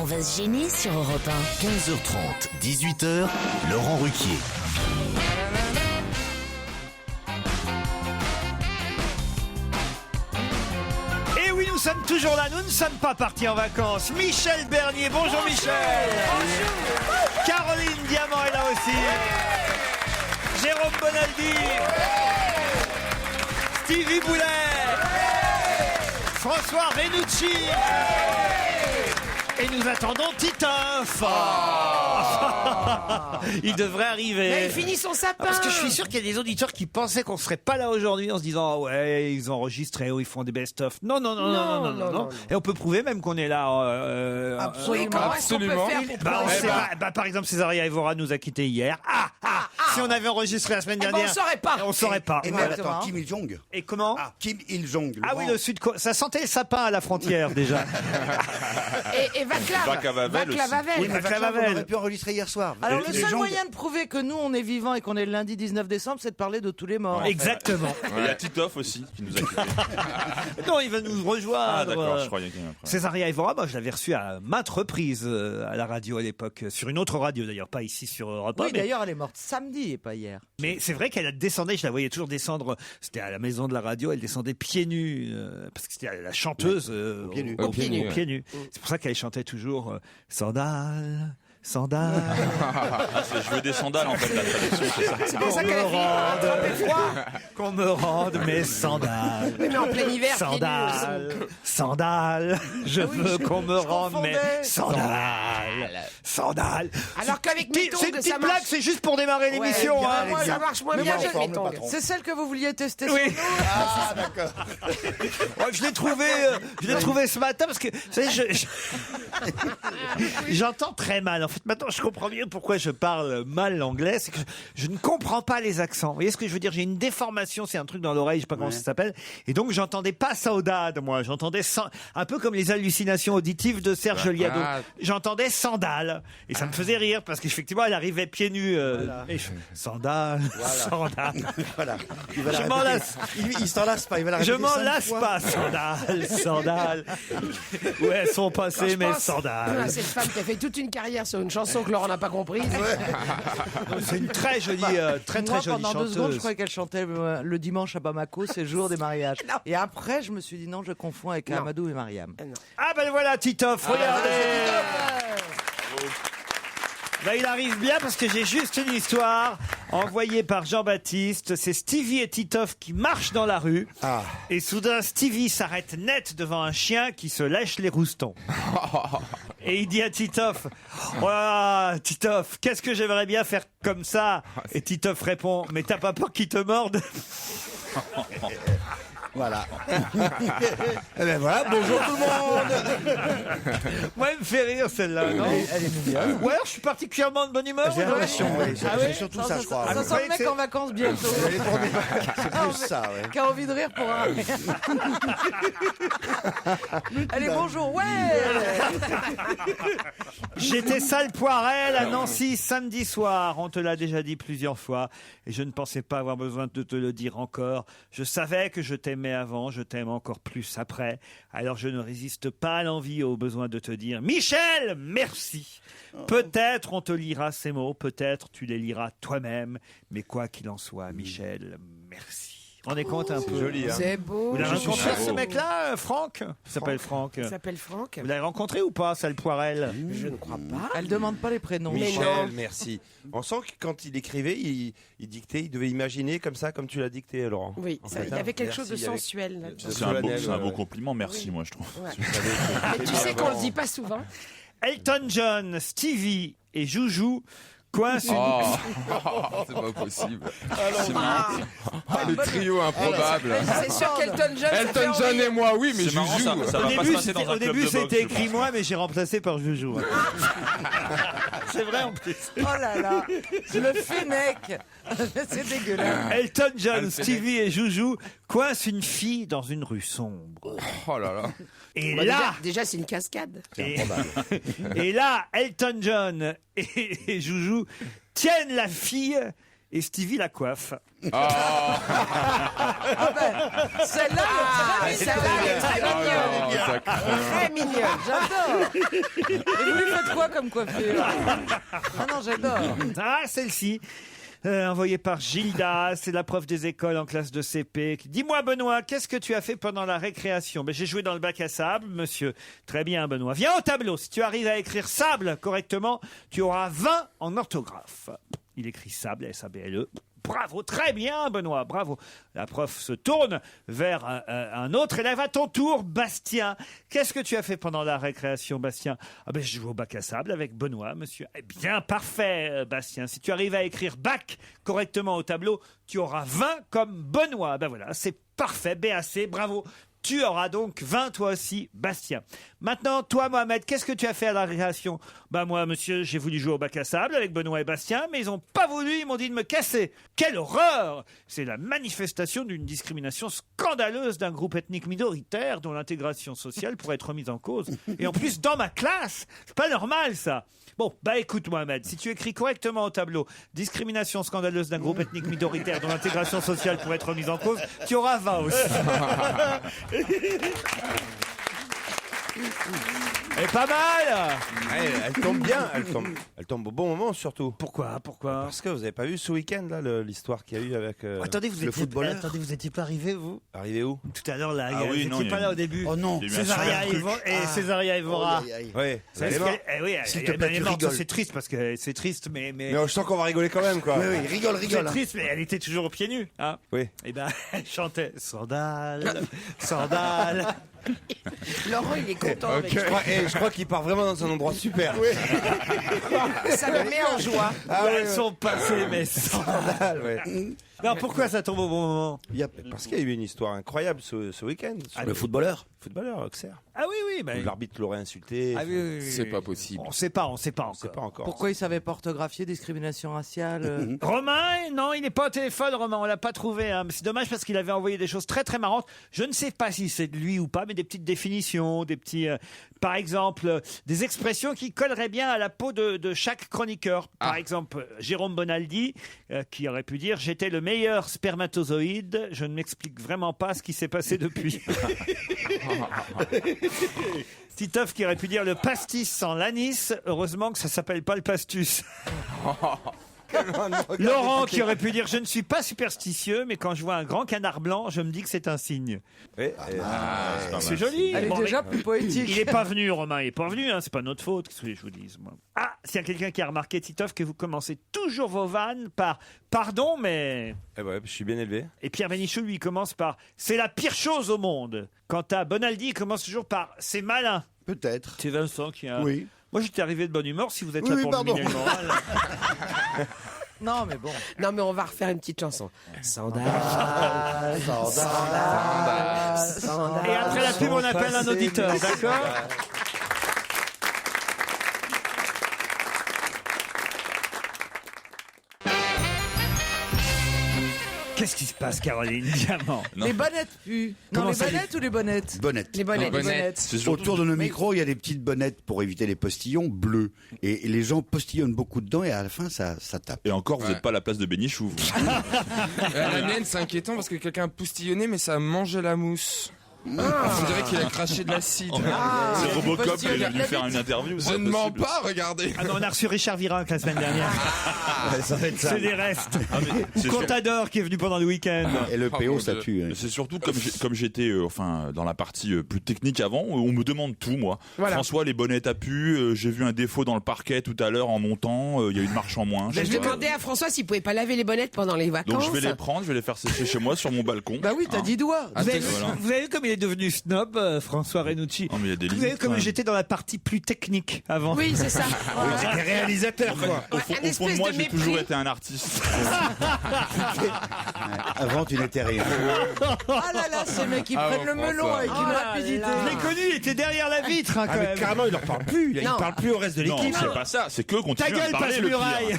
On va se gêner sur Europe 1. 15h30, 18h, Laurent Ruquier. Et oui, nous sommes toujours là, nous ne sommes pas partis en vacances. Michel Bernier, bonjour Michel. Bonjour. Caroline Diamant est là aussi. Jérôme Bonaldi. Stevie Boulet. François Renucci. Et nous attendons Titoff. Il devrait arriver. Mais il finit son sapin. Parce que je suis sûr qu'il y a des auditeurs qui pensaient qu'on serait pas là aujourd'hui en se disant ouais, ils ont enregistré ou ils font des best-of. Non. Et on peut prouver même qu'on est là. Absolument. Par exemple, Césaria Evora nous a quittés hier. Si on avait enregistré la semaine dernière, on saurait pas. On saurait pas. Et même, attends, Kim Il-jong. Et comment? Kim Il-jong. Ah oui, le Sud. Ça sentait le sapin à la frontière déjà. Et Vaclav Havel. Oui, mais Vaclav on Havel. aurait pu enregistrer hier soir. Alors le Les seul gens- moyen de prouver que nous on est vivants et qu'on est le lundi 19 décembre, c'est de parler de tous les morts. Exactement. Il y a Titoff aussi qui nous a quittés. Non, il va nous rejoindre. Ah d'accord, je croyais qu'il y avait un problème. Césaria Evora, moi je l'avais reçu à maintes reprises à la radio à l'époque, sur une autre radio d'ailleurs, pas ici sur Europe 1. Oui, mais- d'ailleurs elle est morte samedi et pas hier. Mais c'est vrai qu'elle descendait, je la voyais toujours descendre, c'était à la maison de la radio, elle descendait pieds nus, parce que c'était la chanteuse pieds nus. aux pieds nus. C'est pour ça qu'elle chantait toujours sandales, sandales. Je veux des sandales en fait, la traduction, c'est ça. C'est pour ça qu'elle a fini. Qu'on me rende mes sandales. Mais en plein hiver, pieds nus. Sandales, sandales, je veux qu'on me rende mes confondais. sandales. Alors qu'avec mes C'est une tongs, petite ça blague, marche. c'est juste pour démarrer l'émission. bien, hein. moi, ça marche moins Mais bien moi, en avec forme, mes le tongs. patron. C'est celle que vous vouliez tester Oui. sur nous. Ah, d'accord. Ouais, je l'ai trouvé ce matin parce que vous savez, j'entends très mal. En fait, maintenant, je comprends mieux pourquoi je parle mal l'anglais. C'est que je ne comprends pas les accents. Vous voyez ce que je veux dire? J'ai une déformation, c'est un truc dans l'oreille, je sais pas comment ça s'appelle. Et donc, j'entendais pas saudade, moi. J'entendais un peu comme les hallucinations auditives de Serge Liado. J'entendais sandales. Et ça me faisait rire parce qu'effectivement, elle arrivait pieds nus. Et sandales, sandales. Voilà. Il va la Je m'en répéter. lasse. Il s'en lasse pas. Il va la Je répéter m'en 5 lasse fois. pas, sandales, sandales. Où elles sont passées mes sandales? Cette femme qui a fait toute une carrière sur une chanson que Laurent n'a pas comprise. C'est une très jolie, très Moi, jolie pendant 2 secondes, je chanteuse. croyais qu'elle chantait le dimanche à Bamako, c'est le jour des mariages. Et après, je me suis dit non, je confonds avec Amadou et Mariam. Ah ben voilà Titoff, regardez. Ben, il arrive bien parce que j'ai juste une histoire envoyée par Jean-Baptiste. C'est Stevie et Titoff qui marchent dans la rue. Et soudain, Stevie s'arrête net devant un chien qui se lèche les roustons. Et il dit à Titoff, oh là là, Titoff, qu'est-ce que j'aimerais bien faire comme ça? Et Titoff répond, mais t'as pas peur qu'il te morde? Voilà. Eh ben voilà, bonjour tout le monde. Moi, elle me fait rire celle-là, non? Elle est mignonne. Ouais, je suis particulièrement de bonne humeur. J'ai aujourd'hui. l'impression, oui. Ah C'est oui surtout Non, ça, je crois. Ça vous sent croyez le que mec c'est- en vacances bientôt. C'est plus ça, ouais. Qui a envie de rire pour un. Allez, bonjour, ouais. J'étais sale poirelle à Nancy samedi soir. On te l'a déjà dit plusieurs fois et je ne pensais pas avoir besoin de te le dire encore. Je savais que je t'aimais avant, je t'aime encore plus après. Alors je ne résiste pas à l'envie et au besoin de te dire Michel, merci. Peut-être on te lira ces mots, peut-être tu les liras toi-même. Mais quoi qu'il en soit, Michel, merci. On est compte un peu. Joli, hein. C'est beau. Vous l'avez rencontré bravo. ce mec-là, Franck? Il s'appelle Franck. Il s'appelle Franck. Vous l'avez rencontré ou pas, sale poirelle? Je ne crois pas. Elle demande pas les prénoms. Mais non. Michel, merci. On sent que quand il écrivait, il dictait, il devait imaginer comme ça, comme tu l'as dicté, Laurent. Oui, En ça, fait, il y avait quelque merci, chose de il y avait- sensuel là. C'est un beau compliment, merci moi je trouve. Ouais. Tu savais que- Mais tu sais qu'on le dit pas souvent. Elton John, Stevie et Joujou coincent une... C'est pas possible. Le trio improbable. C'est sûr qu'Elton John, ça fait Elton John envie. et moi, oui, mais C'est marrant, Joujou. ça Au va pas se début, passer dans un club de c'était boxe, je écrit pense. moi, mais j'ai remplacé par Joujou. C'est vrai en plus. Oh là là, le fennec. C'est dégueulasse. Elton John, Stevie et Joujou coincent une fille dans une rue sombre. Oh là là. Et Bah, là, déjà c'est une cascade. et là, Elton John et Joujou tiennent la fille et Stevie la coiffe. Ah ben, celle-là, Celle-là, elle est très mignonne. Très mignonne. j'adore. Et vous lui faites quoi comme coiffure? Ah non, j'adore. Ah, celle-ci. Envoyée par Gilda, c'est la prof des écoles en classe de CP. Dis-moi, Benoît, qu'est-ce que tu as fait pendant la récréation? J'ai joué dans le bac à sable, monsieur. Très bien, Benoît. Viens au tableau. Si tu arrives à écrire sable correctement, tu auras 20 en orthographe. Il écrit sable, S-A-B-L-E. Bravo, très bien, Benoît, bravo. La prof se tourne vers un autre élève. À ton tour, Bastien. Qu'est-ce que tu as fait pendant la récréation, Bastien? Je joue au bac à sable avec Benoît, monsieur. Eh bien, parfait, Bastien. Si tu arrives à écrire bac correctement au tableau, tu auras 20 comme Benoît. Voilà, c'est parfait, BAC, bravo. Tu auras donc 20 toi aussi, Bastien. Maintenant, toi, Mohamed, qu'est-ce que tu as fait à la récréation? Moi, monsieur, j'ai voulu jouer au bac à sable avec Benoît et Bastien, mais ils n'ont pas voulu, ils m'ont dit de me casser. Quelle horreur! C'est la manifestation d'une discrimination scandaleuse d'un groupe ethnique minoritaire dont l'intégration sociale pourrait être remise en cause. Et en plus, dans ma classe! C'est pas normal, ça! Bon, écoute, Mohamed, si tu écris correctement au tableau « Discrimination scandaleuse d'un groupe ethnique minoritaire dont l'intégration sociale pourrait être remise en cause », tu auras 20 aussi. Et pas mal. Elle tombe bien, elle tombe au bon moment surtout. Pourquoi Parce que vous avez pas vu ce week-end là l'histoire qu'il y a eu avec Attendez, le footballeur. vous étiez pas arrivé, vous? Arrivé où? Tout à l'heure, là, Ah oui, vous non, n'étiez il y pas a là eu- au début. Oh non. Il y a eu un super truc. Césaria Evora. Ouais, ça Parce allait mort. que- oui, S'il elle te plaît, est tu morte, rigoles. c'est triste parce que c'est triste, mais Mais je sens qu'on va rigoler quand même quoi. Oui, rigole, c'est rigole. triste, mais elle était toujours aux pieds nus, hein. Oui. Et elle chantait sandales, sandales. Laurent, il est content avec Je crois qu'il part vraiment dans un endroit super. ça. Me met en joie. Elles sont passées, mais sandales. Ouais. Non, pourquoi ça tombe au bon moment? Parce qu'il y a eu une histoire incroyable ce week-end. Sur Le footballeur. footballeur, Auxerre. Ah oui, Où l'arbitre l'aurait insulté. Ah oui. C'est pas possible. On sait pas encore. On sait pas encore. Pourquoi il savait pas orthographier, discrimination raciale Romain, non, il n'est pas au téléphone, Romain, on l'a pas trouvé. Mais c'est dommage parce qu'il avait envoyé des choses très très marrantes. Je ne sais pas si c'est de lui ou pas, mais des petites définitions, des petits, par exemple, des expressions qui colleraient bien à la peau de chaque chroniqueur. Par exemple, Jérôme Bonaldi, qui aurait pu dire « J'étais le meilleur spermatozoïde, je ne m'explique vraiment pas ce qui s'est passé depuis. » Titoff qui aurait pu dire « Le pastis sans l'anis, heureusement que ça s'appelle pas le pastus. » Laurent qui aurait pu dire « Je ne suis pas superstitieux, mais quand je vois un grand canard blanc, je me dis que c'est un signe. » C'est joli. Elle est Bon, déjà mais plus poétique. il n'est pas venu, Romain, il n'est pas venu, c'est pas notre faute, qu'est-ce que je vous dise, moi. Ah, s'il y a quelqu'un qui a remarqué, Titoff, que vous commencez toujours vos vannes par « Pardon, mais... » Je suis bien élevé. Et Pierre Bénichou, lui, commence par « C'est la pire chose au monde ». Quant à Bonaldi, il commence toujours par « C'est malin ». Peut-être. C'est Vincent qui a... Oui. Moi, j'étais arrivé de bonne humeur, si vous êtes Oui, là pour pardon. me miner le moral. Non, mais bon. Non, mais on va refaire une petite chanson. Sandales. Et après la pub, on appelle un auditeur, d'accord? Qu'est-ce qui se passe, Caroline Diamant? Non. Les bonnettes puent. Non, Comment les ça, bonnettes ou les bonnettes? Bonnette. Les bonnets. Les bonnettes. C'est surtout- Autour de nos micros, il y a des petites bonnettes pour éviter les postillons bleus. Et les gens postillonnent beaucoup dedans et à la fin, ça tape. Et encore, vous Ouais. n'êtes pas à la place de Bénichou. vous. La mienne, c'est inquiétant parce que quelqu'un a poustillonné, mais ça a mangé la mousse. On dirait qu'il a craché de l'acide. C'est Robocop qui est postillon, venu faire une interview. Je c'est ne mens possible. pas, regardez. Ah non, on a reçu Richard Virenque la semaine dernière. Ça va être ça. C'est des restes. Ou c'est sûr. Contador qui est venu pendant le week-end. Et le Oh, PO, mon ça Dieu. tue. Mais c'est surtout comme j'étais dans la partie plus technique avant, on me demande tout moi. Voilà. François, les bonnettes à pu, j'ai vu un défaut dans le parquet tout à l'heure en montant, il y a une marche en moins. Je demandais à François s'il pouvait pas laver les bonnettes pendant les vacances. Donc je vais les prendre, je vais les faire sécher chez moi sur mon balcon. Bah oui, t'as Hein. 10 doigts. Vous avez, Voilà. vous avez vu comme il est devenu snob, François Renucci? Non mais il y a des Vous limites. avez vu comme quand même. j'étais dans la partie plus technique avant. Oui, c'est ça. J'étais réalisateur quoi. Au fond, Un au fond de espèce moi, de j'ai mépris. toujours été un artiste. Avant, tu n'étais rien. Ah là là, ces mecs qui Ah, prennent le François. melon avec Oh une là rapidité. là. Je l'ai connu, il était derrière la vitre hein, quand Mais même. carrément, il leur parle plus. Il Non. parle plus au reste de Non, l'équipe. c'est pas ça. C'est que Ta continuer à gueule, me parler passe le muraille. pire.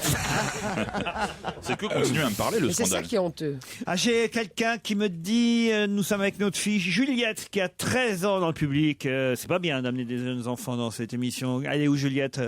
C'est que continuer à me parler le Mais c'est ça scandale. qui est honteux. Ah, j'ai quelqu'un qui me dit, nous sommes avec notre fille Juliette. Juliette qui a 13 ans dans le public. C'est pas bien d'amener des jeunes enfants dans cette émission. Elle est où Juliette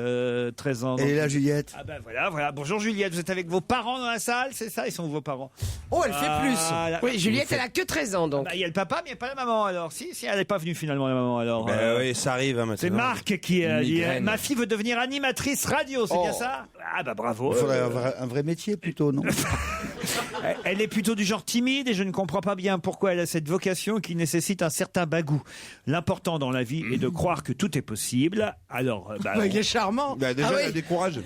13 ans. Elle est là, Juliette. Ah ben voilà. Bonjour Juliette, vous êtes avec vos parents dans la salle, c'est ça? Ils sont où vos parents? Oh, elle fait plus. Voilà. Oui, Juliette, elle a que 13 ans donc. Il y a le papa, mais il n'y a pas la maman alors. Si, elle n'est pas venue finalement, la maman alors. Oui, ça arrive hein, C'est maintenant. Marc qui dit Migraine. ma fille veut devenir animatrice radio, c'est bien ça? Ah bah bravo. Il faudrait un vrai métier plutôt, non? Elle est plutôt du genre timide et je ne comprends pas bien pourquoi elle a cette vocation qui nécessite un certain bagou. L'important dans la vie est de croire que tout est possible. Alors, Il est charmant. Déjà, Ah oui. elle a des courages.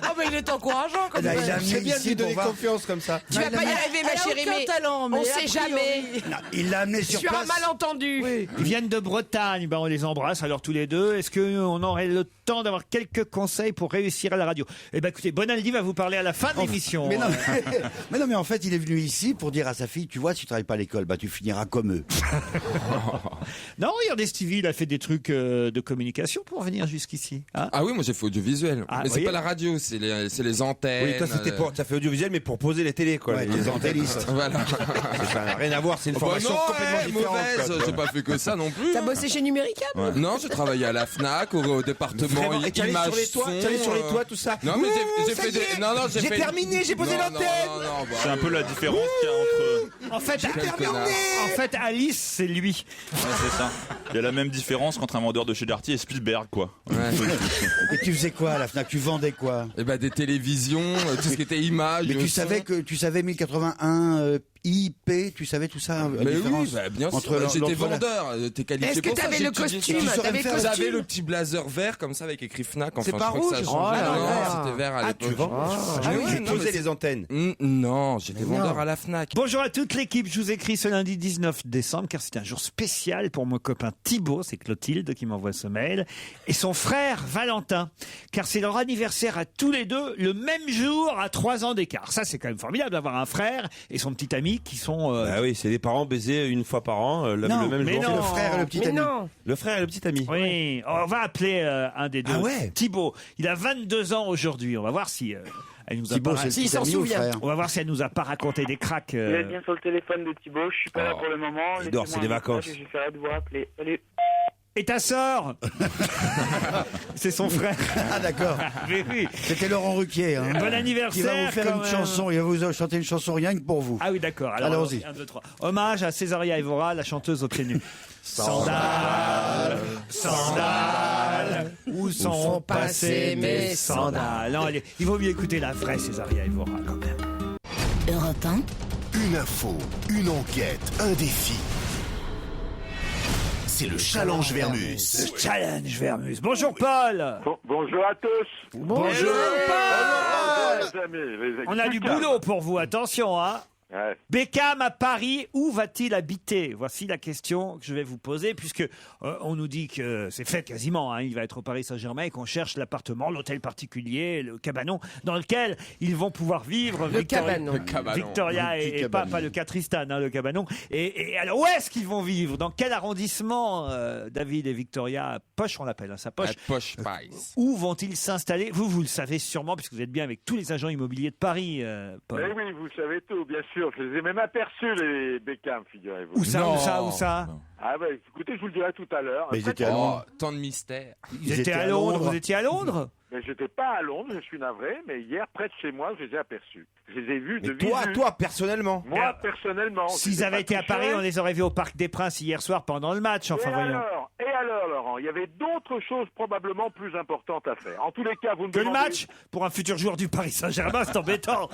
Ah, mais il est encourageant comme Là, il a ça. amené C'est bien de ici lui pour donner voir. confiance comme ça. Tu vas pas y arriver, ma Elle a chérie, aucun mais talent, mais on a sait priori- jamais. Non, il l'a amené sur Sur un place. malentendu. ils viennent de Bretagne, on les embrasse alors tous les deux. Est-ce qu'on aurait le temps d'avoir quelques conseils pour réussir à la radio? Eh ben écoutez, Bonaldi va vous parler à la fin de l'émission. Mais en fait, il est venu ici pour dire à sa fille, tu vois, si tu travailles pas à l'école, tu finiras comme eux. Non, regardez, Stevie, il a fait des trucs de communication pour venir jusqu'ici. Hein? Ah oui, moi j'ai fait audiovisuel. Ah, mais c'est voyez. pas la radio, c'est les antennes. Oui, toi, t'as fait audiovisuel, mais pour poser les télés, quoi. Ouais, les antennistes. Voilà. Ça n'a rien à voir, c'est une Oh, bah formation non, complètement différente. mauvaise, quoi. j'ai pas fait que ça non plus. T'as bossé chez Numérica? Non, j'ai travaillé à la Fnac, au département Vraiment, et t'allais image sur les toits, son, t'allais sur les toits, tout ça. Non, mais j'ai ça fait y des. est, Non, j'ai fait. terminé, j'ai posé Non, l'antenne. non, bah, C'est un peu la différence qu'il y a entre. En fait, quel connard. en fait, Alice, c'est lui. Ouais, c'est ça. Il y a la même différence qu'entre un vendeur de chez Darty et Spielberg, quoi. Ouais. Et tu faisais quoi à la FNAC? Tu vendais quoi? Et bah des télévisions, tout ce qui était image. Mais son. tu savais 1081 IP, tu savais tout ça? La Mais différence oui, bah, bien entre sûr. la- J'étais entre la- vendeur. T'es qualifié Est-ce que pour ça. t'avais j'ai le étudié costume? ça. saurais me faire- J'avais le petit blazer vert comme ça avec écrit Fnac. Enfin, C'est pas je crois que ça a rouge. changé. Oh là Non, là. c'était vert à Ah, tu l'époque. vends Ah oui, oui, j'ai non, posé mais les antennes. Non, j'étais vendeur à la Fnac. Bonjour à toute l'équipe, je vous écris ce lundi 19 décembre car c'est un jour spécial pour mon copain Thibaut, c'est Clotilde qui m'envoie ce mail, et son frère Valentin, car c'est leur anniversaire à tous les deux le même jour à 3 ans d'écart. Ça c'est quand même formidable d'avoir un frère et son petit ami qui sont... Bah oui, c'est des parents baisés une fois par an, le Non, même mais jour. non. Le frère et le petit Mais ami. non. Le frère et le petit ami. Oui, on va appeler un des deux. Ah ouais. Thibaut, il a 22 ans aujourd'hui, on va voir si... elle nous a Thibaut, pas... c'est le S'il petit s'en ami ou le souvient. frère? On va voir si elle nous a pas raconté des cracks. Vous êtes bien sur le téléphone de Thibaut, je suis pas là pour le moment. Il dort, c'est Laissez-moi les un vacances. message et J'essaierai de vous rappeler. Salut. Et ta sœur C'est son frère. Ah d'accord. Mais oui. C'était Laurent Ruquier. Hein, Bon qui anniversaire va vous faire quand une même. chanson. Il va vous chanter une chanson rien que pour vous. Ah oui, d'accord. Alors, Allons-y. 1, 2, 3. Hommage à Césaria Evora, la chanteuse aux pieds nus. Sandales, sandales, où sont passées mes sandales? Non, allez, il vaut mieux écouter la vraie Césaria Evora quand même. Europe 1. Une info, une enquête, un défi. C'est le challenge Vermus. Le challenge Vermus. Bonjour Paul. Bonjour à tous. Bonjour Paul. Les amis, On a du boulot pour vous, attention hein. Ouais. Beckham à Paris, où va-t-il habiter? Voici la question que je vais vous poser, puisque on nous dit que c'est fait quasiment, hein, il va être au Paris Saint-Germain et qu'on cherche l'appartement, l'hôtel particulier, le cabanon, dans lequel ils vont pouvoir vivre. Le cabanon. Le cabanon. Victoria Le petit et pas cabanon. le Catristan, hein, le cabanon. Et alors, où est-ce qu'ils vont vivre? Dans quel arrondissement, David et Victoria? Poche, on l'appelle, hein, sa poche. La poche Spice. Où vont-ils s'installer? Vous le savez sûrement, puisque vous êtes bien avec tous les agents immobiliers de Paris, Paul. Eh oui, vous savez tout, bien sûr. Je les ai même aperçus, les Beckham, figurez-vous. Où ça, Non. où ça, où ça? Ah bah écoutez, je vous le dirai tout à l'heure. Mais ils Après, étaient à Oh, Londres. tant de mystère. Ils étaient à Londres. Vous étiez à Londres? Mais j'étais pas à Londres, je suis navré, mais hier, près de chez moi, je les ai aperçus. Je les ai vus de Mais toi, visu. toi, personnellement. Moi, personnellement. S'ils j'étais avaient pas été à touché. Paris, on les aurait vus au Parc des Princes hier soir pendant le match. Enfin, voyons. Et alors, Laurent, il y avait d'autres choses probablement plus importantes à faire. En tous les cas, vous me Que le demandez... match, pour un futur joueur du Paris Saint-Germain, c'est embêtant.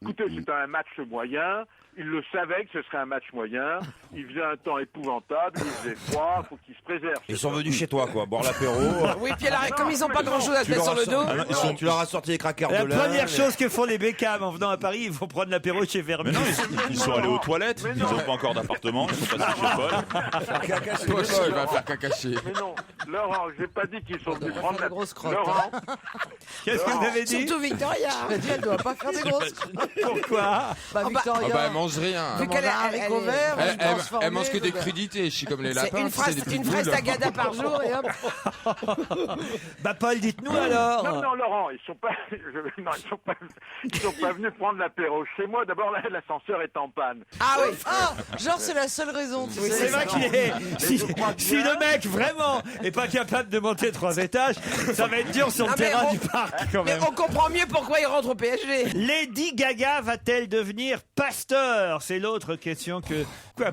Écoutez, c'était un match moyen. Il le savait que ce serait un match moyen. Il faisait un temps épouvantable, il faisait froid, faut qu'il se préserve. Ils sont venus chez toi, quoi, boire l'apéro. Oui, puis alors, comme ils ont pas mais grand chose à se mettre sur le dos. Tu leur as sorti les crackers La de l'un. première chose que font les Beckham en venant à Paris, ils vont prendre l'apéro chez Vermus. Mais non, ils sont allés aux toilettes, ils n'ont pas encore d'appartement, ils sont passés chez Paul. Poche, il va faire cacacher. Mais non, Laurent, j'ai pas dit qu'ils sont venus doit prendre faire la des grosses crottes, Laurent, Qu'est-ce que vous avez dit? Surtout Victoria. Elle dit, elle doit pas faire des grosses. Pourquoi? Bah, Ah Victoria. bah, elle mange mange rien. Vu qu'elle a un haricot vert, Elle mange que des crudités. Je suis comme les lapins. C'est une tu sais, des fraise, petites une fraise boules. tagada par jour et hop. Bah Paul, dites-nous alors. Non, Laurent, ils sont pas, ils sont pas venus prendre l'apéro chez moi. D'abord, l'ascenseur est en panne. Ah oui. Genre c'est la seule raison. Tu sais. C'est vrai qu'il est. Si le mec vraiment est pas capable de monter 3 étages, ça va être dur sur le Non, mais terrain on- du parc quand Mais même. on comprend mieux pourquoi il rentre au PSG. Lady Gaga va-t-elle devenir pasteur? C'est l'autre question que.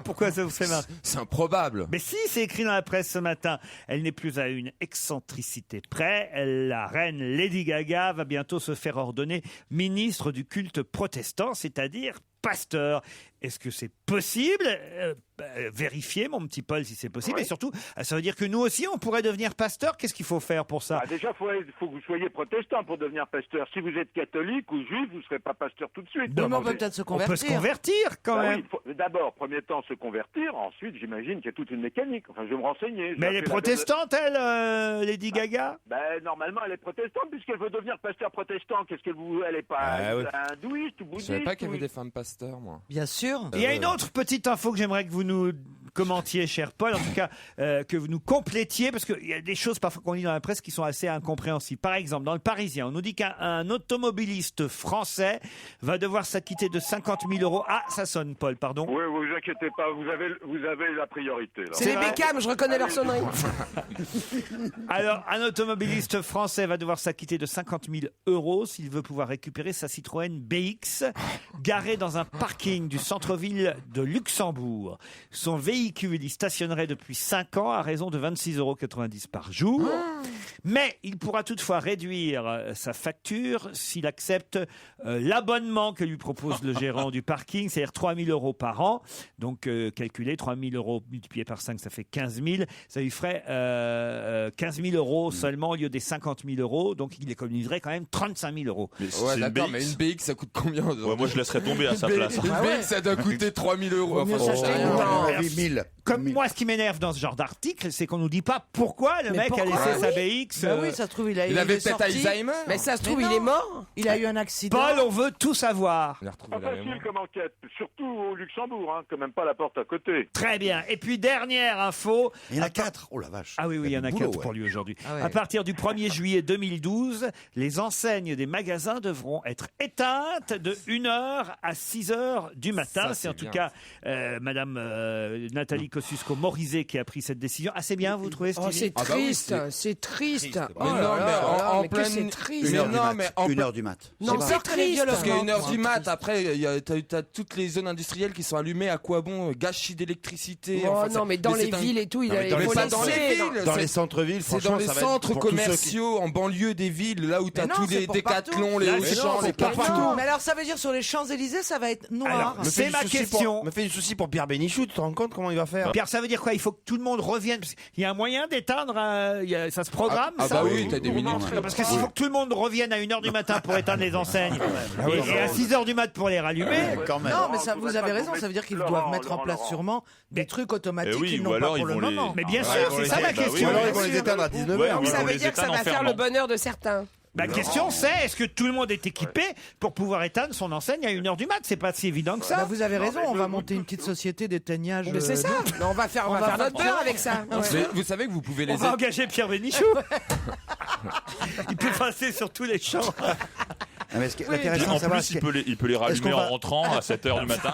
Pourquoi ça vous fait marrer? C'est improbable. Mais si, c'est écrit dans la presse ce matin. Elle n'est plus à une excentricité près. La reine Lady Gaga va bientôt se faire ordonner ministre du culte protestant, c'est-à-dire pasteur. Est-ce que c'est possible? Vérifiez, mon petit Paul, si c'est possible. Oui. Et surtout, ça veut dire que nous aussi, on pourrait devenir pasteur. Qu'est-ce qu'il faut faire pour ça? Bah, déjà, il faut que vous soyez protestant pour devenir pasteur. Si vous êtes catholique ou juif, vous ne serez pas pasteur tout de suite. Oui, mais on peut peut-être se On peut se convertir. convertir quand Bah même. oui, il faut d'abord, premier temps, se convertir. Ensuite, j'imagine qu'il y a toute une mécanique. Enfin, je vais me renseigner. Mais elle est protestante, elle, Lady Gaga? Ben, normalement, elle est protestante puisqu'elle veut devenir pasteur protestant. Qu'est-ce qu'elle vous... Elle est pas Ah, oui. hindouiste ou Je bouddhiste. savais pas qu'il y avait ou- des femmes pasteurs, moi. Bien sûr. Il y a une autre petite info que j'aimerais que vous nous commentiez, cher Paul, en tout cas que vous nous complétiez, parce qu'il y a des choses parfois qu'on lit dans la presse qui sont assez incompréhensibles. Par exemple, dans le Parisien, on nous dit qu'un automobiliste français va devoir s'acquitter de 50 000 euros. Ah, ça sonne, Paul, pardon. Oui, vous inquiétez pas, vous avez la priorité. Là. C'est les Beckham, je reconnais leur sonnerie. Alors, un automobiliste français va devoir s'acquitter de 50 000 euros s'il veut pouvoir récupérer sa Citroën BX garée dans un parking du centre-ville de Luxembourg. Son véhicule y stationnerait depuis 5 ans à raison de 26,90 € par jour. Mais il pourra toutefois réduire sa facture s'il accepte l'abonnement que lui propose le gérant du parking, c'est-à-dire 3 000 euros par an. Donc, calculez 3 000 euros multiplié par 5, ça fait 15 000. Ça lui ferait 15 000 euros seulement au lieu des 50 000 euros. Donc, il économiserait quand même 35 000 euros. Mais Ouais, c'est une d'accord, BX. mais une BX, ça coûte combien aujourd'hui? Ouais, moi, je laisserais tomber à sa place. Une BX, ça doit coûter 3 000 euros. Vaut mieux Enfin, s'acheter j'en sais une rien. banque. 8000. Comme moi, ce qui m'énerve dans ce genre d'article, c'est qu'on nous dit pas pourquoi le Mais mec a pourquoi laissé sa BX. Bah oui, ça se trouve, il Il avait est peut-être sorti. Alzheimer. Mais ça se trouve, Mais il non. est mort. Il a eu un accident. Paul, on veut tout savoir. Il a retrouvé Pas la facile mémoire. comme enquête, surtout au Luxembourg, hein, quand même pas la porte à côté. Très bien. Et puis, dernière info. Il y en a 4. Oh la vache. Ah oui, il y en a du 4 boulot, pour ouais. lui aujourd'hui. Ah ouais. À partir du 1er juillet 2012, les enseignes des magasins devront être éteintes de 1h à 6h du matin. Ça, C'est en c'est tout bien. cas Madame Nathalie Kosciusko-Morizet qui a pris cette décision. Assez bien, vous trouvez, Oh, Stevie? c'est Ah bah oui, triste, c'est triste. Oh Mais là non, là mais là, en mais que pleine- c'est triste. Mais non, mais en 1h du mat. Non, C'est c'est pas très triste. Parce qu'à violent. 1h du mat, après, t'as toutes les zones industrielles qui sont allumées. À quoi bon? Gâchis d'électricité. Oh enfin, non, ça- mais dans les c'est un- villes et tout, il Non, mais dans les faut pas laisser. dans les villes. Dans c'est- les centres-villes, C'est dans franchement, les ça va être centres pour tous ceux qui- commerciaux, en banlieue des villes, là où t'as Mais non, tous c'est les pour décathlons, les Là, Auchan, c'est les pour partout. partout. Mais alors, ça veut dire sur les Champs-Élysées, ça va être noir. Alors, Me c'est fais ma du souci question. Me fait du souci pour Pierre Bénichou, tu te rends compte comment il va faire? Pierre, ça veut dire quoi? Il faut que tout le monde revienne. Parce qu'il y a un moyen d'éteindre. Ça se programme, Ah ça? bah oui, t'as des minutes. Non, parce que s'il faut que tout le monde revienne à 1h du matin pour éteindre les enseignes et à 6h du mat pour les rallumer. Quand même. Non, mais ça, vous vous mettez avez pas- raison. vous Ça veut dire qu'ils mettez- doivent Laurent, mettre en place Laurent. sûrement des trucs automatiques Eh oui, qu'ils ou n'ont pas alors pour ils le vont les- moment. Mais bien Ah, sûr, ouais, c'est ça ouais, ma bah oui, question. Ou alors ils bien vont les sûr. éteindre à Ouais, 19h. ils Ça vont veut les dire que ça éteindre va faire enfermant. le bonheur de certains. La question c'est, est-ce que tout le monde est équipé pour pouvoir éteindre son enseigne à 1h du mat? C'est pas si évident que Bah, ça. vous avez raison, on va monter une petite société d'éteignage. Mais c'est ça. Non, on va faire notre beurre avec ça. Ouais. Mais vous savez que vous pouvez On les va engager Pierre Bénichou. Il peut passer sur tous les champs. Ah, mais ce qui est Puis intéressant en de savoir, plus, il peut les Est-ce qu'on rallumer va- en rentrant à 7h du matin.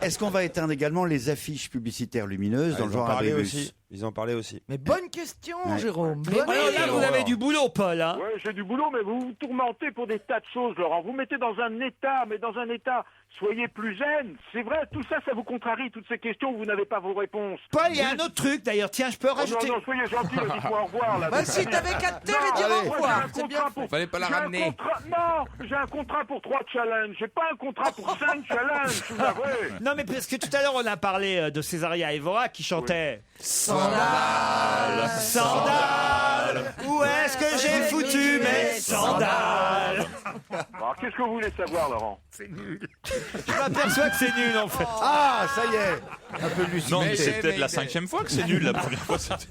est-ce qu'on va éteindre également les affiches publicitaires lumineuses dans le Ils en genre parlaient Abribus? aussi. Ils en parlaient aussi. Mais bonne question, Ouais. Jérôme. Mais Bonne oui, Alors là, question. vous avez du boulot, Paul. Hein. Ouais, j'ai du boulot, mais vous vous tourmentez pour des tas de choses, Laurent. Vous mettez dans un état, mais dans un état, soyez plus zen. C'est vrai, tout ça, ça vous contrarie, toutes ces questions où vous n'avez pas vos réponses. Paul, il y a un autre truc d'ailleurs. Tiens, je peux Oh non, rajouter. non, soyez gentil, dites-moi au revoir, là. Bah si, t'avais qu'à te taire et dire au revoir. C'est bien. Fallait pas la ramener. Non, j'ai un contrat pour 3 challenges. J'ai pas un contrat pour 5 challenges, vous avouez. Non, mais parce que tout à l'heure, on a parlé de Césaria Evora qui chantait Sandales. Sandales. Où est-ce que j'ai foutu mes sandales? Alors, qu'est-ce que vous voulez savoir, Laurent? Je m'aperçois que c'est nul en fait. Ah, ça y est. Un peu de lucidité. Non, mais c'est peut-être la 5e fois que c'est nul. La première fois, c'était.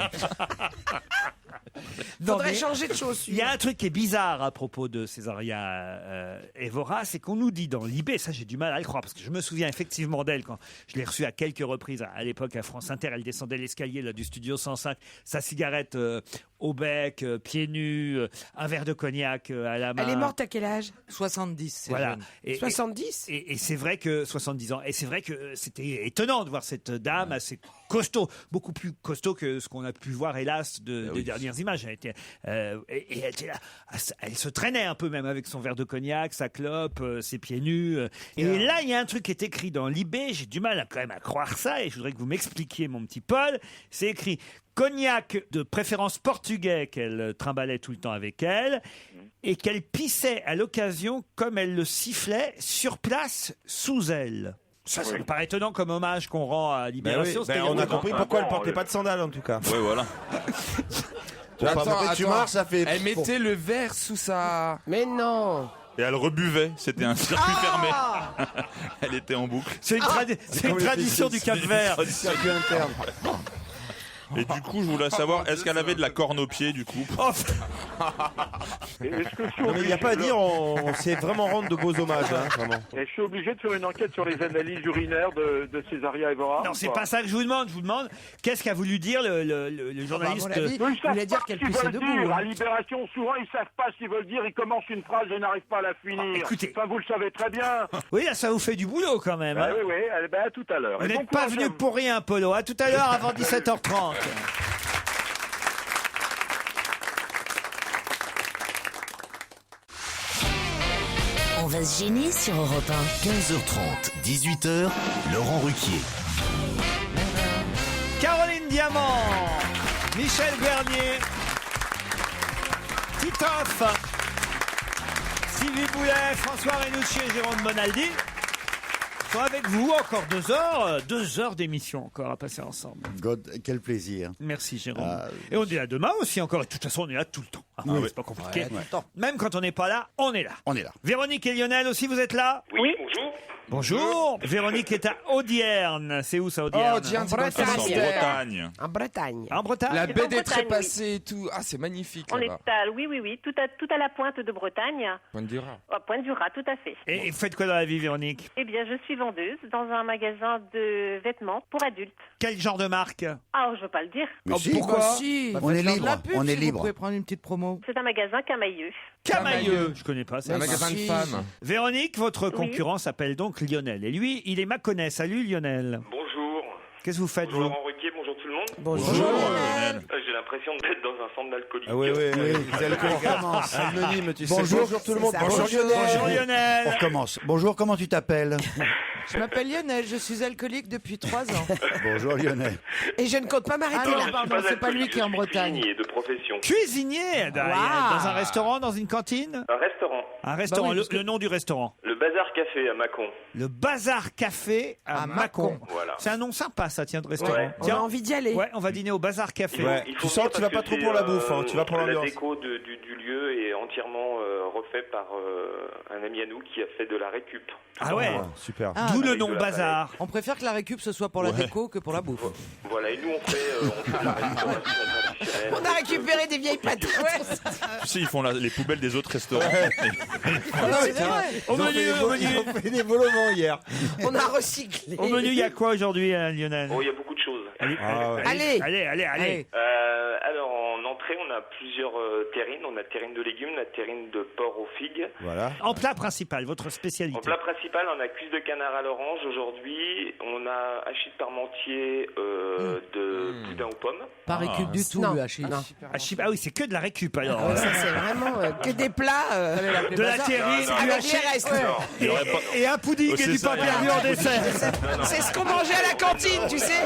Faudrait mais changer de chaussures. il y a un truc qui est bizarre à propos de Césaria Évora, c'est qu'on nous dit dans Libé, ça j'ai du mal à le croire, parce que je me souviens effectivement d'elle quand je l'ai reçue à quelques reprises à l'époque à France Inter, elle descendait l'escalier là, du studio 105, sa cigarette au bec, pieds nus, un verre de cognac à la main. Elle est morte à quel âge? 70, c'est Voilà. jeune. Et 70. et c'est vrai que 70 ans. Et c'est vrai que c'était étonnant de voir cette dame assez costaud, beaucoup plus costaud que ce qu'on a pu voir, hélas, des dernières images. Elle était, et elle était là, elle se traînait un peu même avec son verre de cognac, sa clope, ses pieds nus. Et là, il y a un truc qui est écrit dans Libé. J'ai du mal quand même à croire ça, et je voudrais que vous m'expliquiez, mon petit Paul. C'est écrit cognac de préférence portugais qu'elle trimballait tout le temps avec elle, et qu'elle pissait à l'occasion comme elle le sifflait sur place sous elle. Ça me paraît étonnant comme hommage qu'on rend à Libération. On a compris pourquoi elle portait pas de sandales en tout cas. Ouais, voilà. Tu marches, ça fait. Elle mettait le verre sous sa... Mais non. Et elle rebuvait, c'était un circuit fermé. Elle était en boucle. C'est une tradition du Cap-Vert. Circuit interne. Et du coup, je voulais savoir, est-ce qu'elle avait de la corne au pied, du coup? Est-ce que je suis Non mais il n'y a obligé pas à de- dire, on sait vraiment rendre de beaux hommages, hein, vraiment. Et je suis obligé de faire une enquête sur les analyses urinaires de Césaria Évora. Non, ou c'est pas pas ça que je vous demande. Je vous demande qu'est-ce qu'a voulu dire le journaliste. à mon avis, Non, ils il savent voulait dire pas qu'elle ce qu'ils pissait veulent debout. dire. hein. À Libération, souvent, ils savent pas ce qu'ils veulent dire. Ils commencent une phrase et n'arrivent pas à la finir. écoutez. Enfin, vous le savez très bien. Oui, là, ça vous fait du boulot quand même. Ah, hein. oui, eh ben, à tout à l'heure. Vous Et bon n'êtes pas courage à venu vous. pour rien, Polo. À tout à l'heure avant 17h30. On va se gêner sur Europe 1. 15h30, 18h, Laurent Ruquier. Caroline Diamant, Michel Bernier, Titoff, Sylvie Boulet, François Renucci et Jérôme Bonaldi sont avec vous encore 2 heures d'émission encore à passer ensemble. God, quel plaisir. Merci Jérôme. Ah, Et on est là demain aussi encore. Et de toute façon, on est là tout le temps. C'est pas compliqué. Ouais, tout le temps. Même quand on n'est pas là, on est là. On est là. Véronique et Lionel aussi, vous êtes là? Oui, bonjour. Bonjour. Véronique est à Audierne. C'est où ça, Audierne? Audierne, c'est Bretagne. dans le En Bretagne. En Bretagne. En Bretagne. La C'est baie en des Bretagne, Trépassés et tout. Ah, c'est magnifique On est là-bas. oui, tout à la pointe de Bretagne, Pointe du Raz. à Pointe-du-Ras, tout à fait. Et vous faites quoi dans la vie, Véronique? Eh bien, je suis vendeuse dans un magasin de vêtements pour adultes. Quel genre de marque? Ah, je veux pas le dire. Mais si, Pourquoi si Bah, On est faites-leur de libre, la pub, on est si Vous libre. pouvez prendre une petite promo. C'est un magasin Camailleux. Camailleux. Je connais pas. C'est un magasin de si. femmes. Véronique, votre concurrent s'appelle donc Lionel. Et lui, il est maconnais. Salut Lionel. Bonjour. Qu'est-ce que vous faites, vous? Laurent Ruquier, bonjour tout le monde. Bonjour. Lionel. J'ai l'impression d'être dans un centre d'alcoolique. Ah oui, les alcooliques anonymes, tu sais. Bonjour. tout le monde. C'est ça. Bonjour Lionel. Bonjour On Lionel. recommence. Bonjour, comment tu t'appelles? Je m'appelle Lionel, je suis alcoolique depuis 3 ans. Bonjour Lionel. Et je ne compte pas m'arrêter Ah non, là. pardon, c'est pas lui qui est en Bretagne. de profession. Cuisinier dans un restaurant, dans une cantine? Un restaurant. Un restaurant. Bah oui, parce que- Le nom du restaurant? Le Bazar Café à Mâcon. Le Bazar Café à Mâcon. Voilà. C'est un nom sympa, ça, tiens, de restaurant. Ouais. On a Tiens, envie d'y aller. ouais, on va dîner au Bazar Café. Ouais. Il Tu faut sens venir que tu vas parce pas trop pour la bouffe, hein, tu vas pour l'ambiance. La déco du lieu est entièrement refait par un ami à nous qui a fait de la récup. Ah ouais. Super. Ah, D'où le avec nom de la Bazar. On préfère que la récup ce soit pour la déco que pour la bouffe. Voilà, et nous on fait de la restauration traditionnelle. On a récupéré des vieilles patates. Tu sais, ils font les poubelles des autres restaurants. Au menu, fait des volements hier. On a recyclé. au menu, il y a quoi aujourd'hui, Lionel? Oh, il y a beaucoup de choses. Allez. Allez. Alors en entrée, on a plusieurs terrines. On a terrine de légumes, la terrine de porc aux figues. Voilà. En plat principal, votre En spécialité. plat principal, on a cuisse de canard à l'orange aujourd'hui. On a hachis de parmentier de boudin aux pommes. Pas récup du tout, Non, le hachis. non. Ah oui, c'est que de la récup alors. Ah ouais, ça c'est vraiment que des plats De la terrine, du avec hachis les restes. Il y aurait pas- et un pudding Oh, et c'est du ça, pain il y a- perdu en dessert. C'est ce qu'on mangeait à la cantine, tu sais.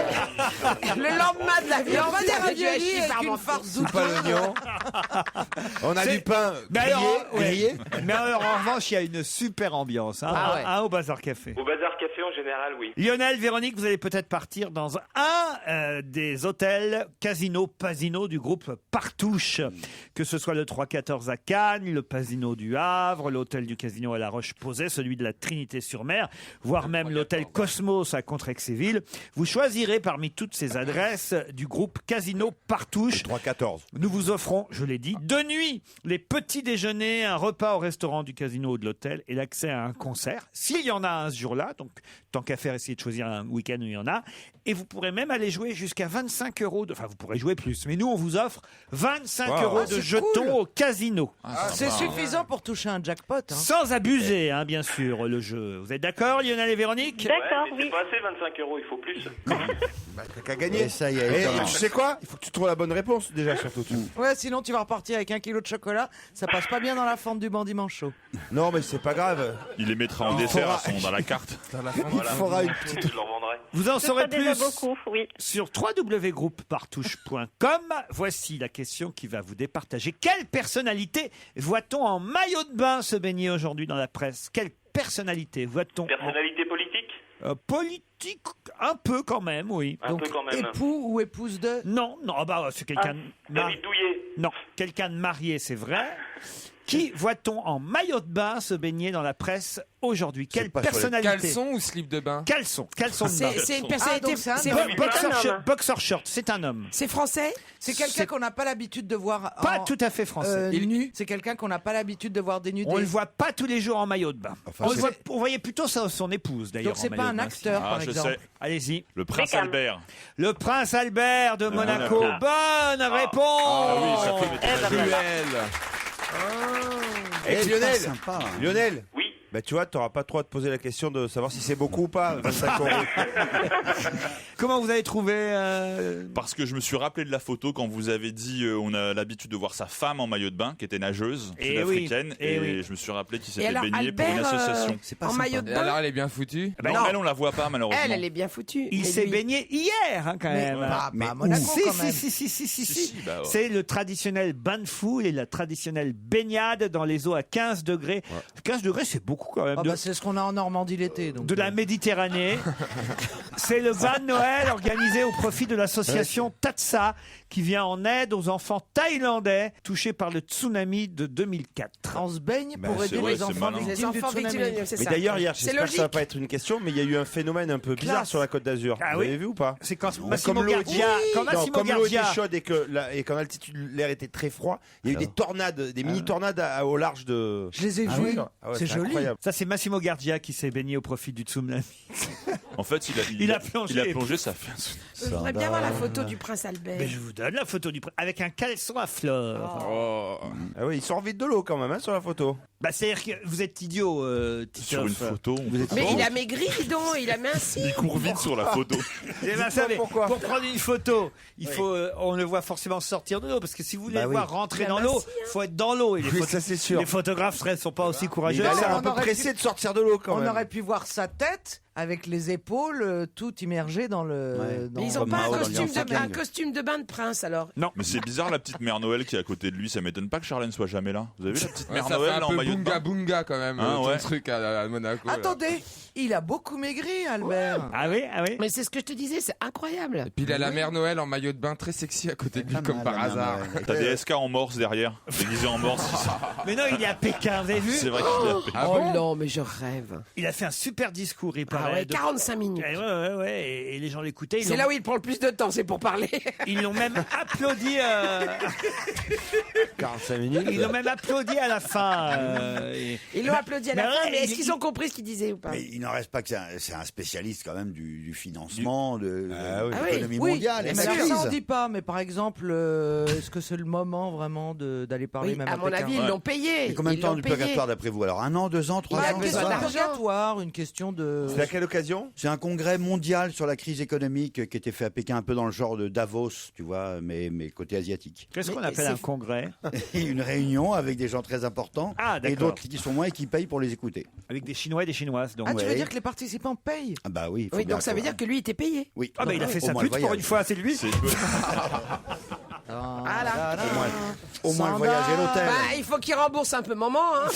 Le lendemain de la viande, pas des avec du raviolis hachis avec une fermenté. farce Pas l'oignon. On a C'est- du pain Mais grillé. alors, ouais. grillé. Mais alors, en revanche, il y a une super ambiance au Bazar Café. Au Bazar Café en général, oui. Lionel, Véronique, vous allez peut-être partir dans un des hôtels Casino Pasino du groupe Partouche. Que ce soit le 314 à Cannes, le Pasino du Havre, l'hôtel du Casino à La Roche-Posay, celui de la Trinité-sur-Mer, voire même l'hôtel Cosmos à Contrexéville. Vous choisirez parmi toutes ces adresses du groupe Casino Partouche. 3-14. Nous vous offrons, je l'ai dit, 2 nuits, les petits déjeuners, un repas au restaurant du casino ou de l'hôtel et l'accès à un concert, s'il y en a un ce jour-là. Donc, tant qu'à faire, essayez de choisir un week-end où il y en a. Et vous pourrez même aller jouer jusqu'à 25 €. Enfin, vous pourrez jouer plus. Mais nous, on vous offre 25 € de c'est jetons cool. au casino. C'est suffisant pour toucher un jackpot. Hein. Sans abuser, hein, bien sûr, le jeu. Vous êtes d'accord, Lionel et Véronique? D'accord, oui. C'est pas assez, 25 €, il faut plus. T'as qu'à gagner. Et ça y est, Et quand même. tu sais quoi? Il faut que tu trouves la bonne réponse déjà, surtout. Ouais, sinon tu vas repartir avec 1 kilo de chocolat. Ça passe pas bien dans la fente du bandit manchot. Non, mais c'est pas grave. Il les mettra en dessert dans la carte. Il fera une petite. Je leur vendrai. Vous en Ce saurez sera déjà plus beaucoup, oui. sur www.groupepartouche.com. Voici la question qui va vous départager. Quelle personnalité voit-on en maillot de bain se baigner aujourd'hui dans la presse? Quelle personnalité voit-on Personnalité politique? politique, un peu quand même, oui. Un peu quand même. Époux ou épouse de? Non, bah c'est quelqu'un de David Douillet? Non, quelqu'un de marié, c'est vrai. Qui voit-on en maillot de bain se baigner dans la presse aujourd'hui? Quelle personnalité? Caleçon ou slip de bain? Caleçon de bain. C'est une personnalité. C'est boxer short, c'est un homme. C'est français? C'est quelqu'un qu'on n'a pas l'habitude de voir. Pas tout à fait français. Nu. C'est quelqu'un qu'on n'a pas l'habitude de voir dénudé. On le voit pas tous les jours en maillot de bain. Enfin, on voyait plutôt son épouse d'ailleurs. Donc c'est en pas maillot un de bain. acteur, par exemple. sais. Allez-y. Le prince Beckham. Albert. Le prince Albert de Monaco. Monaco. Bonne réponse. Ah oui, ça fait des très Cruel. Et Lionel, Sympa. Lionel. Oui. Bah tu vois, t'auras pas trop à te poser la question de savoir si c'est beaucoup ou pas. 25 €. Comment vous avez trouvé Parce que je me suis rappelé de la photo quand vous avez dit on a l'habitude de voir sa femme en maillot de bain qui était nageuse Eh sud-africaine oui, eh oui. je me suis rappelé qu'il Et s'était alors, baigné pour une Albert, association. C'est pas en sympa. maillot de Et bain? alors, elle est bien foutue? Ben non, non. elle on la voit pas malheureusement. Elle est bien foutue. Il Mais s'est lui- baigné hier, hein, quand même. Mais à Monaco, Si, quand même. si. Bah ouais. C'est le traditionnel bain de foule et la traditionnelle baignade dans les eaux à 15 degrés. 15 degrés, c'est beaucoup quand même. Ah bah, c'est ce qu'on a en Normandie l'été. Donc. De la Méditerranée. C'est le bain de Noël organisé au profit de l'association Tatsa qui vient en aide aux enfants thaïlandais touchés par le tsunami de 2004. On se baigne pour Bah, aider c'est- ouais, les c'est enfants malin. Les victimes du enfants tsunami. victimes, c'est Mais ça. d'ailleurs, hier, C'est j'espère que ça va logique. pas être une question, mais il y a eu un phénomène un peu bizarre Classe. sur la Côte d'Azur. Ah Vous oui. avez vu ou pas? C'est quand Comme Massimo l'eau Gardia, quand Non, Massimo comme l'eau était Gardia, chaude et qu'en altitude l'air était très froid, il y a eu des tornades, des mini-tornades au large de. Je les ai Ah vus. oui. Ah ouais, C'est joli. incroyable. ça c'est Massimo Gardia qui s'est baigné au profit du tsunami. En fait, Il a plongé. ça fait Je voudrais bien voir la photo du prince Albert. Mais je vous donne la photo du avec un caleçon à fleurs. Oh. Ah oui, il sort vite de l'eau quand même hein, sur la photo. Bah c'est-à-dire que vous êtes idiot, Sur une Titoff. photo. Vous êtes Mais idiot. il a maigri, dis donc, il a minci. Il court vite sur la photo. Eh ben, vous savez, pour prendre une photo, il faut, on le voit forcément sortir de l'eau, parce que si vous voulez Bah le oui. voir rentrer Il a dans l'eau, minci, il faut être dans l'eau. Et Oui, ça, c'est sûr. Les photographes ne sont pas aussi courageux. Il a l'air on un peu aurait pressé pu- de sortir de l'eau quand On même. aurait pu voir sa tête avec les épaules tout immergées dans le. Ouais. dans- Mais ils ont Comme pas Mao dans un Lion costume de bain de prince alors. Non. Mais c'est bizarre la petite mère Noël qui est à côté de lui. Ça m'étonne pas que Charlène soit jamais là. Vous avez vu la petite Ouais, mère ça fait Noël un en peu maillot de bunga bain bunga quand même, Hein, ton ouais. truc à Monaco. là. Attendez, il a beaucoup maigri, Albert. Ah oui, ah oui. Mais c'est ce que je te disais, c'est incroyable. Et puis il a la mère Noël en maillot de bain très sexy à côté de lui, Pas comme mal, par la mère hasard. Noël. T'as des SK en morse derrière. Déguisé en morse. Mais non, il est à Pékin, vous avez vu? C'est vrai qu'il a fait. Ah Oh bon non, mais je rêve. Il a fait un super discours, il Ah paraît. ouais, 45 minutes. Ouais, et les gens l'écoutaient. C'est là où il prend le plus de temps, c'est pour parler. Ils l'ont même applaudi. 45 minutes. Ils l'ont même applaudi à la fin. Ils l'ont applaudi à la Mais fin, ouais, mais est-ce il- qu'ils ont compris ce qu'il disait ou pas? Mais il n'en reste pas que c'est un spécialiste quand même du financement, de Ah oui. l'économie Oui, mondiale. mais et ça, la ça, on crise. dit pas. Mais par exemple, est-ce que c'est le moment vraiment d'aller parler Oui, même à mon Pékin avis, ils l'ont payé. Et combien de Ils temps l'ont du payé. purgatoire d'après vous? Alors 1 an, 2 ans, 3 Bah, ans une question d'argent. de purgatoire, une question de. C'est à quelle occasion? C'est un congrès mondial sur la crise économique qui était fait à Pékin, un peu dans le genre de Davos, tu vois, mais côté asiatique. Qu'est-ce qu'on Mais appelle c'est un congrès? Une réunion avec des gens très importants Ah, et d'accord. d'autres qui sont moins et qui payent pour les écouter. Avec des Chinois et des Chinoises. Donc. Ah, tu veux Ouais. dire que les participants payent? Ah bah oui. faut Oui, bien donc ça veut quoi. dire que lui était payé. Oui. Ah, bah il a fait Au sa moins le pute pour voyage. une fois, c'est lui. C'est Voilà. Au moins le voyage et l'hôtel. Bah, il faut qu'il rembourse un peu maman. Hein.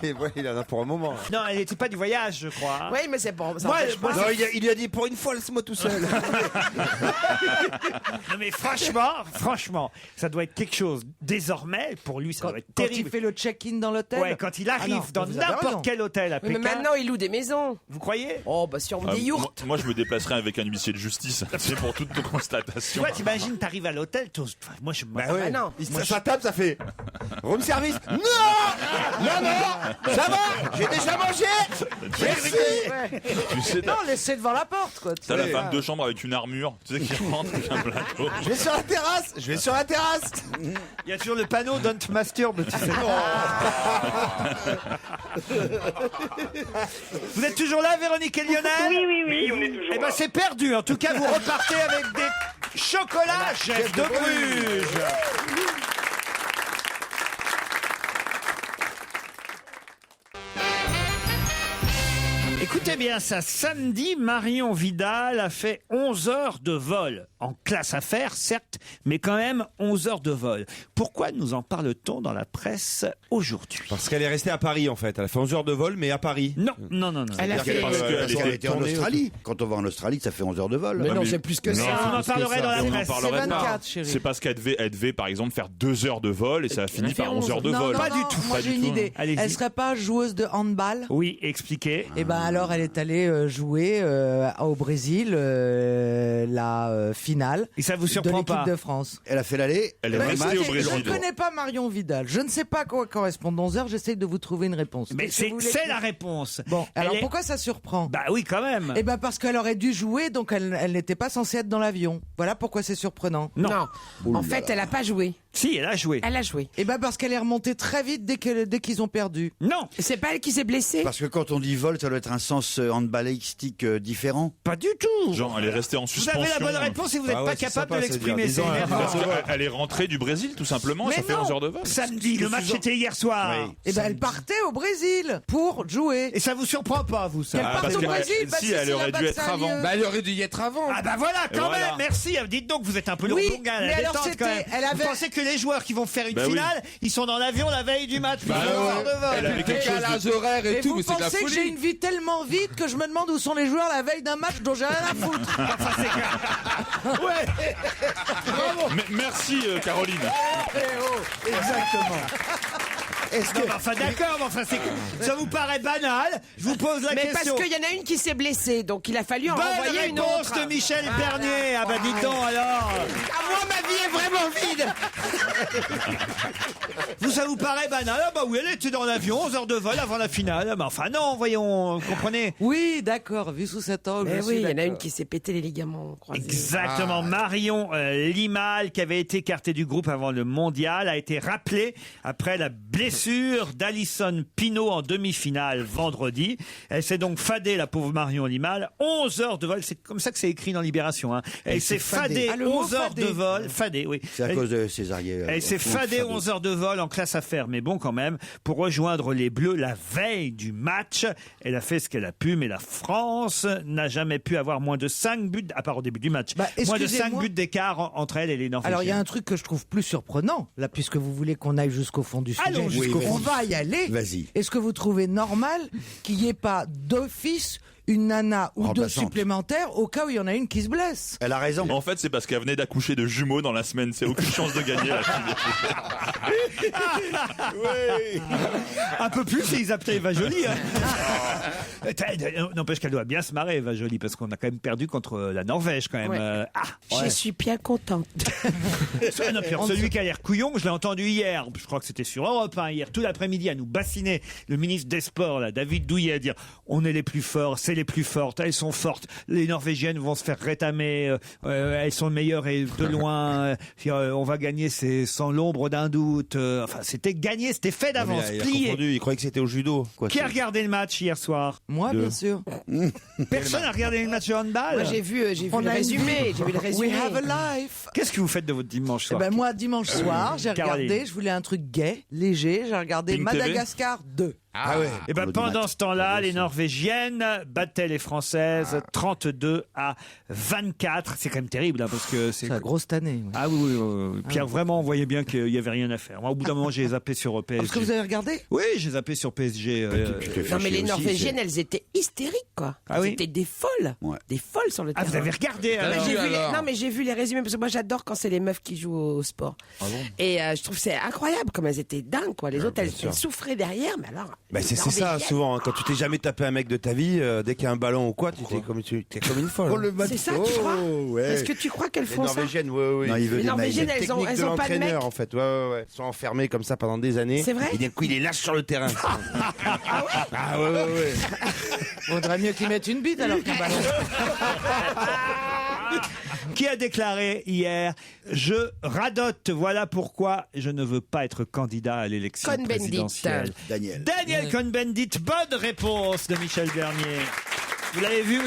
Et ouais, il en a pour un moment. Non, elle n'était pas du voyage, je crois. Oui, mais c'est bon. Ça Moi, empêche pas. Non, il lui a dit pour une fois, laisse-moi tout seul. Non mais franchement, ça doit être quelque chose. Désormais, pour lui, ça doit être Quand il terrible. fait le check-in dans l'hôtel. Ouais, quand il arrive Ah non, dans vous avez raison. n'importe quel hôtel à Oui, mais Pékin. maintenant, il loue des maisons. Vous croyez? Oh, bah, sur des yourtes. Moi, je me déplacerai avec un huissier de justice. C'est pour toute Tu constatation. vois, t'imagines, t'arrives à l'hôtel, moi je me. Bah ouais. Ah non. Sa table, ça fait room service. Non, ça va, j'ai déjà mangé. Merci. Tu sais, Non, laissez devant la porte, quoi. t'as la femme de chambre avec une armure, tu sais, qui rentre avec un plateau. Je vais sur la terrasse. Il y a toujours le panneau Don't Masturbe, tu sais. Vous êtes toujours là, Véronique et Lionel? Oui, on est toujours Eh ben là. c'est perdu. En tout cas, vous repartez avec des chocolats chef de Bruges. Écoutez bien ça, samedi, Marion Vidal a fait 11 heures de vol. En classe affaires, certes, mais quand même 11 heures de vol. Pourquoi nous en parle-t-on dans la presse aujourd'hui? Parce qu'elle est restée à Paris en fait. Elle a fait 11 heures de vol, mais à Paris. Non. Elle a fait. Parce Parce qu'elle était en tournée Australie. Quand on va en Australie, ça fait 11 heures de vol. Mais non, c'est plus que Vous ça. en parlerez dans la On en presse. parlerait C'est pas. 24, chérie. C'est parce qu'elle devait, par exemple, faire 2 heures de vol et ça a fini par 11 heures de Non, vol. non, Pas non, du tout. Moi, Pas j'ai du une tout, idée. Allez-y. Elle serait pas joueuse de handball? Oui, expliquez. Et ben alors, elle est allée jouer au Brésil la finale Et ça vous de surprend l'équipe pas? de France. Elle a fait l'aller. Elle est Bah, restée écoutez, au Brésil. Je ne connais pas Marion Vidal. Je ne sais pas à quoi correspond 11 heures. J'essaye de vous trouver une réponse. Mais Qu'est-ce que vous voulez c'est que- la réponse. Bon, Elle alors est- pourquoi ça surprend? Bah oui, quand même. Eh ben parce qu'elle aurait dû jouer, donc elle n'était pas censée être dans l'avion. Voilà pourquoi c'est surprenant. Non. En fait, elle a pas joué. Si, elle a joué. Elle a joué. Eh ben parce qu'elle est remontée très vite dès qu'ils ont perdu. Non, C'est pas elle qui s'est blessée. Parce que quand on dit vol, ça doit être un sens handballistique différent. pas du tout. Genre, elle est restée en Vous suspension. avez la bonne réponse et vous n'êtes Ah ouais, pas c'est capable sympa, de c'est l'exprimer. dire, C'est disons, énervant. Parce qu'elle est rentrée du Brésil, tout simplement, et Mais ça fait non. 11 heures de vol. Samedi, le match était hier soir. Oui. Eh ben elle partait au Brésil pour jouer. Et ça vous surprend pas, vous, ça? Qu'elle Ah, parte parce au qu'elle- Brésil, elle- bah, si, c'est elle aurait là-bas dû que être ça a avant. lieu. Bah, elle aurait dû y être avant. Ah bah voilà, quand voilà. même, merci. Dites donc, vous êtes un peu Oui, lourdingue à la mais alors détente quand même. c'était- elle avait- Vous pensez que les joueurs qui vont faire une Bah oui. finale, ils sont dans l'avion la veille du match, puis Bah ils vont ouais. faire de vol. Elle avait quelque chose de... Décalage horaire et Et tout, vous mais c'est de la pensez que j'ai folie. une vie tellement vite que je me demande où sont les joueurs la veille d'un match dont j'ai rien à foutre. Merci, Caroline. Exactement. Non, mais enfin d'accord, mais enfin ça vous paraît banal? Je vous pose la Mais parce question. qu'il y en a une qui s'est blessée, donc il a fallu en Bonne renvoyer une réponse autre. de Michel Bernier. Ah bah dites donc alors. Ah, moi, ma vie est vraiment vide. Vous, ça vous paraît banal? Ah bah oui, elle était dans l'avion, 11 heures de vol avant la finale. Mais enfin non, voyons, comprenez. Oui, d'accord, vu sous cet angle. Mais je oui, suis il y en a d'accord. une qui s'est pété les ligaments croisés. Exactement. Marion Limal, qui avait été écartée du groupe avant le mondial, a été rappelée après la blessure d'Alison Pinault en demi-finale vendredi. Elle s'est donc fadée, la pauvre Marion Limal. 11 heures de vol, c'est comme ça que c'est écrit dans Libération. Hein. Elle s'est fadée, Ah, le mot 11 heures fadée. de vol. Fadée, oui. C'est à cause de Césarier. Elle s'est fadée 11 heures de vol en classe affaires, mais bon quand même, pour rejoindre les Bleus la veille du match. Elle a fait ce qu'elle a pu, mais la France n'a jamais pu avoir moins de 5 buts, à part au début du match, Bah, moins de 5 excusez-moi. buts d'écart entre elle et les Norvégiens. Alors il y a un truc que je trouve plus surprenant, là, puisque vous voulez qu'on aille jusqu'au fond du sujet. Allons jusqu'au on fond. va y aller. Vas-y. Est-ce que vous trouvez normal qu'il n'y ait pas d'office une nana ou deux Remplaçante. supplémentaires au cas où il y en a une qui se blesse? Elle a raison. En fait, c'est parce qu'elle venait d'accoucher de jumeaux dans la semaine. C'est aucune chance de gagner, la fille. Un peu plus, ils appelaient Eva Jolie. Hein. N'empêche qu'elle doit bien se marrer, Eva Jolie, parce qu'on a quand même perdu contre la Norvège, quand même. Ouais. Je suis bien contente. Non, puis alors, celui qui a l'air couillon, je l'ai entendu hier. Je crois que c'était sur Europe 1 hier, tout l'après-midi, à nous bassiner le ministre des Sports, là, David Douillet, à dire on est les plus forts, c'est les plus fortes, elles sont fortes. Les Norvégiennes vont se faire rétamer, elles sont meilleures et de loin. On va gagner, c'est sans l'ombre d'un doute. Enfin, c'était gagné, c'était fait d'avance, Il a plié. confondu, il croyait que c'était au judo. Quoi. Qui a regardé le match hier soir? Moi, bien sûr. Personne n'a regardé le match de handball? Moi, j'ai vu On le a une résumé. vie. J'ai vu le résumé. We have a life. Qu'est-ce que vous faites de votre dimanche Eh soir? ben moi, dimanche soir, j'ai Caroline. regardé, je voulais un truc gai, léger, j'ai regardé Pink TV. Madagascar 2. Ah ouais. Et ben pendant ce temps-là, les Norvégiennes battaient les Françaises 32-24. C'est quand même terrible, hein, parce que c'est la grosse année. Ah oui. Pierre, vraiment, on voyait bien qu'il y avait rien à faire. Moi, au bout d'un moment, j'ai zappé sur PSG. Parce que vous avez regardé? Oui, j'ai zappé sur PSG. Non, mais les Norvégiennes, elles étaient hystériques, quoi. Ah oui. C'était des folles. Des folles sur le terrain. Vous avez regardé Ah, alors. Non, mais j'ai vu les résumés, parce que moi, j'adore quand c'est les meufs qui jouent au sport. Et je trouve que c'est incroyable, comme elles étaient dingues, quoi. Les autres, elles souffraient derrière, mais alors. Bah c'est ça souvent, hein, quand tu t'es jamais tapé un mec de ta vie, dès qu'il y a un ballon ou quoi, t'es comme une folle. C'est ça, tu crois? Est-ce que tu crois qu'elles font ça? Les Norvégiennes, oui. Non, il veut Les des Norvégiennes, mails. elles ont pas de mec. En fait, ouais. Ils sont enfermés comme ça pendant des années. C'est vrai? Et d'un coup, il est lâche sur le terrain. Ah ouais. Vaudrait mieux qu'ils mettent une bite alors qu'un ballon. Qui a déclaré hier « Je radote, voilà pourquoi je ne veux pas être candidat à l'élection Cohn-Bendit. présidentielle ». Daniel Cohn-Bendit, bonne réponse de Michel Bernier. Vous l'avez vu?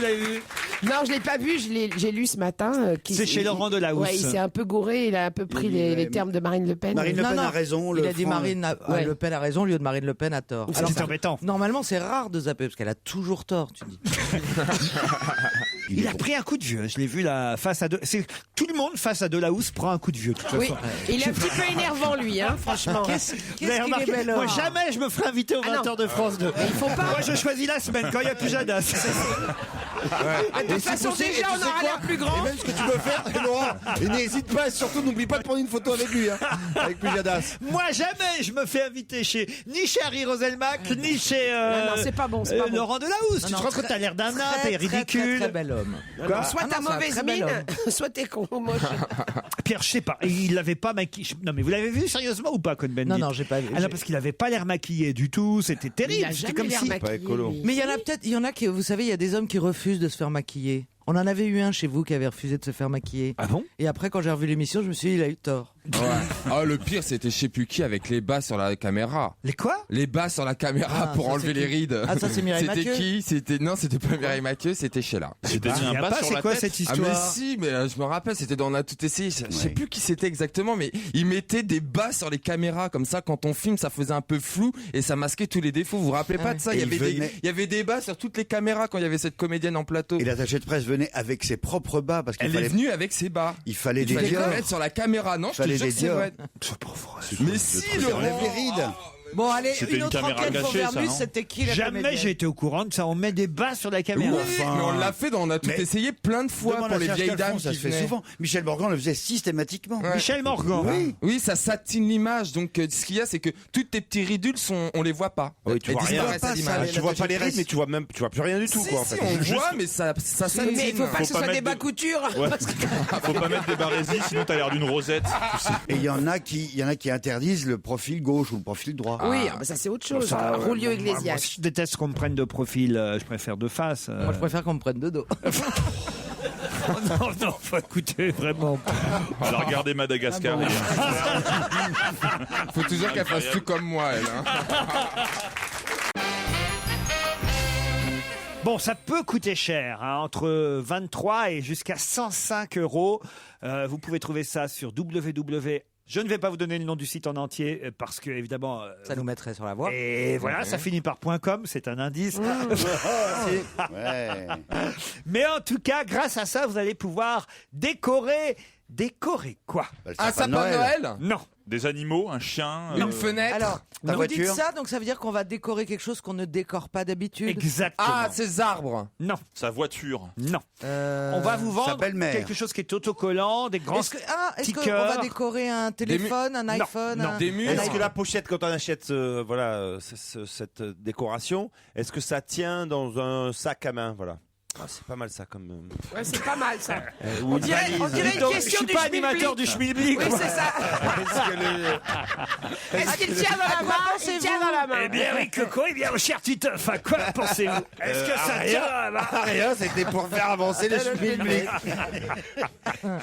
Non, je l'ai pas vu, j'ai lu ce matin. C'est chez Laurent Delahousse. Ouais, il s'est un peu gouré, il a un peu pris les termes de Marine Le Pen. Marine Le Pen a raison. Il a dit Marine Le Pen a raison au lieu de Marine Le Pen a tort. C'est embêtant. Normalement, c'est rare de zapper parce qu'elle a toujours tort, tu dis. Il a pris un coup de vieux, je l'ai vu là, face à tout le monde face à Delahousse prend un coup de vieux. De toute Oui, façon. il est un petit peu énervant, lui, hein, franchement. Qu'est-ce Vous avez qu'il est remarqué, bel moi homme. jamais je me ferai inviter au 20h de France 2. il faut pas. Moi je choisis la semaine quand il n'y a plus Jadas. De toute façon, déjà, on aura l'air plus grand. Et même ce que tu peux faire, Laurent, et n'hésite pas, et surtout n'oublie pas de prendre une photo avec lui, hein, avec Pujadas. Moi jamais je me fais inviter ni chez Harry Roselmack, ni chez Non, c'est pas bon, c'est pas bon. Laurent Delahousse. Tu te rends compte, t'as l'air d'un nain, t'es ridicule. Très bel homme. Quoi? Soit t'as mauvaise mine, soit t'es con, moche. Pierre, je sais pas, il l'avait pas maquillé. Non mais vous l'avez vu sérieusement ou pas, Cohn-Bendit? Non, j'ai pas vu. Ah non, parce qu'il avait pas l'air maquillé du tout, c'était terrible. C'était comme si. Pas écolo. Mais il y en a qui, vous savez, il y a des hommes qui refusent de se faire maquiller. On en avait eu un chez vous qui avait refusé de se faire maquiller. Ah bon? Et après, quand j'ai revu l'émission, je me suis dit, il a eu tort. Ouais. Ah, le pire, c'était je sais plus qui avec les bas sur la caméra. Les quoi? Les bas sur la caméra pour ça, enlever c'est les qui? rides. Ah, ça, c'est Mireille C'était Mathieu qui? Non, c'était pas Mireille Mathieu, c'était Sheila. C'était mis un bas sur c'est la quoi tête. cette Ah histoire? mais si, mais je me rappelle, c'était dans On a tout essayé. Je sais plus qui c'était exactement, mais ils mettaient des bas sur les caméras comme ça. Quand on filme, ça faisait un peu flou et ça masquait tous les défauts. Vous vous rappelez pas de ça? Et Il y avait des bas sur toutes les caméras quand il y avait cette comédienne en plateau. Et l'attaché de presse venait avec ses propres bas parce qu'il Elle est fallait, venue avec ses bas. il fallait Il des fallait Dior. le mettre sur la caméra. Non, je te Fallait jure des que c'est Dior. vrai. Mais si, Ça enlève les rides. Bon, allez, C'était une une autre caméra enquête pour gâchée, ça, Vermus, non? c'était qui la Jamais comédienne j'ai été au courant de ça. On met des bas sur la Oui, caméra. mais on l'a fait On a tout Mais- essayé plein de fois Demande pour à les Serge vieilles Calfon, dames ça qui se fait venaient. souvent. Michel Morgan le faisait systématiquement. Ouais. Michel Morgan. Oui. Oui, ça satine l'image. Donc, ce qu'il y a, c'est que toutes tes petits ridules on les voit pas. Oui, tu Elles vois rien. disparaissent à Pas l'image. ça, Tu vois pas les l'attaché de rides, mais tu vois plus rien du tout, Si, quoi, en si, fait. on voit, mais ça satine. Mais il faut pas que ce Faut pas soit des mettre bas des- couture. Ouais. parce que- Faut pas mettre des barésies, sinon t'as l'air d'une rosette. Et il y en a qui interdisent le profil gauche ou le profil droit. Oui, ah bah ça c'est autre chose. Julio Moi, Iglesias. je déteste qu'on me prenne de profil, je préfère de face. Moi, je préfère qu'on me prenne de dos. Non, faut écouter, vraiment. Elle a regardé Madagascar. hier. Faut toujours qu'elle fasse tout comme moi, elle. Hein. Bon, ça peut coûter cher, hein, entre 23 et jusqu'à 105 euros. Vous pouvez trouver ça sur www. Je ne vais pas vous donner le nom du site en entier parce que, évidemment. Ça nous mettrait sur la voie. Et voilà, ça finit par .com, c'est un indice. Ouais. Mais en tout cas, grâce à ça, vous allez pouvoir décorer. Décorer quoi? Le Un sapin de Noël. Non. Des animaux, un chien. Une fenêtre. Alors, Ta vous dites voiture. ça, donc ça veut dire qu'on va décorer quelque chose qu'on ne décore pas d'habitude. Exactement. Ah, ces arbres. Non, Sa voiture. non. On va vous Sa vendre belle-mère. quelque chose qui est autocollant, des grands Est-ce qu'on stickers. va décorer un téléphone, un Non, iPhone non. un- Des murs. Est-ce que la pochette, quand on achète cette décoration, est-ce que ça tient dans un sac à main, voilà? Ah, c'est pas mal ça comme. Ouais, c'est pas mal ça. Ou On dirait une Donc, question je suis du pas schmilblick. animateur du schmilblick. Oui, moi. c'est ça. Est-ce qu'il tient dans la main? Il tient dans la main. Eh bien oui, Coco, eh bien, mon cher Titeuf, à quoi pensez-vous? Est-ce que ça tient dans la main? Rien, c'était pour faire avancer le schmilblick.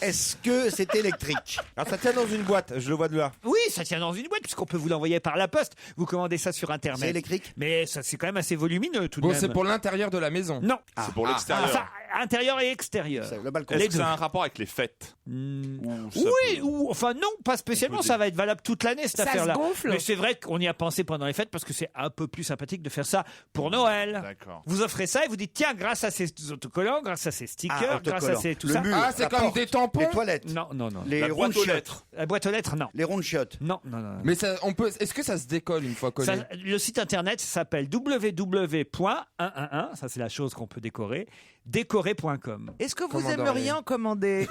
Est-ce que c'est électrique? Alors ça tient dans une boîte, je le vois de là. Oui, ça tient dans une boîte, puisqu'on peut vous l'envoyer par la poste. Vous commandez ça sur Internet. C'est électrique? Mais ça, c'est quand même assez volumineux tout de Bon, même. c'est pour l'intérieur de la maison. Non. C'est pour l'extérieur. Ça, intérieur et extérieur. Le balcon. Est-ce Les que deux. ça a un rapport avec les fêtes? Oui, ou enfin non, pas spécialement. Ça va être valable toute l'année cette Ça se affaire-là. gonfle. Mais c'est vrai qu'on y a pensé pendant les fêtes parce que c'est un peu plus sympathique de faire ça pour Noël. D'accord. Vous offrez ça et vous dites tiens, grâce à ces autocollants, grâce à ces stickers, grâce à ces tout le ça. mur, Ah, c'est la comme porte, des tampons. les toilettes, Non. les La rondes boîte aux chiottes, lettres. La boîte aux lettres, non. les rondes chiottes. Non. Mais ça, on peut. Est-ce que ça se décolle une fois collé? Ça, le site internet s'appelle www.111, ça c'est la chose qu'on peut décorer, décorer.com. Est-ce que vous Commandeur aimeriez Lé. en commander?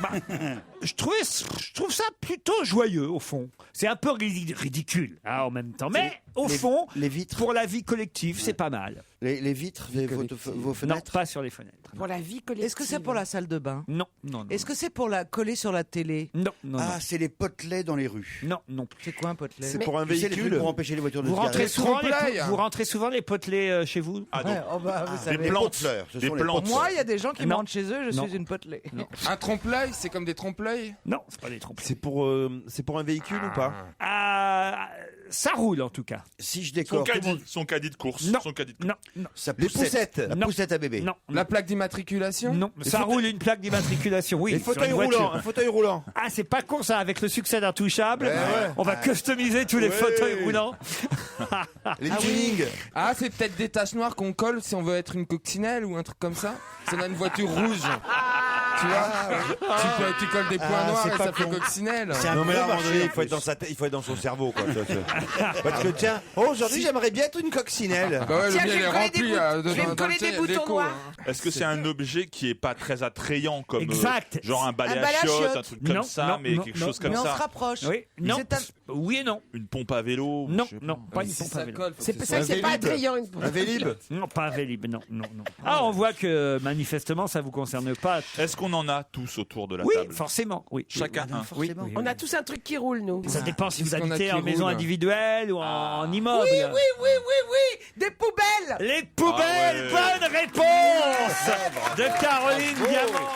Je trouve ça plutôt joyeux au fond. C'est un peu ridicule en même temps, mais au fond, les vitres, pour la vie collective, c'est pas mal. les vitres, vos Non, fenêtres. pas sur les fenêtres. Pour la vie collective. Est-ce que c'est pour la salle de bain? Non. Est-ce que c'est pour la coller sur la télé? Non. Ah, c'est les potelets dans les rues. Non. C'est quoi un potelet? C'est pour un Tu sais, les trucs véhicule. pour empêcher les voitures de Vous se rentrez, garer. souvent trompe-l'œil. vous rentrez souvent les potelets chez vous? Ah, donc, Ouais, oh bah, vous savez. Les plantes fleurs. Ce Des sont les plantes. plantes. Moi, il y a des gens qui Non. rentrent chez eux, je Non. suis une potelée. Un trompe-l'œil, c'est comme des trompe-l'œil. Non, c'est pas des trompes. C'est pour un véhicule ou pas? Ça roule en tout cas. Si je son décore, tout le monde- son caddie de course. Non. Son caddie de Non. sa Les poussette, poussettes. la Non. poussette à bébé. Non. La plaque d'immatriculation. Non, ça roule une plaque d'immatriculation, oui. Les sur fauteuils une voiture. roulants. Un fauteuil roulant. Ah, c'est pas con ça, avec le succès d'Intouchable, Ouais. on va customiser tous les Ouais. fauteuils roulants. Les tunings. Ah, c'est peut-être des taches noires qu'on colle si on veut être une coccinelle ou un truc comme ça. Si on a une voiture rouge. Tu vois, tu colles des points noirs c'est et pas ça fait con. coccinelle. C'est un Non mais là, à gros un moment donné, marché, il faut en être dans plus. sa tête, il faut être dans son cerveau, quoi. Parce que tiens, aujourd'hui j'aimerais bien être une coccinelle. Bah ouais, Tiens, le je mien il vais est me coller rempli des boutons- je vais me dans coller le des boutons l'écho, noirs. hein. Est-ce que c'est un objet qui est pas très attrayant comme Exact. genre un balai Un à balai à chiottes, chiottes. un truc comme Non, ça, non, mais non, quelque non. chose comme Mais on se ça? rapproche. Oui, non. C'est un- Oui et non. Une pompe à vélo? Non, je sais non, pas une Si pompe ça à vélo. colle, faut C'est que pour ce ça que soit- c'est pas attrayant une Un Vélib. Non, pas un Vélib, non. Ah, on voit que manifestement ça vous concerne pas. Est-ce qu'on en a tous autour de la Oui, table? forcément, oui. Chacun un. Oui, forcément. oui, On oui. a tous un truc qui roule, nous. Ça dépend si vous Qu'est-ce qu'on a habitez qui en maison roule individuelle ou en immeuble. Oui, oui, oui, oui, oui. Des poubelles. Les poubelles, Ah ouais. bonne réponse de Caroline Diamant.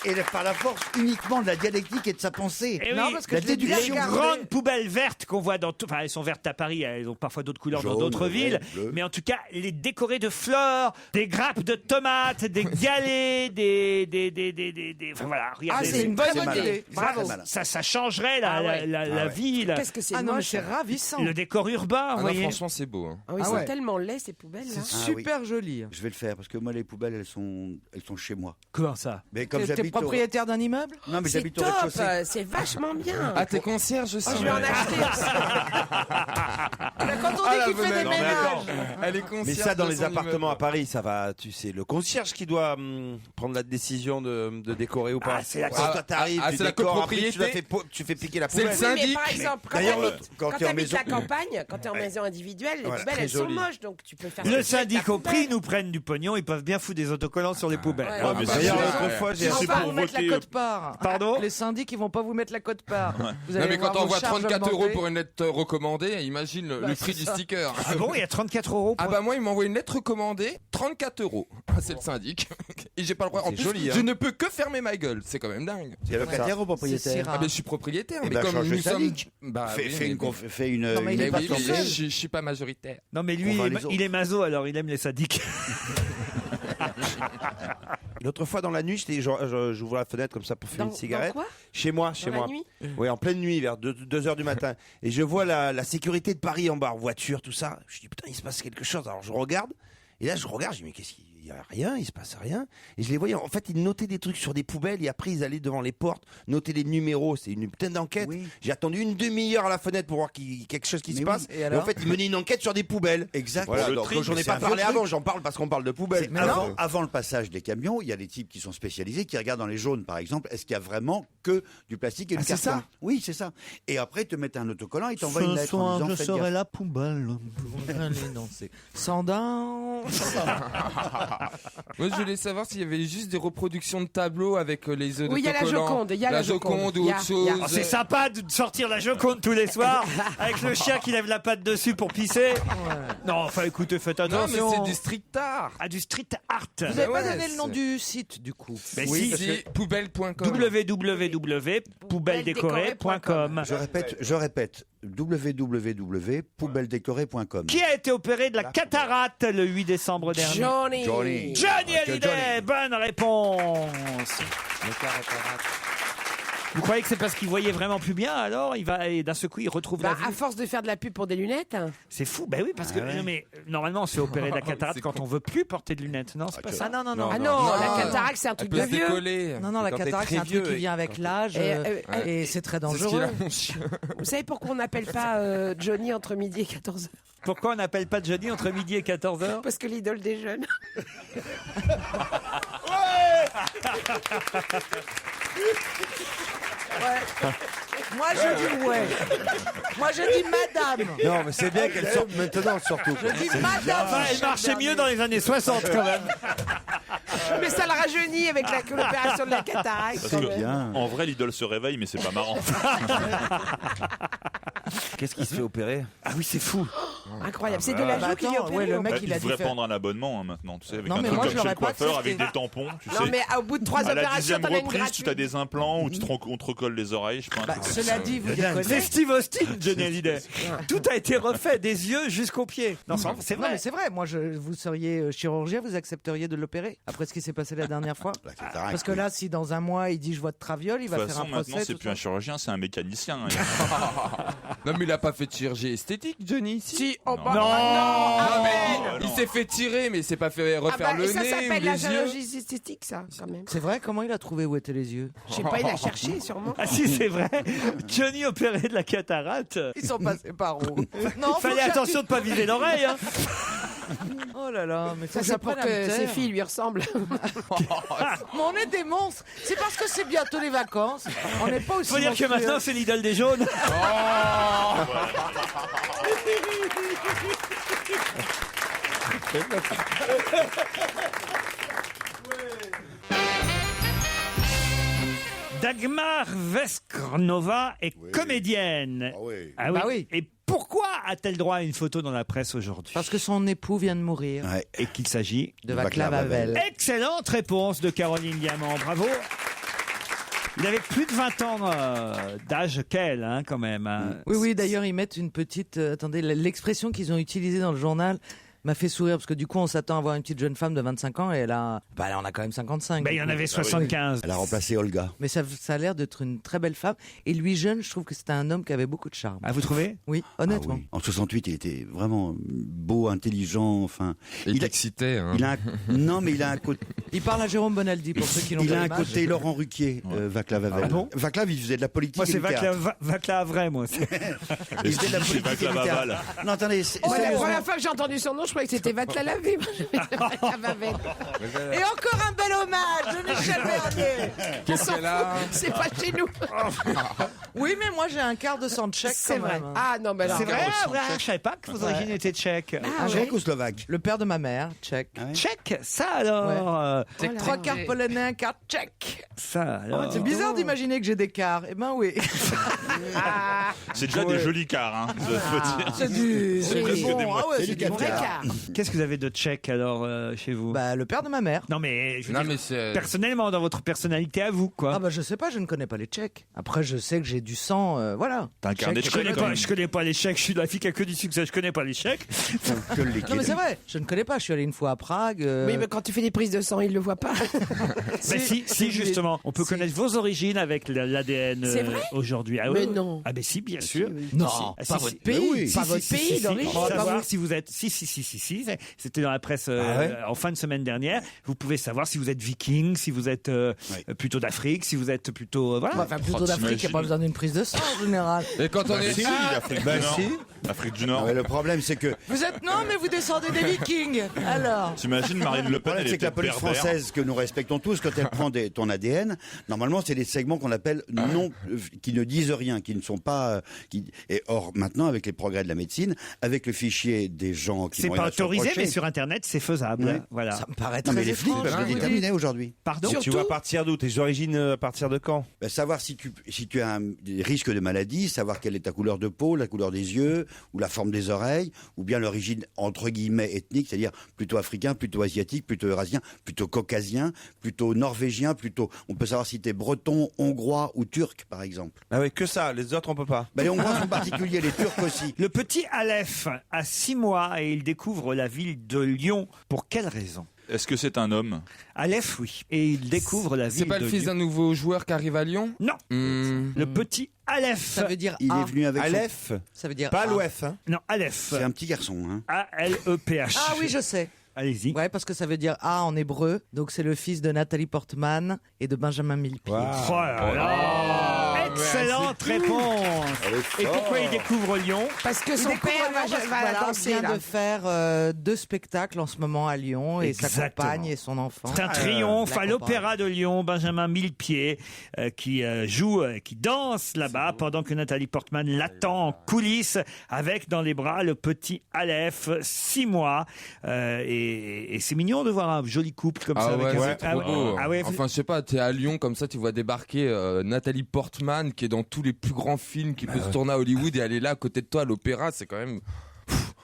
Et par la force uniquement de la dialectique et de sa pensée. Eh Non, oui, parce que la je l'ai déjà déduction. les regardé. grandes poubelles vertes qu'on voit dans tout, enfin elles sont vertes à Paris, elles ont parfois d'autres couleurs dans Jaune, d'autres villes, vert, bleu. mais en tout cas les décorées de fleurs, des grappes de tomates, des galets, des enfin voilà, Ah, regardez. c'est une bonne C'est malin. idée. C'est Bravo. très malin. Ça changerait la, Ah ouais. la vie, Qu'est-ce que c'est Ah non, mais moche. c'est ravissant. le décor urbain, Ah vous non, voyez. franchement, c'est beau. hein. Ah oui, Ah c'est ouais. tellement laid ces poubelles là. C'est Ah oui. super joli. Je vais le faire parce que moi les poubelles elles sont chez moi. Comment ça? Mais comme T'es j'habite propriétaire d'un immeuble? Non mais C'est j'habite au top, rez-de-chaussée. c'est vachement bien. Ah, t'es concierge aussi. Oh, je vais en acheter aussi. Mais quand on Ah, dit la qu'il fait des vedette. Non, mais ménages. Elle est concierge. Mais ça, dans de les son appartements immeuble. à Paris, ça va. Tu sais, le concierge qui doit prendre la décision de décorer ou pas. Ah, c'est la- Quand toi t'arrives, Ah, tu c'est la décores, après, copropriété. tu fais piquer la C'est le poubelle. syndic. Oui, mais par exemple, quand D'ailleurs, t'habites- quand quand t'es en t'habites maison- la campagne, quand t'es en maison individuelle, les Voilà, poubelles très elles sont joli. moches, donc tu peux faire. Le ce que tu veux avec syndic ta au prix, poubelle. ils nous prennent du pognon, ils peuvent bien foutre des autocollants sur les poubelles. Ouais. Ouais, mais bah, D'ailleurs, c'est- l'autre fois, j'ai Ils Ils vont vont c'est pas pas pour vous mettre la voter, cote part. Pardon? Les syndics, ils vont pas vous mettre la cote part. Vous Non, allez mais voir quand on vos voit charges 34 € augmenter. pour une lettre recommandée, imagine le Bah, prix c'est du ça. sticker. Ah bon, il y a 34 € Ah pour... bah moi il m'a envoyé une lettre recommandée, 34 €. Ah, c'est le syndic. Et j'ai pas le droit. En C'est plus, joli, hein. je ne peux que fermer ma gueule. C'est quand même dingue. C'est locataire ou C'est propriétaire rare. Ah ben je suis propriétaire. Eh mais ben, comme change de nous sommes, syndic. bah Fais oui, fais mais une bon. conf- fais une. Non, mais il une est Mais pas oui, tout mais seul. je suis pas majoritaire. Non mais lui, On va il les autres. il est maso, alors il aime les syndics. L'autre fois dans la nuit, j'ouvre la fenêtre comme ça pour fumer Dans une cigarette. quoi Chez moi, Dans chez la moi. nuit Oui, en pleine nuit, vers 2h du matin. Et je vois la sécurité de Paris en bas, voiture, tout ça. Je dis putain, il se passe quelque chose. Alors je regarde. Et là, je regarde, je dis mais qu'est-ce qu'il y a rien, il se passe rien. Et je les voyais, en fait, ils notaient des trucs sur des poubelles et après ils allaient devant les portes, noter les numéros. C'est une putain d'enquête. Oui. J'ai attendu une demi-heure à la fenêtre pour voir quelque chose qui Mais se oui. passe. Et Et, alors en fait, ils menaient une enquête sur des poubelles. Exact. Voilà, Le donc tri, j'en ai c'est pas un vieux parlé truc. avant, j'en parle parce qu'on parle de poubelles. Mais avant le passage des camions, il y a des types qui sont spécialisés, qui regardent dans les jaunes, par exemple, est-ce qu'il y a vraiment que du plastique et du c'est carton ça Oui, c'est ça. Et après, ils te mettent un autocollant, ils t'envoient une lettre en disant faites gaffe. la poubelle. Allez danser. Sans dents. Moi je voulais savoir s'il y avait juste des reproductions de tableaux avec les œufs Oui, il y a la d'autocollants. Joconde, il y a la Joconde. ou Il y a- autre il y a- chose. Oh, c'est sympa de sortir la Joconde tous les soirs avec le chien qui lève la patte dessus pour pisser. Non, enfin écoutez, faites Non mais attention. c'est du street art. Ah, du street art. Vous n'avez pas ouais, donné le nom c'est- du site, du coup. Mais Oui, si, c'est poubelle.com. www.poubelledécorée.com. Je répète, www.poubelledécorée.com. Qui a été opéré de la cataracte le 8 décembre dernier? Johnny. Johnny Hallyday. Bonne réponse. Vous croyez que c'est parce qu'il voyait vraiment plus bien, alors il va et d'un seul coup il retrouve la vue? À force de faire de la pub pour des lunettes. C'est fou, ben oui, parce que non, mais normalement on se fait opérer de la cataracte quand on veut plus porter de lunettes, non? C'est pas ça? non. Ah non, la cataracte c'est un truc de vieux. Non, la cataracte c'est un truc qui vient avec l'âge et c'est très dangereux. Vous savez pourquoi on n'appelle pas Johnny entre midi et 14h? Pourquoi on n'appelle pas Johnny entre midi et 14h? Parce que l'idole des jeunes. Ouais. Moi je dis ouais. Moi je dis madame. Non, mais c'est bien qu'elle sorte maintenant, surtout. Je dis madame. Enfin, elle marchait mieux dans les années 60 quand même. Mais ça le rajeunit avec l'opération de la cataracte. Parce que, en vrai, l'idole se réveille, mais c'est pas marrant. Qu'est-ce qui se fait opérer? Ah oui, c'est fou. Incroyable. C'est de la joue qu'il est opéré. le mec Il il a dû devrait faire. prendre un abonnement maintenant, tu sais, avec Non, un mais truc moi, comme je chez le l'aurais pas coiffeur, accepté. avec des tampons, tu Non sais. mais au bout de 3 À la opérations, 10e t'en as une reprise, tu gratuite. as des implants ou tu te recolles les oreilles, je sais pas. un truc comme Cela ça. dit, vous C'est déconnez. Steve Austin, Johnny Hallyday. Tout a été refait, des yeux jusqu'aux pieds. Non, c'est Non, vrai. mais c'est vrai. Moi, vous seriez chirurgien, vous accepteriez de l'opérer après ce qui s'est passé la dernière fois? Parce que là, si dans un mois il dit je vois de traviole, il De va toute faire façon, un procès. maintenant, c'est tout plus ça. un chirurgien, c'est un mécanicien. hein. Non, mais il a pas fait de chirurgie esthétique, Johnny. Si, oh bah, Non. Non, mais non. il s'est fait tirer, mais il s'est pas fait refaire le ça nez ou s'appelle la les yeux. chirurgie esthétique, ça, quand même. C'est vrai. Comment il a trouvé où étaient les yeux? Je sais pas, il a cherché, sûrement. Ah si, c'est vrai. Johnny opéré de la cataracte. Ils sont passés par où? Non, Fallait attention de pas viser l'oreille. Hein. Oh là là, mais faut Ça, que c'est pour j'apprenne à me que ses taire. filles lui ressemblent. Mais on est des monstres. C'est parce que c'est bientôt les vacances. On n'est pas aussi. Faut dire que monstrueux. maintenant c'est l'idole des jaunes. Dagmar Veskrnova est comédienne. Ah oui. Bah oui. Et pourquoi a-t-elle droit à une photo dans la presse aujourd'hui? Parce que son époux vient de mourir. Ouais. Et qu'il s'agit De Václav Havel. Excellente réponse de Caroline Diamant, bravo. Il avait plus de 20 ans d'âge qu'elle, hein, quand même. Hein. Oui, d'ailleurs, ils mettent une petite. Attendez, l'expression qu'ils ont utilisée dans le journal m'a fait sourire parce que du coup, on s'attend à voir une petite jeune femme de 25 ans et elle a. Bah, elle en a quand même 55. Ben, il y en avait 75. Elle a remplacé Olga. Mais ça a l'air d'être une très belle femme. Et lui, jeune, je trouve que c'était un homme qui avait beaucoup de charme. Ah, vous trouvez? Oui, honnêtement. Ah oui. En 68, il était vraiment beau, intelligent. Enfin, Il t'excitait. Hein. il a non, mais il a un côté. Il parle à Jérôme Bonaldi pour ceux qui l'ont Il pas a un l'image. côté Laurent Ruquier, Václav Havel. Ah bon Václav, il faisait de la politique. Moi, c'est et du théâtre. Václav vrai, moi. Il faisait de la C'est politique et du Václav théâtre. Havel. Non, attendez. Oh, la sérieusement. première fois que j'ai entendu son nom, je croyais que c'était Václav Havel. Et encore un bel hommage de Michel Bernier. Qu'est-ce qu'elle a? C'est pas chez nous. Oui, mais moi, j'ai un quart de sang tchèque C'est quand vrai. même. Ah non, mais alors. C'est vrai, je savais pas que vos origines étaient tchèques. Ah, Tchèque ouais. ou slovaque? Le père de ma mère, tchèque. Ah ouais. Tchèque, ça alors. Oh là Trois là. quarts polonais, un quart tchèque. Ça alors. C'est bizarre d'imaginer que j'ai des quarts. Eh ben oui. C'est déjà des jolis quarts, hein, faut dire. C'est du presque bon. des Ah ouais, C'est c'est du du vrai quart. quart. Qu'est-ce que vous avez de tchèque alors chez vous? Bah, le père de ma mère. Non mais, je veux Non, dire, mais c'est. personnellement, dans votre personnalité à vous, quoi. Ah bah je sais pas, je ne connais pas les Tchèques. Après je sais que j'ai du sang, voilà. T'as un carnet de Je chèques, connais, quand pas, même. je connais pas les chèques, je suis la fille qui a que du succès, je connais pas les chèques. Que le Non mais liquide. c'est vrai, je ne connais pas. Je suis allé une fois à Prague. Oui, mais quand tu fais des prises de sang, il le voit pas. Bah si, justement, on peut connaître vos origines avec l'ADN C'est vrai aujourd'hui. Ah, Mais oui. non. Ah ben si, bien sûr. Non, Ah, pas si, votre si. pays. oui. Si, Pas si, votre si, pays si, si. d'origine. Pour Pas savoir vous. si vous êtes. Si. C'était dans la presse en fin de semaine dernière. Vous pouvez savoir si vous êtes viking, si vous êtes plutôt d'Afrique, si vous êtes plutôt voilà. Enfin plutôt d'Afrique, il n'y a pas besoin d'une prise de sang en général. Et quand on est. Si, l'Afrique du Nord. L'Afrique du Nord. Ah ouais, le problème, c'est que Vous êtes non, mais vous descendez des Vikings. Alors. T'imagines Marine Le le Pen, problème, elle c'est que était la police berbère. française que nous respectons tous, quand elle prend ton ADN, normalement, c'est des segments qu'on appelle non, qui ne disent rien, qui ne sont pas. Et or, maintenant, avec les progrès de la médecine, avec le fichier des gens qui C'est vont pas être autorisé, reprochés- mais sur Internet, c'est faisable. Ouais. Voilà. Ça me paraît Non, très mais les flics étrange, peuvent le hein, déterminer aujourd'hui. Pardon. Tu vois à partir d'où? Tes origines à partir de quand? Savoir si tu as des risques de maladie, savoir quelle est ta couleur de peau, la couleur des yeux, ou la forme des oreilles, ou bien l'origine entre guillemets ethnique, c'est-à-dire plutôt africain, plutôt asiatique, plutôt eurasien, plutôt caucasien, plutôt norvégien, plutôt. On peut savoir si t'es breton, hongrois ou turc, par exemple. Ah oui, que ça. Les autres, on peut pas. Les Hongrois sont particuliers, les Turcs aussi. Le petit Aleph a 6 mois et il découvre la ville de Lyon. Pour quelle raison? Est-ce que c'est un homme? Aleph, oui. Et il découvre la ville C'est pas de le fils Lyon. d'un nouveau joueur qui arrive à Lyon? Non. Le petit Aleph. Ça veut dire Il A. est venu avec Aleph. Ça veut dire Pas A. l'OF. Hein. Non, Aleph. C'est un petit garçon. Hein. A-L-E-P-H. Ah oui, je sais. Allez-y. Ouais, parce que ça veut dire A en hébreu. Donc c'est le fils de Nathalie Portman et de Benjamin Millepied. Oh là là. Excellente réponse. Et pourquoi il découvre Lyon? Parce que son père va danser vient là. de faire 2 spectacles en ce moment à Lyon et sa Exactement. compagne et son enfant. C'est un triomphe la à l'Opéra de Lyon. Benjamin Millepied qui joue, qui danse là-bas pendant que Nathalie Portman l'attend en coulisses avec dans les bras le petit Aleph, 6 mois. Et c'est mignon de voir un joli couple comme ça. Ah avec ouais, un- c'est trop beau. Ah ouais, Enfin, je sais pas, t'es à Lyon comme ça, tu vois débarquer Nathalie Portman qui est dans tous les plus grands films qui peut se tourner à Hollywood et elle est là à côté de toi à l'opéra, c'est quand même.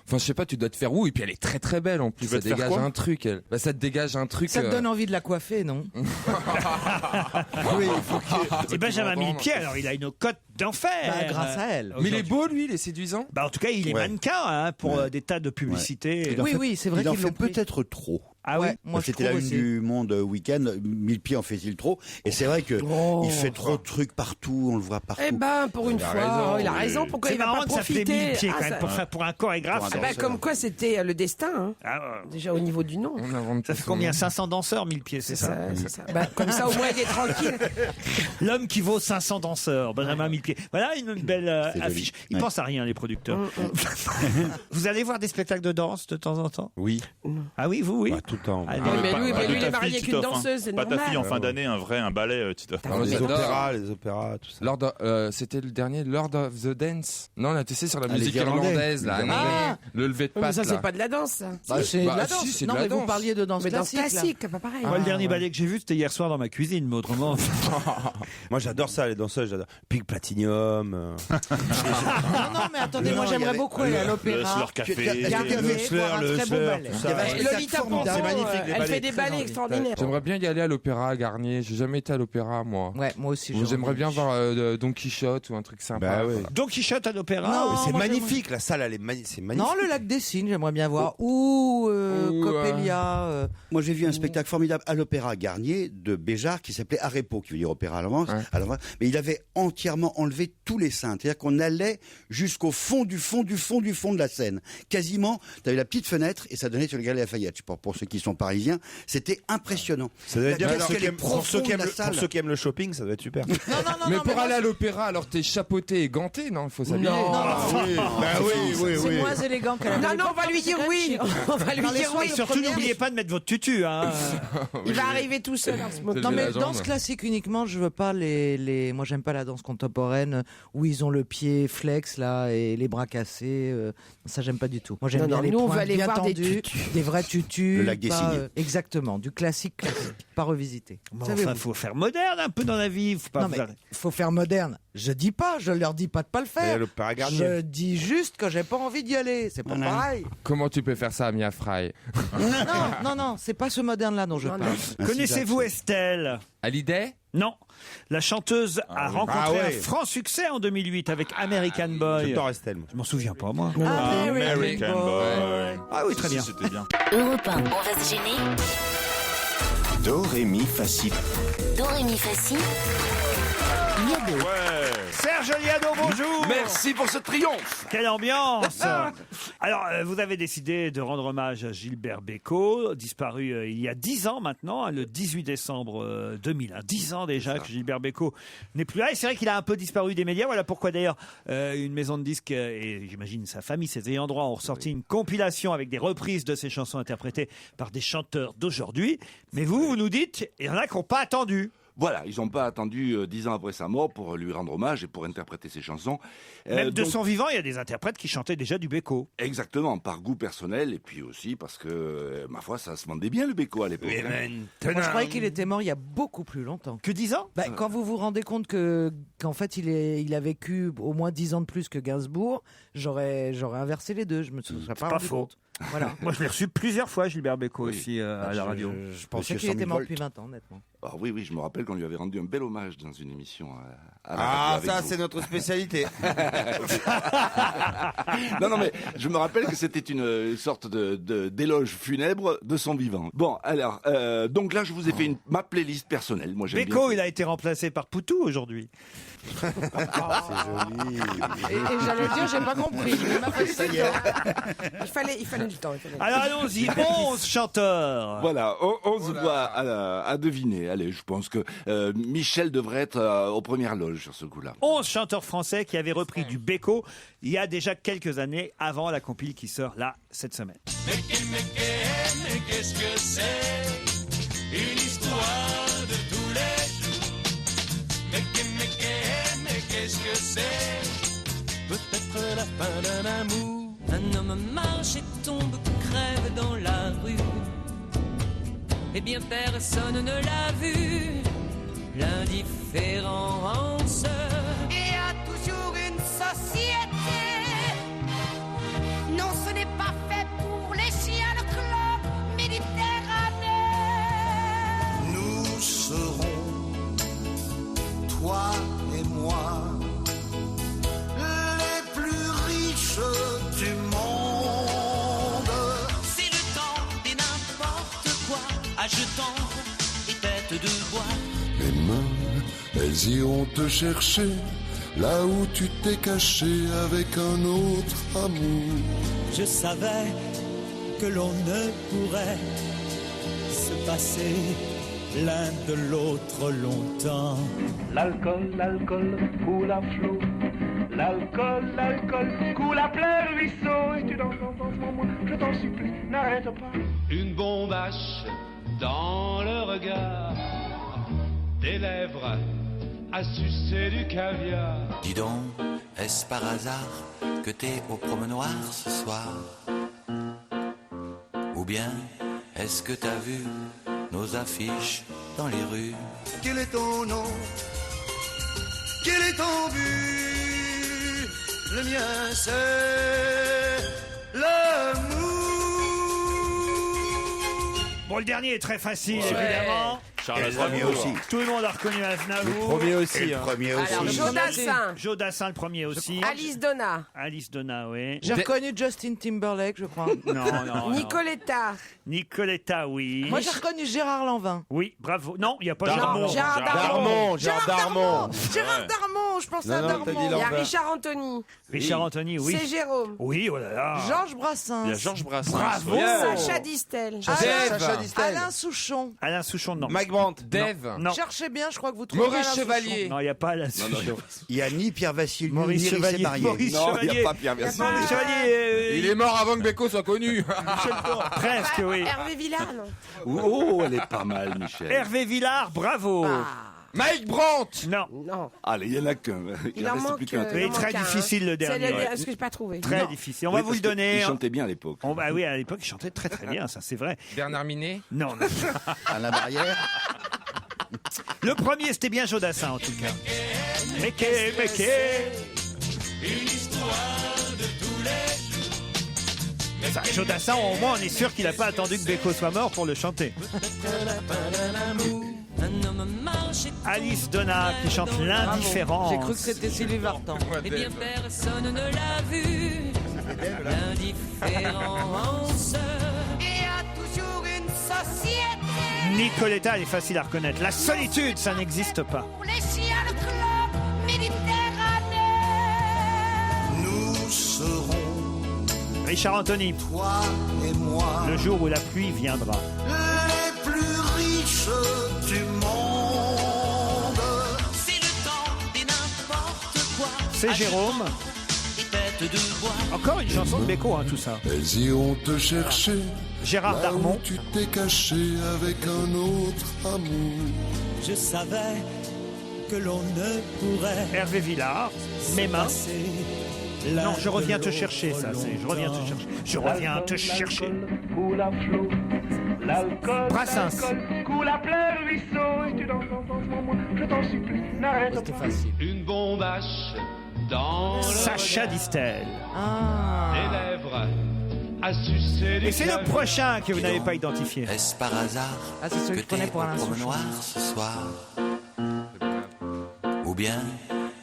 Enfin, je sais pas, tu dois te faire où? Et puis elle est très très belle en plus. Tu vas Ça te faire dégage quoi un truc. Elle. Bah, ça te dégage un truc. Ça te donne envie de la coiffer, non? Oui, il faut que. Et Benjamin Millepied, alors il a une cote d'enfer. Bah, grâce à elle. Mais il est beau lui, il est séduisant. Bah, en tout cas, il est mannequin hein, pour des tas de publicités. Oui, oui, c'est vrai Il en qu'ils fait l'ont pris. peut-être trop. Ah oui. Ouais, moi je C'était la trouve une aussi. du Monde Week-end. Millepied en fait-il trop? Et c'est vrai que il fait trop de trucs partout. On le voit partout. Eh ben, pour une fois, il a raison. Pourquoi C'est il va marrant pas de s'appeler profiter Millepied quand Ah, même ça- pour un chorégraphe. Pour un Ah ben, danseur. comme quoi c'était le destin, hein. Déjà au niveau du nom. On invente Ça tout fait son combien? nom. 500 danseurs, Millepied, c'est ça? C'est ça. Ben, comme ça, au moins, il est tranquille. L'homme qui vaut 500 danseurs, Benjamin Millepied. Voilà une belle C'est joli. affiche. Ils Ouais. pensent à rien, les producteurs. Vous allez voir des spectacles de danse de temps en temps? Oui. Ah oui, vous, oui. Bah, tout le temps. Allez. Oui, mais Pas- lui, pas mais de lui, il ta est marié fille, avec une Titoff, hein. danseuse, c'est Pas ta normal. fille en fin d'année, un ballet, Titoff. Ah, Les j'adore. opéras, tout ça. C'était le dernier Lord of the Dance. Non, là, tu sais, sur la Ah, les musique Irlandais. irlandaise, là. Les non, Irlandais. le lever de Mais patte, ça, là. c'est pas de la danse, ça. Bah, c'est de Bah, la si, danse. c'est de Non, la mais vous danse. parliez de danse Mais danse classique. là. classique, pas pareil. Moi, le dernier ballet que j'ai vu, c'était hier soir dans ma cuisine, mais autrement. Moi, j'adore ça, les danseuses, j'adore. Pig Platinum. Non, mais attendez, moi Non, il y j'aimerais avait- beaucoup aller à Le l'opéra. Slur Café. Il y a- Regarder, voir un très beau ballet. tout ça. Lolita Ponto, C'est magnifique, les elle ballets, fait des très ballets envie. extraordinaires. J'aimerais bien y aller à l'opéra à Garnier. J'ai jamais été à l'opéra, moi. Ouais, moi aussi. J'aimerais bien voir Don Quichotte ou un truc sympa. Bah ouais. Don Quichotte à l'opéra. Non, Mais c'est moi, magnifique, la salle, elle est c'est magnifique. Non, le lac des Cygnes, j'aimerais bien voir. Ou Coppelia. Moi, j'ai vu un spectacle formidable à l'Opéra Garnier de Béjart qui s'appelait Arepo, qui veut dire opéra à l'avance. Ouais. Mais il avait entièrement enlevé tous les seins. C'est-à-dire qu'on allait jusqu'au fond du fond du fond du fond de la scène. Quasiment, tu avais la petite fenêtre et ça donnait sur le Galerie Lafayette. Pour ceux qui sont parisiens, c'était impressionnant. Ça doit être bien Qu'est-ce pour ceux qu'elle qui est aiment- pour ceux profonde, qui aiment la le- pour salle. ceux qui aiment le shopping, ça doit être super. Mais pour aller à l'opéra, alors t'es chapeauté et ganté, non? Il faut s'habiller. Non. C'est moins élégant qu'à la Non, Belle non, on va Époque, lui c'est dire quand même oui. chic. On va lui Dans les dire soins oui. de Surtout, première, n'oubliez pas de mettre votre tutu. Hein. Il va arriver tout seul en ce moment. Non, mais la jambe. danse classique uniquement, je veux pas les. Moi, j'aime pas la danse contemporaine où ils ont le pied flex là et les bras cassés. Ça, j'aime pas du tout. Moi, j'aime Non, bien non, les nous, on pointes va aller bien voir des tendues, des vrais tutus. Le lac des pas, Cygnes. Exactement, du classique, pas revisité. Bon, Savez-vous. enfin, faut faire moderne un peu dans la vie. Faut pas Non, mais faut faire moderne. Je dis pas, je leur dis pas de pas le Et à faire. l'Opéra Garnier. Je dis juste que j'ai pas envie d'y aller. C'est pas pareil. Comment tu peux faire ça à Mia Fry? Non, c'est pas ce moderne-là dont je parle. Connaissez-vous Estelle? Hallyday? Non. La chanteuse a rencontré Ah ouais. un franc succès en 2008 avec American Boy. J'adore Estelle, moi. Je m'en souviens pas, moi. American Boy. Ah oui, très bien. Si, c'était bien. Europe 1, on va se gêner. Do, ré, mi, fa, si. Do, ré, mi, fa, si. Liado. Ouais. Serge Liado, bonjour. Merci pour ce triomphe. Quelle ambiance. Alors, vous avez décidé de rendre hommage à Gilbert Bécaud, disparu il y a 10 ans maintenant, hein, le 18 décembre 2000. 10 ans déjà que Gilbert Bécaud n'est plus là. Et c'est vrai qu'il a un peu disparu des médias. Voilà pourquoi d'ailleurs une maison de disques et j'imagine sa famille, ses ayants droit, ont ressorti une compilation avec des reprises de ses chansons interprétées par des chanteurs d'aujourd'hui. Mais vous nous dites, il y en a qui n'ont pas attendu. Voilà, ils n'ont pas attendu 10 ans après sa mort pour lui rendre hommage et pour interpréter ses chansons. Même de Donc- son vivant, il y a des interprètes qui chantaient déjà du Beko. Exactement, par goût personnel et puis aussi parce que, ma foi, ça se vendait bien le Beko à l'époque. Moi, je croyais qu'il était mort il y a beaucoup plus longtemps. Que 10 ans Quand vous vous rendez compte qu'en fait, il a vécu au moins 10 ans de plus que Gainsbourg, j'aurais inversé les deux. Je me serais pas pas rendu faux. compte. Voilà. Moi, je l'ai reçu plusieurs fois, Gilbert Beko, aussi, à la radio. Je pensais qu'il était mort depuis 20 ans, honnêtement. Ah oui, je me rappelle qu'on lui avait rendu un bel hommage dans une émission à la Ah, radio avec ça, vous. c'est notre spécialité. Non, mais je me rappelle que c'était une sorte d'éloge funèbre de son vivant. Bon, alors, donc là, je vous ai fait ma playlist personnelle. Moi, j'aime Beko, bien. il a été remplacé par Poutou aujourd'hui. C'est joli. Et j'allais dire, j'ai pas compris. Il m'a fallu Ça y du est. temps. Il fallait du temps. Alors allons-y, 11 chanteurs. Voilà, 11 voix à deviner. Allez, je pense que Michel devrait être aux premières loges sur ce coup-là. 11 chanteurs français qui avaient repris du Beko il y a déjà quelques années avant la compile qui sort là cette semaine. Mais qu'est-ce que c'est? Une histoire de tous les jours. Mais qu'est-ce que c'est? Peut-être la fin d'un amour. Un homme marche et tombe, crève dans la rue. Eh bien personne ne l'a vu. L'indifférence. Et a toujours une société. Non, ce n'est pas fait pour les chiens de club méditerranéen. Nous serons, toi et moi, les plus riches du monde. C'est le temps des n'importe quoi, achetant des têtes de bois. Les mains, elles iront te chercher là où tu t'es caché avec un autre amour. Je savais que l'on ne pourrait se passer l'un de l'autre longtemps. L'alcool coule à flot. L'alcool coule à plein ruisseau. Et tu danses pour moi, je t'en supplie, n'arrête pas. Une bombache dans le regard, des lèvres à sucer du caviar. Dis donc, est-ce par hasard que t'es au promenoir ce soir? Ou bien, est-ce que t'as vu nos affiches dans les rues? Quel est ton nom? Quel est ton but? Le mien c'est l'amour. Bon, le dernier est très facile, Ouais. évidemment. Charles Et le premier Aznavour. aussi. Tout le monde a reconnu Aznavour. Le premier aussi, Et le hein. premier aussi. Alors, Jodassin. Jodassin, le premier aussi. Alice Donna. Alice Donna, oui. J'ai reconnu Justin Timberlake, je crois. Non. Nicoletta. Nicoletta, oui. Moi, j'ai reconnu Gérard Lanvin. Oui, bravo. Non, il n'y a pas Darmon. Gérard. Gérard Darmon. Gérard Darmon, je pensais à Non, Darmon. t'as dit Il y a Lanvin. Richard Anthony. Richard Anthony, oui. C'est Jérôme. Oui, oh là là. Georges Brassens. Il y a Georges Brassens. Bravo. Sacha Distel. Sacha Distel. Alain Souchon. Alain Souchon, non. Mike Brandt. Dave. Non. Cherchez bien, je crois que vous trouvez Maurice Alain Souchon. Chevalier. Non, il n'y a pas Alain Souchon. Il y a ni Pierre Vassiliou, ni Maurice Rissé Chevalier. Marié. Maurice Non, il n'y Chevalier. a pas Pierre Version. Maurice Chevalier. Il est mort avant que Beko soit connu. Presque, oui. Hervé Villard, non? Oh, elle est pas mal, Michel. Hervé Villard, bravo. Mike Brandt. Non. Non. Allez, il y en a qu'un. Il en reste manque. plus qu'un. Oui, il en très manque un, difficile, le C'est dernier. ce que je n'ai pas trouvé. Très Non. difficile. On va vous le donner. Il chantait bien à l'époque. Bah oui, à l'époque, il chantait très très bien, ça c'est vrai. Bernard Minet. Non. Alain Barrière. Le premier, c'était bien Jodassin en tout cas. Meke. Une histoire de tous les jours. Enfin, Jodassin, au moins, on est sûr qu'il n'a pas attendu que Beko soit mort pour le chanter. Un homme marche et tombe, Alice Donna qui chante l'indifférence. J'ai cru que c'était Sylvie Vartan. eh bien personne ne l'a vu. L'indifférence. Et a toujours une société. Nicoletta, elle est facile à reconnaître. La solitude, ça n'existe pas. Pour les chiens de club méditerranéen. Nous serons, Richard Anthony, toi et moi, le jour où la pluie viendra. les plus riches du monde. C'est le temps des n'importe quoi. C'est Jérôme. Des têtes de bois. Encore une chanson de Beko, hein, tout ça. Elles iront te chercher Gérard là Darmon. où tu t'es caché avec un autre amour. Je savais que l'on ne pourrait Hervé Villard, Mes mains. l'un Non, je reviens de te chercher, ça, l'autre c'est je reviens te longtemps. chercher. Je reviens te chercher. Coule à flot, l'alcool, Brassens. l'alcool coule à plein ruisseau, et tu danses sans moi, je t'en supplie, n'arrête pas. C'était facile. Une bombache dans Sacha Distel. les lèvres à sucer Et c'est le prochain que vous n'avez pas identifié. Est-ce par hasard Ah, c'est celui que je connais pour Alain au Souchon. noir ce soir? Ou bien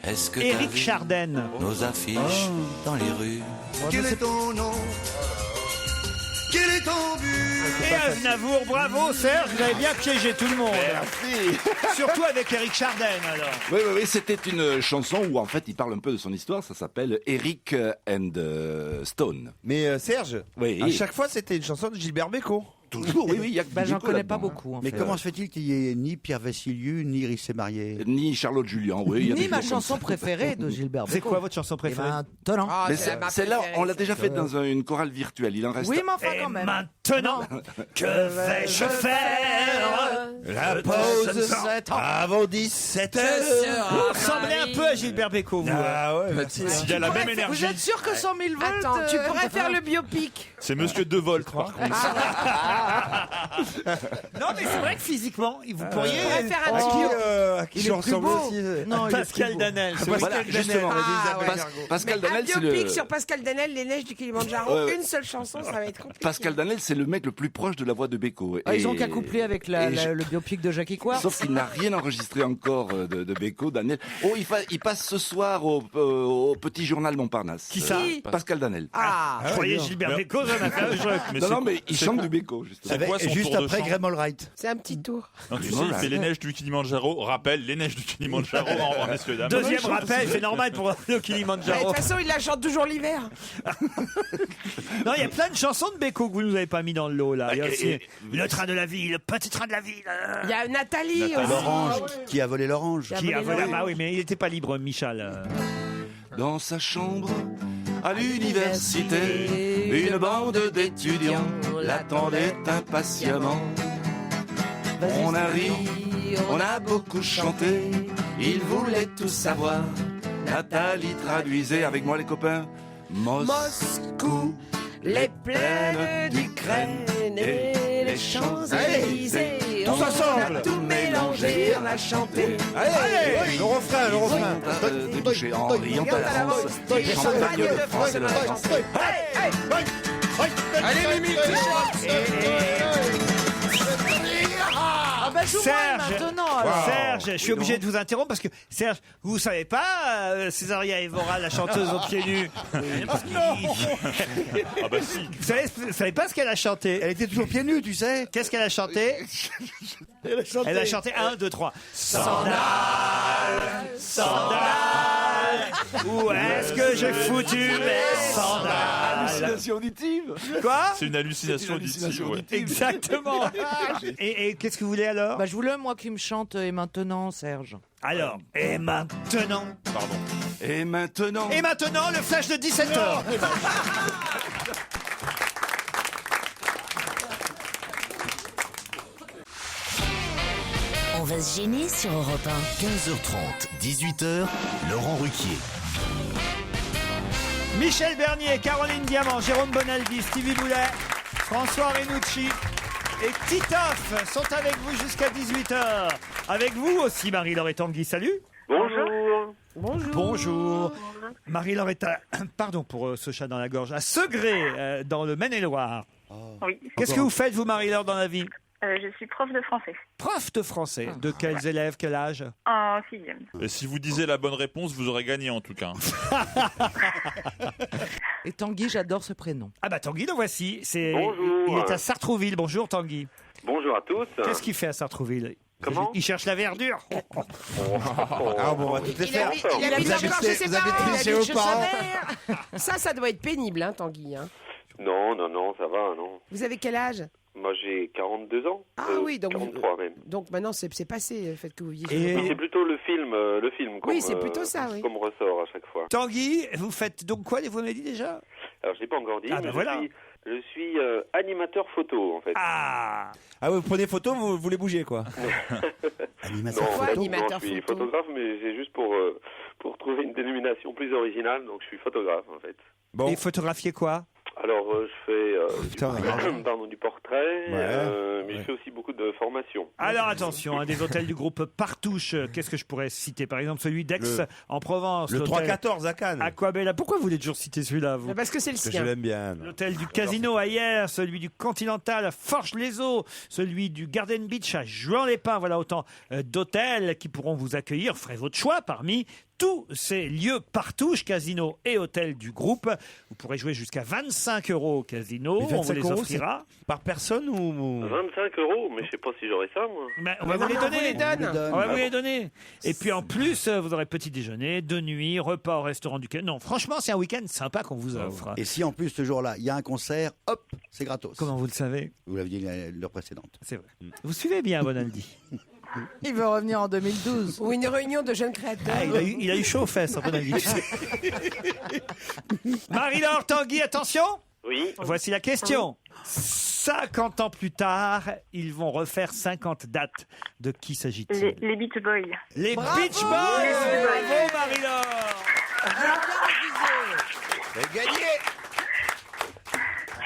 est-ce que t'as Éric vu Chardin. nos affiches dans les rues? Quel est ton nom? Quel est ton but? Et Aznavour, bravo Serge, vous avez bien piégé tout le monde. Merci. Surtout avec Éric Chardin alors. Oui, c'était une chanson où en fait il parle un peu de son histoire. Ça s'appelle Eric and Stone. Mais Serge, Oui. à chaque fois c'était une chanson de Gilbert Bécaud. Toujours, oui, il y a que Bah, j'en Bécaud connais là-dedans, pas beaucoup. En Mais fait. comment se fait-il qu'il y ait ni Pierre Vassiliou, ni Iris s'est marié Ni Charlotte Julien, oui. il y a Ni des ma jours comme chanson ça. préférée de Gilbert Bécaud. C'est quoi votre chanson Eh préférée? ben, Tenant. Ah, Mais c'est ma celle-là, préférée, on l'a déjà c'est fait que- dans une chorale virtuelle. Il en reste. Oui, mais enfin Et quand même. maintenant, que vais-je faire? La pause avant 17h. Vous ressemblez un peu à Gilbert Bécaud, vous. Ah ouais, merci. Il a la même Vous énergie. êtes sûr que 100 000 volts Attends, tu pourrais faire le biopic. C'est Monsieur De Volt, par contre. Non, mais c'est vrai que physiquement, vous pourriez. Tu pourrais faire un À petit qui Il je est plus ressemble beau. aussi Non, il est Pascal plus beau. Danel. c'est Voilà, Pascal Danel. justement. Ah, ouais. Pascal Mais un Danel, c'est biopic le. sur Pascal Danel, Les Neiges du Kilimanjaro, Ouais, ouais. une seule chanson, ça va être compliqué. Pascal Danel, c'est le mec le plus proche de la voix de Bécaud. Ah, ils ont Et- qu'à coupler avec et le biopic de Jackie Quartz. Sauf qu'il n'a rien enregistré encore de Bécaud, Danel. Oh, il passe ce soir au Petit Journal Montparnasse. Qui ça Pascal Danel. Ah, Je croyais Gilbert Mais- Bécaud, j'en ai fait un jeu. Mais non, c'est- non, mais il c'est- chante du Bécaud, justement. C'est quoi son Juste tour de après chant Graham Allwright. c'est un petit tour. Non, tu sais, il fait les neiges du Kilimanjaro. Rappel, les neiges du Kilimanjaro en messieurs dames. Deuxième rappel, c'est normal pour le Mais de Kilimanjaro. toute façon, il la chante toujours l'hiver. Non, il y a plein de chansons de Bécaud que vous nous avez pas mis dans le lot là. Il y a Et- aussi et- Le train de la vie, le petit train de la vie. Il y a Nathalie aussi. L'orange, qui a volé l'orange Qui a volé l'orange. bah oui, mais il n'était pas libre, Michel. Dans sa chambre, à l'université, une bande d'étudiants l'attendait impatiemment. On a ri, on a beaucoup chanté, ils voulaient tout savoir. Nathalie traduisait avec moi les copains. Moscou, les plaines d'Ukraine et les Champs-Élysées. Tous On ensemble. a tout mélangé, on a chanté. Allez, le refrain, le refrain. Débouché en riant à la France, champagne de France et de France. Allez, Mimi, Ah bah joue-moi Serge, maintenant alors. Serge, je suis obligé de vous interrompre parce que Serge, vous savez pas Césaria Evora, la chanteuse aux pieds nus. Ah bah si. Vous savez pas ce qu'elle a chanté? Elle était toujours pieds nus, tu sais. Qu'est-ce qu'elle a chanté? Elle a chanté 1, 2, 3. Sandales, sandales, où est-ce que j'ai foutu mes sandales? Hallucination auditive. Quoi? C'est une hallucination auditive. Ouais. Exactement. Et qu'est-ce que vous voulez alors? Bah je voulais moi qui me chante et maintenant Serge. Alors, et maintenant? Pardon. Et maintenant. Et maintenant, le flash de 17h. On va se gêner sur Europe 1. 15h30, 18h, Laurent Ruquier. Michel Bernier, Caroline Diamant, Jérôme Bonaldi, Stevie Boulet, François Renucci et Titoff sont avec vous jusqu'à 18h. Avec vous aussi, Marie-Laure et Tanguy. Salut. Bonjour. Bonjour. Bonjour. Marie-Laure est à, pardon pour ce chat dans la gorge, à Segré, dans le Maine-et-Loire. Oui. Qu'est-ce que vous faites, vous, Marie-Laure, dans la vie? Je suis prof de français. Prof de français. De quels élèves, quel âge? En 6e. Et si vous disiez la bonne réponse, vous aurez gagné en tout cas. Et Tanguy, j'adore ce prénom. Ah bah Tanguy, le voici. Bonjour. Il est à Sartrouville. Bonjour Tanguy. Bonjour à tous. Qu'est-ce qu'il fait à Sartrouville? Comment? Il cherche la verdure. Ah bon, on va toutes les Il faire. habite encore chez ses vous parents, habitez il chez habite vos chez sa parents. mère. Ça doit être pénible, hein, Tanguy. Hein. Non, ça va, non. Vous avez quel âge? Moi, j'ai 42 ans. Ah oui, donc 43 même. Donc maintenant, c'est passé, le fait que vous viviez chez Et- vos Mais parents. c'est plutôt le film comme, Oui, c'est plutôt ça, oui. comme ressort à chaque fois. Tanguy, vous faites donc quoi? Vous m'avez dit déjà? Alors, je n'ai pas encore dit, Ah, mais ben voilà. je suis Je suis animateur photo, en fait. Ah, vous prenez photo, vous les bougez, quoi. Animateur Non, en fait, animateur non, je suis photo photographe, mais c'est juste pour trouver une dénomination plus originale, donc je suis photographe, en fait. Bon. et photographier quoi? Alors, je fais Putain, du portrait, Ouais. mais je fais aussi beaucoup de formation. Alors attention, des hôtels du groupe Partouche, qu'est-ce que je pourrais citer? Par exemple, celui d'Aix en Provence. Le l'hôtel 314 à Cannes. Aquabella. Pourquoi vous voulez toujours citer celui-là, vous? Parce que c'est le Parce que sien. je l'aime bien. L'hôtel du Casino à Hyères, celui du Continental à Forges-les-Eaux, celui du Garden Beach à Juan-les-Pins. Voilà autant d'hôtels qui pourront vous accueillir. Ferez votre choix parmi tous ces lieux Partouche, casino et hôtels du groupe. Vous pourrez jouer jusqu'à 25 € au casino. Mais On vous 25 les €, offrira. Par personne ou 25 €, mais je sais pas si j'aurai ça, moi. Mais on va vous les donner. On va vous les donner. donner. Et puis en plus, vous aurez petit déjeuner, de nuit, repas au restaurant du Quai. Non, franchement, c'est un week-end sympa qu'on vous offre. Et si en plus ce jour-là, il y a un concert, hop, c'est gratos. Comment vous le savez? Vous l'aviez l'heure précédente. C'est vrai. Vous suivez bien, Bonaldi. Il veut revenir en 2012. Ou une réunion de jeunes créateurs. Ah, il a eu chaud aux fesses, Bonaldi. Marie-Laure Tanguy, attention. Oui. Voici la question. 50 ans plus tard, ils vont refaire 50 dates. De qui s'agit-il? Les Beach Boys. Les Bravo Beach Boys. Les Beach Boys. Bravo, Marie-Laure. Vous avez gagné.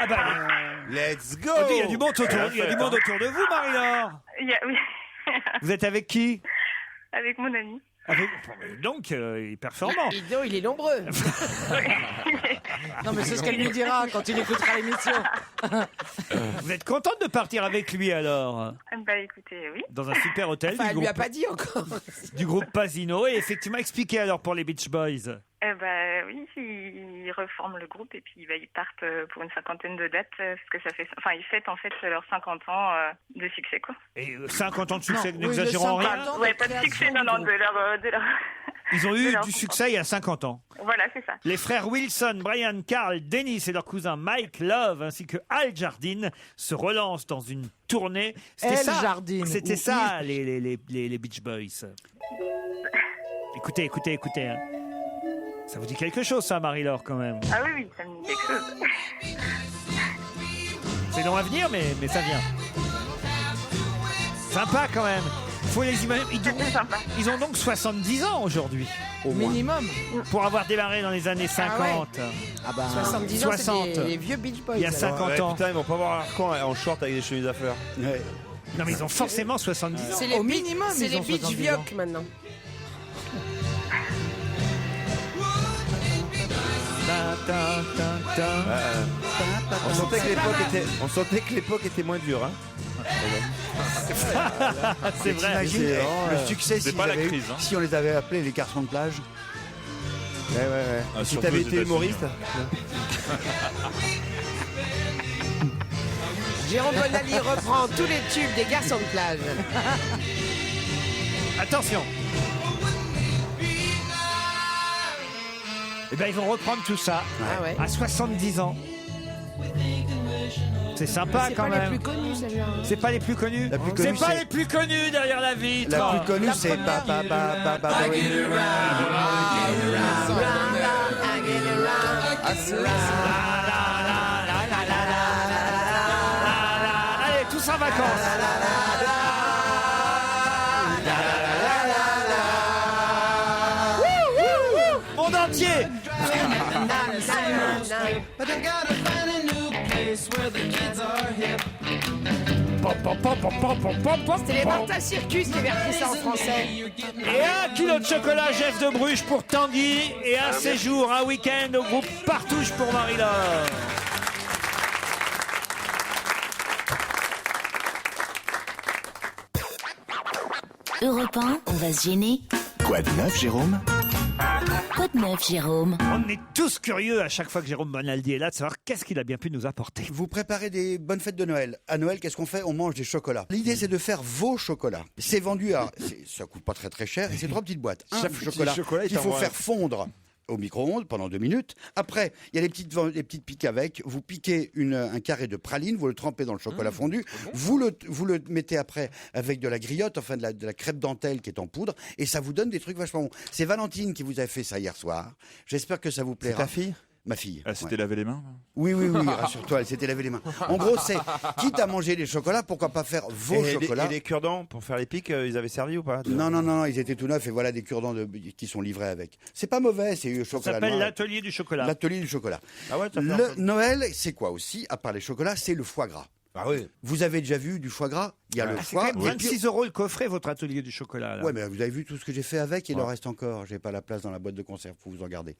Ah bah, Let's go. il y a du monde autour de vous, Marie-Laure. Oui, Vous êtes avec qui? avec mon ami. Donc, il est performant. Il est nombreux. Non, mais c'est ce qu'elle lui dira quand il écoutera l'émission. Vous êtes contente de partir avec lui alors? Bah écoutez, oui. Dans un super hôtel Enfin, du elle lui a groupe, pas dit encore. du groupe Pasino. Et effectivement, expliquez alors pour les Beach Boys. Oui, ils reforment le groupe et puis ils partent pour une cinquantaine de dates parce que ça fait, enfin ils fêtent en fait leurs 50 ans de succès quoi. Et 50 ans de succès, Non, n'exagérons oui, rien. Ouais, pas de succès, non, de leur. Ils ont de eu leur du groupe. succès il y a 50 ans. Voilà, c'est ça. Les frères Wilson, Brian, Carl, Dennis et leur cousin Mike Love ainsi que Al Jardine se relancent dans une tournée. Al Jardine. C'était Oui. ça les Beach Boys. Écoutez. Hein. Ça vous dit quelque chose ça, Marie-Laure, quand même? Ah oui, ça me dit quelque chose. C'est long à venir, mais ça vient. Sympa quand même. Faut les imaginer. Ils ont donc 70 ans aujourd'hui. Au moins. Minimum. Pour avoir démarré dans les années 50. Ah bah, 70 ans, 60. c'est les vieux Beach Boys. Il y a 50 ans. Putain, ils vont pas voir Arcan en short avec des chemises à fleurs. Ouais. Non, mais ils ont forcément 70 ans. C'est les Au minimum, c'est ils les ont Beach 70 Vioc maintenant. On sentait que l'époque était moins dure. Hein. C'est vrai. T'imagines le succès c'est s'ils pas la avaient eu- crise, hein. si on les avait appelés les garçons de plage. Ouais. Ah, Si surtout t'avais aux été États-Unis, humoriste. Jérôme Bonaldi reprend tous les tubes des garçons de plage. Attention. Eh ben, ils vont reprendre tout ça Ah ouais. à 70 ans. C'est sympa C'est quand pas même. les plus connus, celle-là. C'est pas les plus connus. La plus C'est connue, pas c'est- les plus connus derrière la vitre. La plus connue, La c'est première. Allez, tous en vacances. Monde entier. C'était les Martin Circus qui avaient repris ça en français. Et 1 kilo de chocolat Jeff de Bruges pour Tanguy et un séjour, un week-end au groupe Partouche pour Marie-Laure. Europe 1, on va se gêner. Quoi de neuf, Jérôme? Quoi de neuf, Jérôme? On est tous curieux à chaque fois que Jérôme Bonaldi est là de savoir qu'est-ce qu'il a bien pu nous apporter. Vous préparez des bonnes fêtes de Noël. À Noël, qu'est-ce qu'on fait? On mange des chocolats. L'idée, c'est de faire vos chocolats. C'est vendu à... ça coûte pas très très cher. Et c'est 3 petites boîtes. Un Chaque petit chocolat chocolat, il qu'il faut t'envoie faire fondre au micro-ondes pendant 2 minutes. Après, il y a les petites piques avec. Vous piquez un carré de praline, vous le trempez dans le chocolat fondu. Vous le mettez après avec de la griotte, enfin de la crêpe dentelle qui est en poudre. Et ça vous donne des trucs vachement bons. C'est Valentine qui vous a fait ça hier soir. J'espère que ça vous plaira. C'est ta fille? Ma fille. Elle s'était ouais. lavé les mains Oui, rassure-toi, elle s'était lavé les mains. En gros, c'est quitte à manger les chocolats, pourquoi pas faire vos chocolats. Et les cure-dents pour faire les pics, ils avaient servi ou pas? Non, ils étaient tout neufs et voilà des cure-dents qui sont livrés avec. C'est pas mauvais, c'est le Ça chocolat s'appelle noir. l'atelier du chocolat. L'atelier du chocolat. Ah ouais, ça fait un Le peu- Noël, c'est quoi aussi, à part les chocolats, c'est le foie gras. Ah oui. Vous avez déjà vu du foie gras? Il y a le C'est foie. quand même et puis- 26 € le coffret, votre atelier du chocolat. Là. Ouais, mais vous avez vu tout ce que j'ai fait avec, il en reste encore. J'ai pas la place dans la boîte de conserve, faut vous en garder.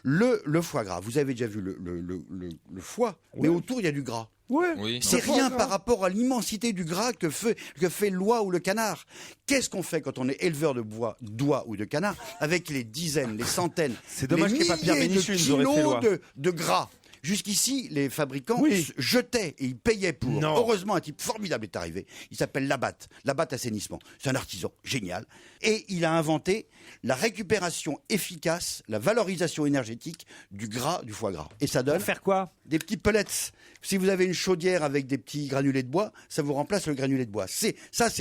Le foie gras, vous avez déjà vu le foie, mais autour il y a du gras. Oui. C'est rien par rapport à l'immensité du gras que fait l'oie ou le canard. Qu'est-ce qu'on fait quand on est éleveur d'oie ou de canard avec les dizaines, les centaines, C'est dommage les qu'il y ait pas Pierre milliers de Bénichou, nous aurait fait kilos loi. de gras? Jusqu'ici, les fabricants Oui. jetaient et ils payaient pour. Non. Heureusement, un type formidable est arrivé. Il s'appelle Labatt Assainissement. C'est un artisan génial. Et il a inventé la récupération efficace, la valorisation énergétique du gras du foie gras. Et ça donne Pour faire quoi? des petits pellets. Si vous avez une chaudière avec des petits granulés de bois, ça vous remplace le granulé de bois. C'est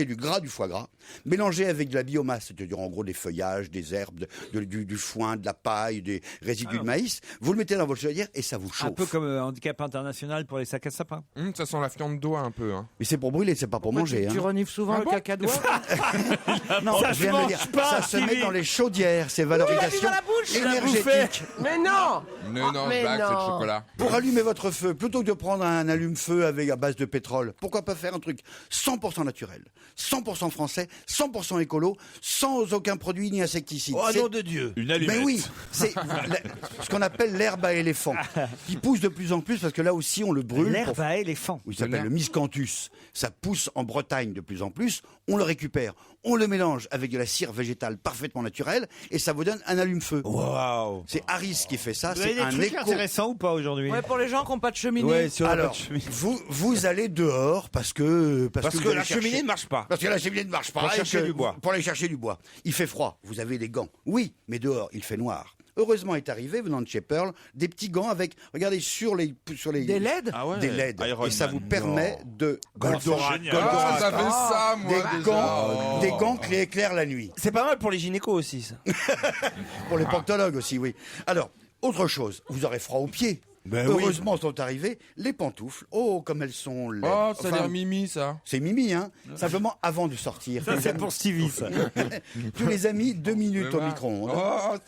du gras du foie gras, mélangé avec de la biomasse, c'est-à-dire en gros des feuillages, des herbes, du foin, de la paille, des résidus de maïs. Vous le mettez dans votre chaudière et ça vous chauffe. Un peu comme Handicap International pour les sacs à sapin. Ça sent la fiente d'oie un peu. Hein. Mais c'est pour brûler, c'est pas pour manger. Tu hein. renifles souvent le caca d'oie? Non, Ça je se viens de le mange dire. pas, Ça se met Stevie. dans les chaudières, c'est valorisation énergétique. Mais non. Non, Mais blague, c'est le non. chocolat. Pour allumer votre feu, plutôt que de prendre un allume-feu à base de pétrole, pourquoi pas faire un truc 100% naturel, 100% français, 100% écolo, sans aucun produit ni insecticide. Oh C'est- nom de Dieu. Une allumette. Mais oui, c'est ce qu'on appelle l'herbe à éléphant, qui pousse de plus en plus parce que là aussi on le brûle. L'herbe à éléphant. Oui, ça s'appelle le miscanthus. Ça pousse en Bretagne de plus en plus. On le récupère, on le mélange avec de la cire végétale parfaitement naturelle et ça vous donne un allume-feu. Waouh. C'est Harris qui fait ça. Vous avez C'est des un trucs éco. intéressants ou pas aujourd'hui? Ouais, pour les gens qui n'ont pas de cheminée. Ouais, si on a pas de Alors, cheminée. vous allez dehors parce que Parce vous que allez la chercher- cheminée ne marche pas. Parce que la cheminée ne marche pas. Pour et chercher que- du bois. Pour aller chercher du bois. Il fait froid. Vous avez des gants. Oui, mais dehors, il fait noir. Heureusement est arrivé, venant de chez Pearl, des petits gants avec, regardez, sur les Des LED? Ah ouais. des LED. Iron Et ça Man. vous permet de Goldorak. génial. Ah, j'avais ça, moi, des déjà. gants, des gants qui éclairent la nuit. C'est pas mal pour les gynécos aussi, ça. Pour les proctologues aussi, oui. Alors, autre chose, vous aurez froid aux pieds. Ben oui. Heureusement sont arrivés les pantoufles. Oh, comme elles sont laides. Oh, ça a Enfin, l'air mimi, ça. c'est mimi, hein. Simplement avant de sortir. Ça, c'est pour Stevie, ça. Tous les amis, 2 minutes au micro-ondes.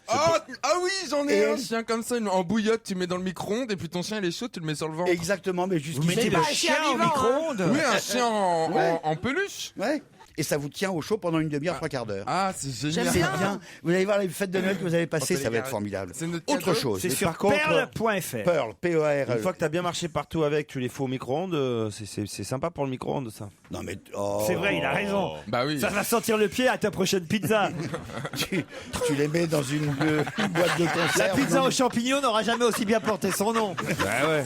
Ah oui, j'en ai Et un elle- chien comme ça, en bouillotte, tu mets dans le micro-ondes et puis ton chien il est chaud, tu le mets sur le ventre. Exactement, mais Vous jusqu'ici. mettez le pas un chien chien au vivant, hein. micro-ondes? Oui, un chien en peluche. Ouais. Et ça vous tient au chaud pendant une demi-heure, 3 quarts d'heure. Ah, c'est génial. J'aime C'est bien. bien. Vous allez voir les fêtes de Noël que vous avez passées, On peut ça les va être garer. formidable. C'est notre Autre cadeau. chose. C'est mais sur par contre, perle.fr. Pearl, P-E-R-L. Une fois que t'as bien marché partout avec, tu les fous au micro-ondes, c'est sympa pour le micro-ondes, ça. Non mais oh. C'est vrai, il a raison. Bah oui. Ça va sentir le pied à ta prochaine pizza. tu les mets dans une boîte de conserve. La pizza Non, aux champignons n'aura jamais aussi bien porté son nom. Bah ouais.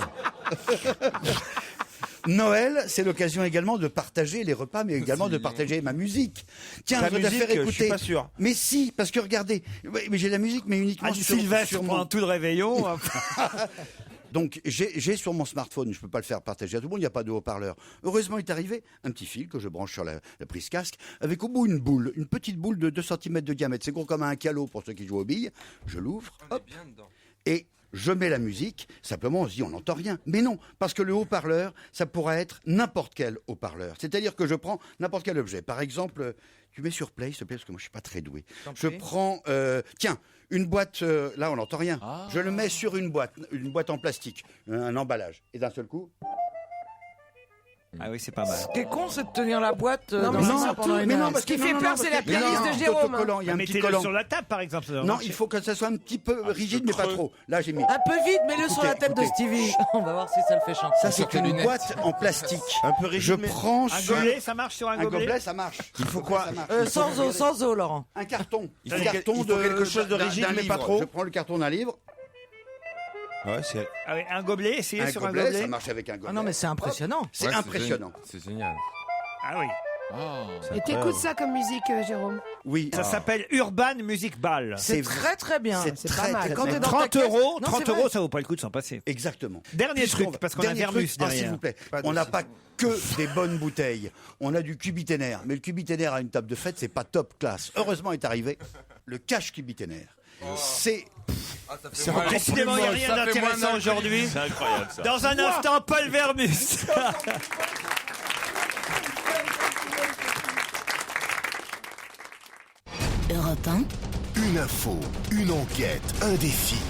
Noël, c'est l'occasion également de partager les repas, mais également de partager ma musique. Tiens, Ta je voudrais musique, faire je écouter. suis pas sûr. Mais si, parce que regardez, oui, mais j'ai la musique, mais uniquement Ah, du sur, Sylvestre sur pendant mon. tout le réveillon. Donc j'ai sur mon smartphone, je peux pas le faire partager à tout le monde, il n'y a pas de haut-parleur. Heureusement est arrivé un petit fil que je branche sur la prise casque, avec au bout une boule, une petite boule de 2 cm de diamètre. C'est gros comme un calot pour ceux qui jouent aux billes. Je l'ouvre, hop, et je mets la musique. Simplement, on se dit, on n'entend rien. Mais non, parce que le haut-parleur, ça pourrait être n'importe quel haut-parleur. C'est-à-dire que je prends n'importe quel objet. Par exemple, tu mets sur play, s'il te plaît, parce que moi, je suis pas très doué. Je prends, tiens, une boîte, là, on n'entend rien. Je le mets sur une boîte en plastique, un emballage. Et d'un seul coup... Ah oui, c'est pas mal. Ce qui est con, c'est de tenir la boîte Non, dans mais la c'est main pendant une mais heure. non, parce Ce qui que- fait non, peur, parce c'est que- la playlist non, de Jérôme. autocollant, il y a un petit Mettez-le collant. sur la table, par exemple. ça doit Non, marcher. il faut que ça soit un petit peu rigide, mais pas trop. Là, j'ai mis... Un peu vite, mets-le sur la Écoutez, tête de écoutez. Stevie. On va voir si ça le fait chanter. Ça, c'est une boîte en plastique. Un peu rigide, Je mais- prends Un sur... gobelet, ça marche sur un Un gobelet gobelet, ça marche. Il faut quoi Ça marche. Sans eau, Laurent. Un carton. Il faut Un quel- carton il faut quelque chose de rigide, d'un mais pas livre. trop. Je prends le carton d'un livre. Ouais, c'est. Ah oui, un gobelet, essayez Un sur un gobelet, gobelet. ça marche avec un gobelet. Ah non, mais c'est impressionnant. C'est Ouais, impressionnant. C'est génial. Ah oui. Et t'écoutes ça comme musique, Jérôme? Oui. Ça s'appelle Urban Music Ball. C'est très très bien. C'est C'est très, pas mal. très, Quand très t'es bien. dans ta 30 caisse- euros, Non, 30 c'est vrai. euros, ça vaut pas le coup de s'en passer. Exactement. Dernier truc, parce qu'on a Dernier Vermus truc. derrière. S'il vous plaît, Pas de on n'a soucis. pas que des bonnes bouteilles. On a du cubiténaire. Mais le cubiténaire à une table de fête, c'est pas top classe. Heureusement est arrivé le cache cubiténaire. C'est... Décidément, il n'y a rien d'intéressant aujourd'hui. C'est incroyable ça. Dans un instant, Paul Vermus. Europe 1. Une info, une enquête, un défi.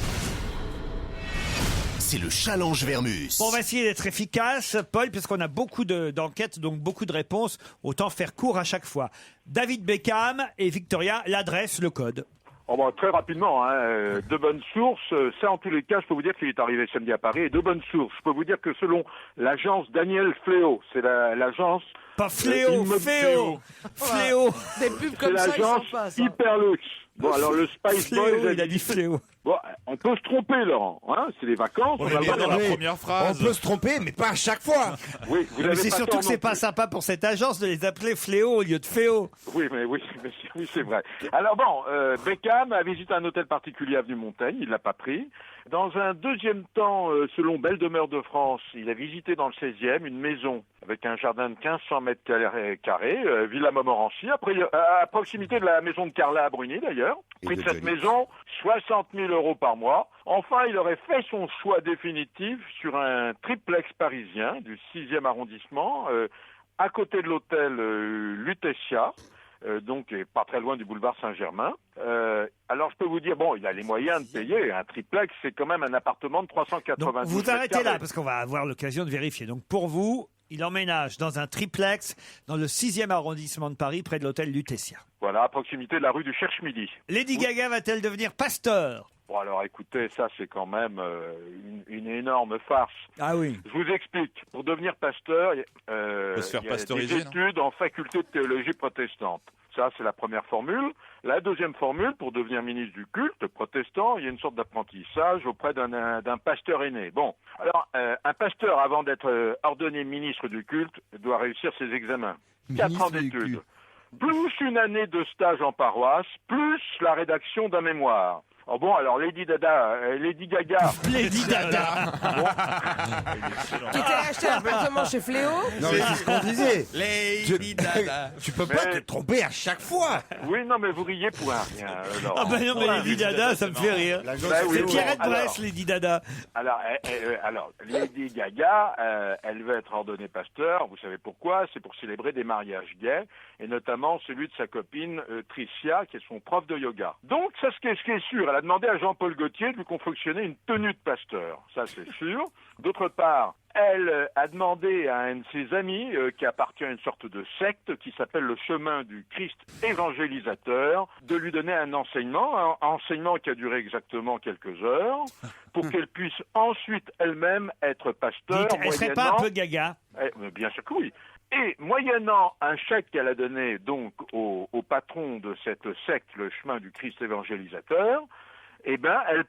C'est le challenge Vermus. Bon, on va essayer d'être efficace, Paul, puisqu'on a beaucoup d'enquêtes, donc beaucoup de réponses. Autant faire court à chaque fois. David Beckham et Victoria, l'adresse, le code. Oh bah, très rapidement, de bonnes sources. Ça, en tous les cas, je peux vous dire qu'il est arrivé samedi à Paris. Et de bonnes sources. Je peux vous dire que selon l'agence Daniel Fléau, c'est l'agence... Pas Fléau, Fléau. Fléau. Des pubs comme ça, ils sont pas, ça. Hyperlux. Bon, alors le Spice Fléau, Boys... il a dit Fléau. Bon, on peut se tromper, Laurent. Hein, c'est les vacances. On est bien dans la première phrase. On peut se tromper, mais pas à chaque fois. Oui, vous Mais avez c'est pas surtout tort que c'est non pas plus. sympa pour cette agence de les appeler Fléau au lieu de Féo. Oui, c'est vrai. Alors bon, Beckham a visité un hôtel particulier avenue Montaigne, il l'a pas pris. Dans un deuxième temps, selon Belle Demeure de France, il a visité dans le 16e une maison avec un jardin de 1500 mètres carrés, Villa Montmorency, à proximité de la maison de Carla à Brunier d'ailleurs. Prix de cette maison, 60 000 € par mois. Enfin, il aurait fait son choix définitif sur un triplex parisien du 6e arrondissement, à côté de l'hôtel Lutetia. Donc pas très loin du boulevard Saint-Germain. Alors je peux vous dire, bon, il a les moyens de payer. Un triplex, c'est quand même un appartement de 390 Donc vous mètres arrêtez carrés. là, parce qu'on va avoir l'occasion de vérifier. Donc pour vous, il emménage dans un triplex dans le 6e arrondissement de Paris, près de l'hôtel Lutetia. Voilà, à proximité de la rue du Cherche-Midi. Lady Gaga va-t-elle devenir pasteur? Bon alors écoutez, ça c'est quand même une énorme farce. Ah oui. Je vous explique. Pour devenir pasteur, Faut se faire il y a pasteuriser, des études en faculté de théologie protestante. Ça, c'est la première formule. La deuxième formule, pour devenir ministre du culte protestant, il y a une sorte d'apprentissage auprès d'un pasteur aîné. Bon, alors, un pasteur, avant d'être ordonné ministre du culte, doit réussir ses examens. 4 ans d'études. Plus une année de stage en paroisse, plus la rédaction d'un mémoire. Oh bon, alors Lady Gaga. Lady Dada. Tu t'es acheté un appartement chez Fléau? Non, mais c'est ce qu'on disait. Lady Dada. Tu peux pas te tromper à chaque fois. Oui, non, mais vous riez pour un rien. Ah ben non, mais Lady Dada, ça me fait rire. C'est Pierrette Bresse, Lady Dada. Alors, Lady Gaga, elle veut être ordonnée pasteur. Vous savez pourquoi? C'est pour célébrer des mariages gays, et notamment celui de sa copine Tricia, qui est son prof de yoga. Donc, ça, ce qui est sûr, elle a demandé à Jean-Paul Gaultier de lui confectionner une tenue de pasteur. Ça, c'est sûr. D'autre part, elle a demandé à un de ses amis, qui appartient à une sorte de secte, qui s'appelle le chemin du Christ évangélisateur, de lui donner un enseignement qui a duré exactement quelques heures, pour qu'elle puisse ensuite elle-même être pasteur. Dites, elle serait pas un peu gaga? Bien sûr que oui. Et moyennant un chèque qu'elle a donné donc au patron de cette secte, le chemin du Christ évangélisateur, eh ben, elle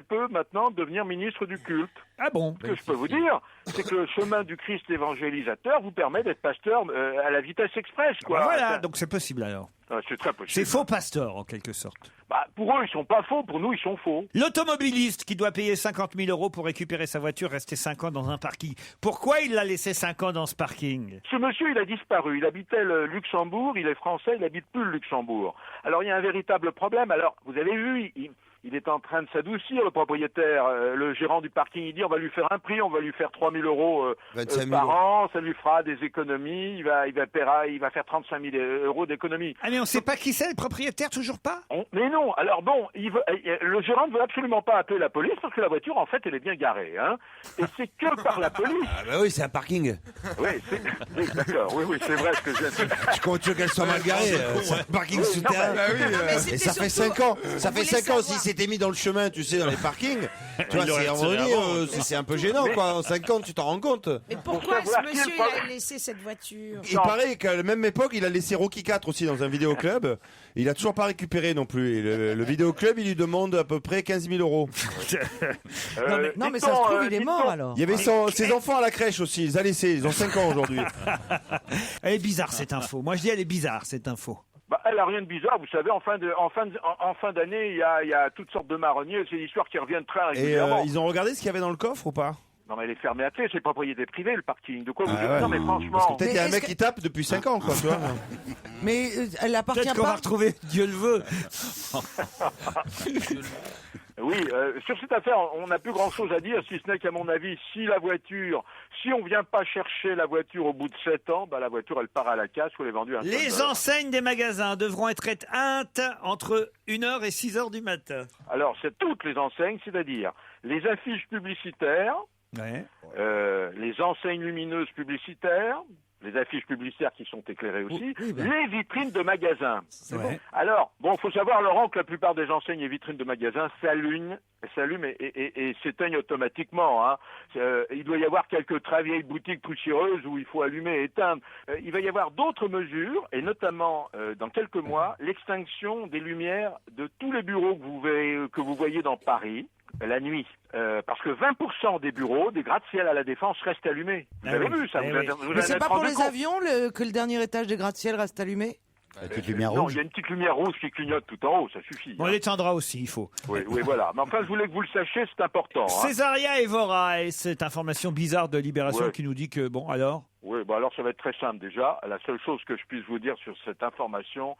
peut maintenant devenir ministre du culte. Ah bon? Ce que je peux vous dire, c'est que le chemin du Christ évangélisateur vous permet d'être pasteur à la vitesse express, quoi. Ben voilà, donc c'est possible alors. C'est très possible. C'est faux pasteur, en quelque sorte. Bah, pour eux, ils sont pas faux. Pour nous, ils sont faux. L'automobiliste qui doit payer 50 000 € pour récupérer sa voiture, rester 5 ans dans un parking. Pourquoi il l'a laissé 5 ans dans ce parking? Ce monsieur, il a disparu. Il habitait le Luxembourg. Il est français. Il habite plus le Luxembourg. Alors, il y a un véritable problème. Alors, vous avez vu, il est en train de s'adoucir, le propriétaire, le gérant du parking. Il dit, on va lui faire un prix, on va lui faire 3 000 € par an. Ça lui fera des économies. Il va faire 35 000 € d'économies. Ah, mais on sait pas qui c'est, le propriétaire, toujours pas? Mais non. Alors bon, le gérant ne veut absolument pas appeler la police parce que la voiture, en fait, elle est bien garée, hein. Et c'est que par la police. Ah bah oui, c'est un parking. Oui, d'accord. Oui, c'est vrai ce que je viens de dire. Comment tu veux qu'elle soit mal garée? C'est un parking souterrain. Et ça fait 5 ans. Ça fait 5 ans s'il s'était mis dans le chemin, tu sais, dans les parkings. Tu vois, c'est un peu gênant, quoi. En 5 ans, tu t'en rends compte. Mais pourquoi ce monsieur, il a laissé cette voiture? Il paraît qu'à la même époque, il a laissé Rocky 4 aussi dans un vidéoclub. Il a toujours pas récupéré non plus. Et le vidéoclub, il lui demande à peu près 15 000 €. Non, mais ça se trouve, il est mort alors. Il y avait ses enfants à la crèche aussi. Ils a laissé. Ils ont 5 ans aujourd'hui. Elle est bizarre cette info. Moi je dis elle est bizarre cette info. Bah, elle a rien de bizarre, vous savez, en fin d'année, il y a toutes sortes de marronniers, c'est des histoires qui reviennent très Et régulièrement. ils ont regardé ce qu'il y avait dans le coffre ou pas? Non, mais elle est fermée à clé, c'est propriété privée, le parking. De quoi vous Ah dites ouais. Non, mais franchement. Parce que peut-être il y a un Mais mec est-ce qui tape depuis 5 ans, quoi, tu vois. Mais elle appartient Peut-être qu'on va pas. retrouver, Dieu le veut. Oui, sur cette affaire, on n'a plus grand-chose à dire, si ce n'est qu'à mon avis, si on vient pas chercher la voiture au bout de 7 ans, bah la voiture, elle part à la casse ou elle est vendue à un Les soldeur. enseignes des magasins devront être éteintes entre 1h et 6h du matin. Alors, c'est toutes les enseignes, c'est-à-dire les affiches publicitaires, les enseignes lumineuses publicitaires, les affiches publicitaires qui sont éclairées aussi, les vitrines de magasins. Ouais. Alors, bon, faut savoir, Laurent, que la plupart des enseignes et vitrines de magasins s'allument et s'éteignent automatiquement. Hein. Il doit y avoir quelques très vieilles boutiques poussiéreuses où il faut allumer et éteindre. Il va y avoir d'autres mesures, et notamment, dans quelques mois, l'extinction des lumières de tous les bureaux que vous voyez dans Paris la nuit. Parce que 20% des bureaux, des gratte-ciel à la Défense restent allumés. Vous avez vu ça? Mais c'est pas pour les avions que le dernier étage des gratte-ciel reste allumé? Non, il y a une petite lumière rouge qui clignote tout en haut, ça suffit. On l'éteindra aussi, il faut. Oui, voilà. Mais enfin, je voulais que vous le sachiez, c'est important. Hein. Césaria Evora, et cette information bizarre de Libération Ouais. qui nous dit que, bon, alors Oui, alors ça va être très simple déjà. La seule chose que je puisse vous dire sur cette information,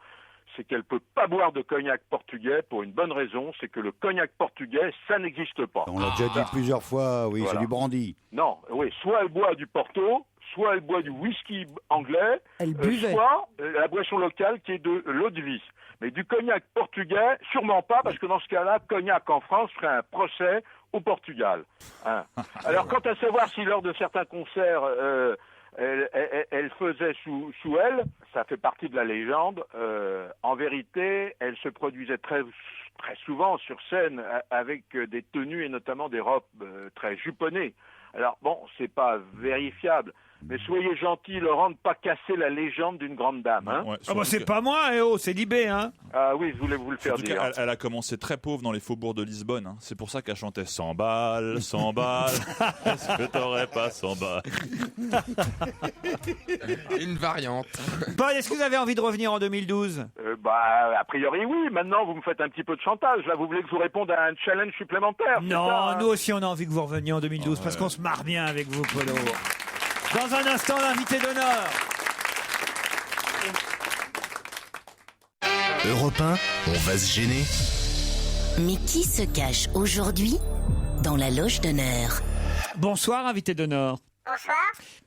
c'est qu'elle peut pas boire de cognac portugais pour une bonne raison, c'est que le cognac portugais, ça n'existe pas. On l'a déjà dit plusieurs fois, oui, Voilà. c'est du brandy. Non, oui, soit elle boit du Porto, soit elle boit du whisky anglais, buvait. soit la boisson locale qui est de l'eau de vie. Mais du cognac portugais, sûrement pas, parce que dans ce cas-là, cognac en France ferait un procès au Portugal. Hein. Alors, quant à savoir si lors de certains concerts, elle faisait sous elle, ça fait partie de la légende. En vérité, elle se produisait très souvent sur scène avec des tenues et notamment des robes très juponnées. Alors bon, c'est pas vérifiable, mais soyez gentils, Laurent, de pas casser la légende d'une grande dame. Hein. Ouais, Ah bah c'est pas moi, c'est Libé, hein. Ah oui, je voulais vous le faire Surtout dire. qu'elle a commencé très pauvre dans les faubourgs de Lisbonne. Hein. C'est pour ça qu'elle chantait 100 balles, 100 balles. Est-ce que t'aurais pas 100 balles? Une variante. Paul, est-ce que vous avez envie de revenir en 2012? A priori oui, maintenant vous me faites un petit peu de chantage. Là, vous voulez que je vous réponde à un challenge supplémentaire? c'est Non, ça, hein nous aussi on a envie que vous reveniez en 2012 parce qu'on se marre bien avec vous, Polo. Dans un instant, l'invité d'honneur. Europe 1, on va se gêner. Mais qui se cache aujourd'hui dans la loge d'honneur? Bonsoir, invité d'honneur. Bonsoir.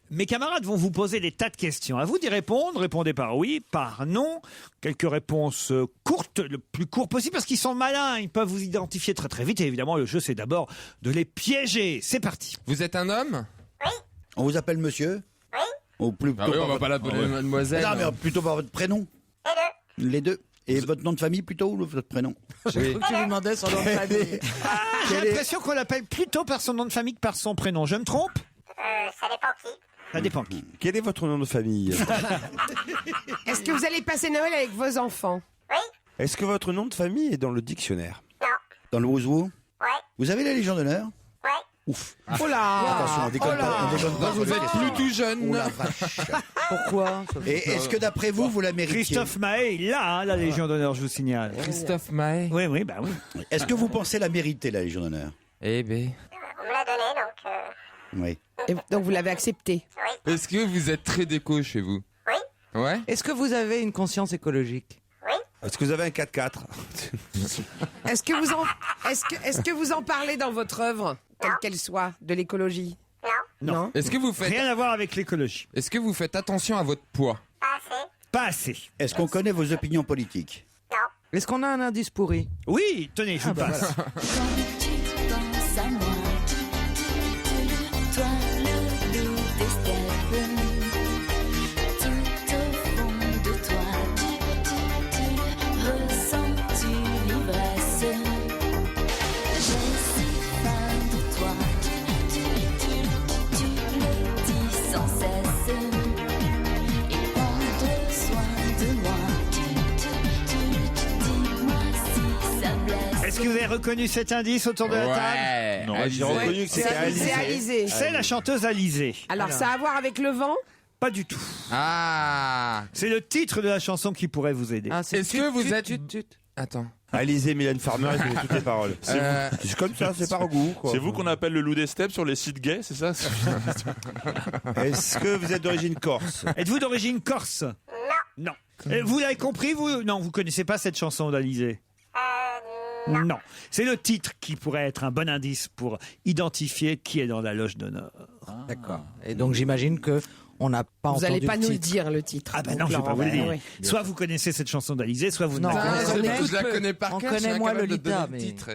Mes camarades vont vous poser des tas de questions. À vous d'y répondre. Répondez par oui, par non. Quelques réponses courtes, le plus court possible, parce qu'ils sont malins. Ils peuvent vous identifier très très vite. Et évidemment, le jeu, c'est d'abord de les piéger. C'est parti. Vous êtes un homme? On vous appelle monsieur? Oui. Ou plutôt Ah oui, on par va votre- pas l'appeler mademoiselle. Non, mais plutôt par votre prénom. Les deux. Et votre nom de famille plutôt ou votre prénom? J'ai cru que tu lui demandais son nom de famille. J'ai l'impression qu'on l'appelle plutôt par son nom de famille que par son prénom. Je me trompe? Ça dépend qui. Ça dépend qui. Quel est votre nom de famille? Est-ce que vous allez passer Noël avec vos enfants? Est-ce que votre nom de famille est dans le dictionnaire? Dans le Wouzou? Ouais. Vous avez la Légion d'honneur? Ouais. Ouf. Oh là! Attention, on déconne pas. On déconne pas. Vous êtes plus tout jeune. Oh la vache. Pourquoi? Et est-ce que d'après vous, vous la méritez? Christophe Mahé, il l'a, hein, la Légion d'honneur, je vous signale. Christophe Mahé. Oui, oui, bah oui. Est-ce que vous pensez la mériter, la Légion d'honneur? Eh ben. On me l'a donné, donc... Oui. Et donc vous l'avez accepté? Est-ce que vous êtes très déco chez vous? Oui. Ouais. Est-ce que vous avez une conscience écologique? Est-ce que vous avez un 4x4? Est-ce que vous en parlez dans votre œuvre, quelle qu'elle soit, de l'écologie? Non. Est-ce que vous faites Rien à voir avec l'écologie. Est-ce que vous faites attention à votre poids? Pas assez. Pas assez. Est-ce qu'on connaît vos opinions politiques? Est-ce qu'on a un indice pourri? Oui, tenez, je vous passe. Pense à moi, toi le loup des steppes, tout au fond de toi, ressens-tu l'ivresse? Je suis fan de toi, tu le dis sans cesse, et prends soin de moi, dis-moi si ça blesse. Est-ce que vous avez reconnu cet indice autour de la table? Ouais. Non, Alizé. j'ai reconnu que c'était C'est Alizé. Alizé. C'est la chanteuse Alizée. Alors ça a à voir avec le vent? Pas du tout. Ah. C'est le titre de la chanson qui pourrait vous aider. Ah, c'est Est-ce que vous êtes Attends. Alizé, Mylène Farmer, ils ont toutes les paroles. C'est comme ça, c'est par goût. Quoi. C'est vous qu'on appelle le loup des steppes sur les sites gays, c'est ça? Est-ce que vous êtes d'origine corse? Êtes-vous d'origine corse? Non. Vous l'avez compris, vous? Non, vous connaissez pas cette chanson d'Alizé? Non. C'est le titre qui pourrait être un bon indice pour identifier qui est dans la loge d'honneur. D'accord. Et donc j'imagine que on n'a pas Vous entendu n'allez pas le nous le titre. dire, le titre. Ah ben Donc, non, je ne vais Laurent, pas vous le dire. oui. Soit vous connaissez cette chanson d'Alizé, soit vous ne Non, la connaissez on pas. connaît Je la connais par on cœur, connaît je suis moins incapable de Lolita, donner le mais- titre.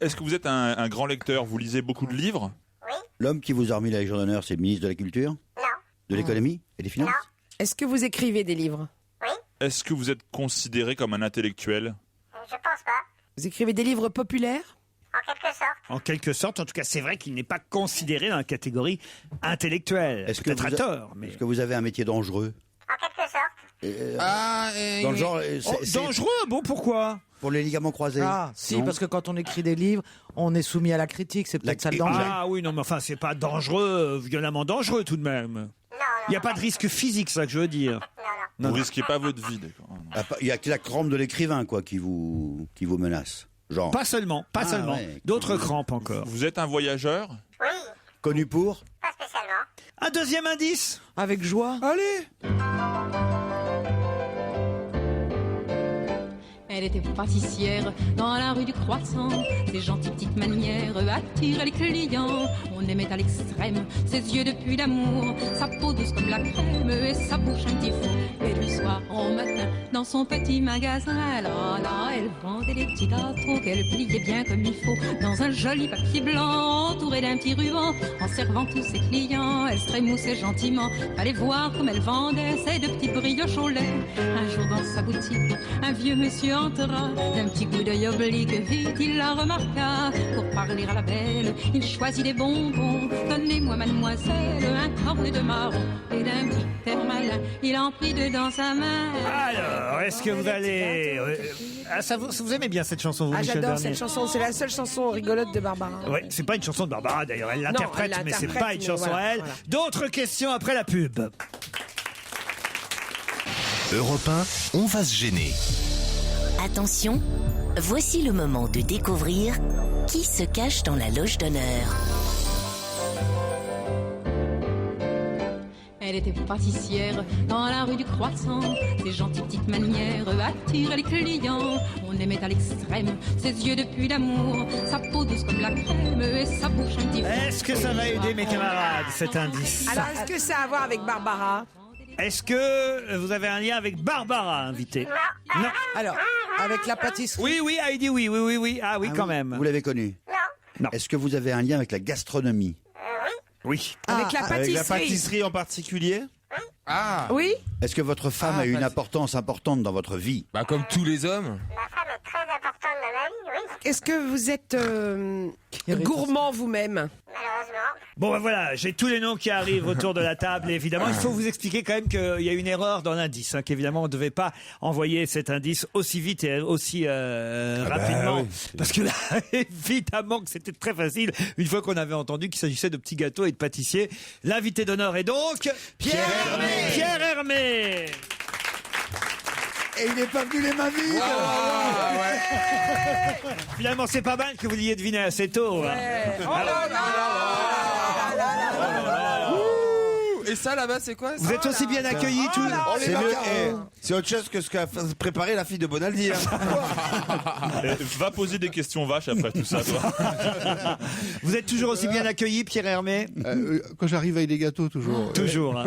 Est-ce que vous êtes un grand lecteur? Vous lisez beaucoup de livres? L'homme qui vous a remis la Légion d'honneur, c'est le ministre de la Culture? Non. De l'économie et des finances? Est-ce que vous écrivez des livres? Est-ce que vous êtes considéré comme un intellectuel? Je pense pas. Vous écrivez des livres populaires? En quelque sorte. En quelque sorte, en tout cas, c'est vrai qu'il n'est pas considéré dans la catégorie intellectuelle. Peut-être à tort, mais... Est-ce que vous avez un métier dangereux? En quelque sorte. Dans le genre, dangereux? Bon, pourquoi? Pour les ligaments croisés. Ah, si, Non. parce que quand on écrit des livres, on est soumis à la critique, c'est peut-être ça le danger. Ah oui, non, mais enfin, c'est pas dangereux, violemment dangereux tout de même. Il n'y a pas de risque physique, c'est ça que je veux dire. Vous risquez pas votre vie, d'accord. Il n'y a que la crampe de l'écrivain, quoi, qui vous menace. Genre. Pas seulement, pas seulement. ouais. D'autres crampes encore. Vous êtes un voyageur? Connu pour? Pas spécialement. Un deuxième indice? Avec joie. Allez! Elle était pâtissière dans la rue du Croissant. Ses gentilles petites manières attiraient les clients. On aimait à l'extrême ses yeux depuis l'amour, sa peau douce comme la crème et sa bouche un petit fou. Et le soir au matin, dans son petit magasin, là, elle vendait des petits gâteaux qu'elle pliait bien comme il faut dans un joli papier blanc entouré d'un petit ruban. En servant tous ses clients, elle se trémoussait gentiment. Fallait voir comme elle vendait ses deux petites brioches au lait. Un jour dans sa boutique, un vieux monsieur entra. D'un petit coup d'œil oblique, vite il la remarqua. Pour parler à la belle, il choisit des bonbons. Donnez-moi, mademoiselle, un cornet de marron. Et d'un petit air malin, il en prit deux dans sa main. Alors, est-ce que vous allez... vous aimez bien cette chanson, vous, Ah, Michel j'adore Bernier? cette chanson. C'est la seule chanson rigolote de Barbara. Oui, c'est pas une chanson de Barbara d'ailleurs, elle Non, l'interprète, elle mais c'est l'interprète, pas une mais chanson voilà, à elle. voilà. D'autres questions après la pub. Europe 1, on va se gêner. Attention, voici le moment de découvrir qui se cache dans la loge d'honneur. Elle était pâtissière dans la rue du Croissant. Ses gentilles petites manières attiraient les clients. On aimait à l'extrême ses yeux depuis l'amour, sa peau douce comme la crème et sa bouche un petit fou. Est-ce que ça va aider mes camarades, cet indice? Alors, est-ce que ça a à voir avec Barbara? Est-ce que vous avez un lien avec Barbara, invité? Non. Alors, avec la pâtisserie? Oui, oui, Heidi, oui. Ah oui, quand même. Vous l'avez connu? Non. Est-ce que vous avez un lien avec la gastronomie? Oui. Avec la Avec la pâtisserie? pâtisserie en particulier? Ah! Oui? Est-ce que votre femme a eu une importance importante dans votre vie? Bah, comme tous les hommes. Ma femme est très importante dans ma vie, oui. Est-ce que vous êtes gourmand vous-même? Malheureusement. Bon, ben voilà, j'ai tous les noms qui arrivent autour de la table. Et évidemment, il faut vous expliquer quand même qu'il y a une erreur dans l'indice. Qu'évidemment, on ne devait pas envoyer cet indice aussi vite et aussi rapidement. oui. Parce que là, évidemment que c'était très facile. Une fois qu'on avait entendu qu'il s'agissait de petits gâteaux et de pâtissiers. L'invité d'honneur est donc Pierre Hermé. Pierre Hermé. Et il n'est pas venu les mains vides. Finalement, c'est pas mal que vous l'ayez deviné assez tôt. Hein. Et ça là-bas, c'est quoi? Vous êtes aussi bien accueillis tous. C'est mieux. C'est autre chose que ce qu'a préparé la fille de Bonaldi. Va poser des questions vaches après tout ça, toi. Vous êtes toujours aussi bien accueillis, Pierre Hermé? Quand j'arrive avec des gâteaux, toujours. Toujours. Hein.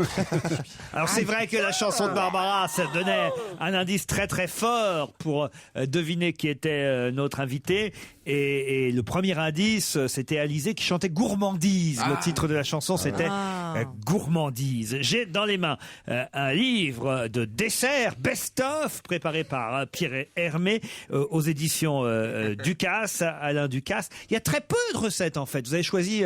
Alors c'est vrai que la chanson de Barbara, ça donnait un indice très très fort pour deviner qui était notre invité. Et le premier indice, c'était Alizé qui chantait Gourmandise. Le titre de la chanson, c'était Gourmandise. J'ai dans les mains un livre de dessert best-of préparé par Pierre Hermé aux éditions Ducasse, Alain Ducasse. Il y a très peu de recettes en fait. Vous avez choisi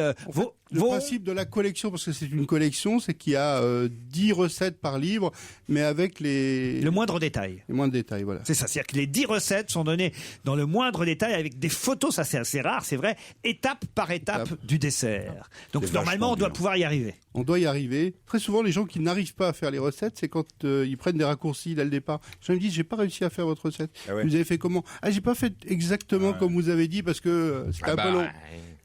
Le principe de la collection, parce que c'est une collection, c'est qu'il y a 10 recettes par livre, mais avec le moindre détail. Les moindres détails, voilà. C'est ça, c'est-à-dire que les 10 recettes sont données dans le moindre détail avec des photos, ça c'est assez rare, c'est vrai, étape par étape du dessert. Donc C'est normalement, on doit pouvoir y arriver. On doit y arriver. Très souvent, les gens qui n'arrivent pas à faire les recettes, c'est quand ils prennent des raccourcis dès le départ. Les gens me disent, j'ai pas réussi à faire votre recette. Ah ouais. Vous avez fait comment? Ah, j'ai pas fait exactement comme vous avez dit parce que c'était un peu long.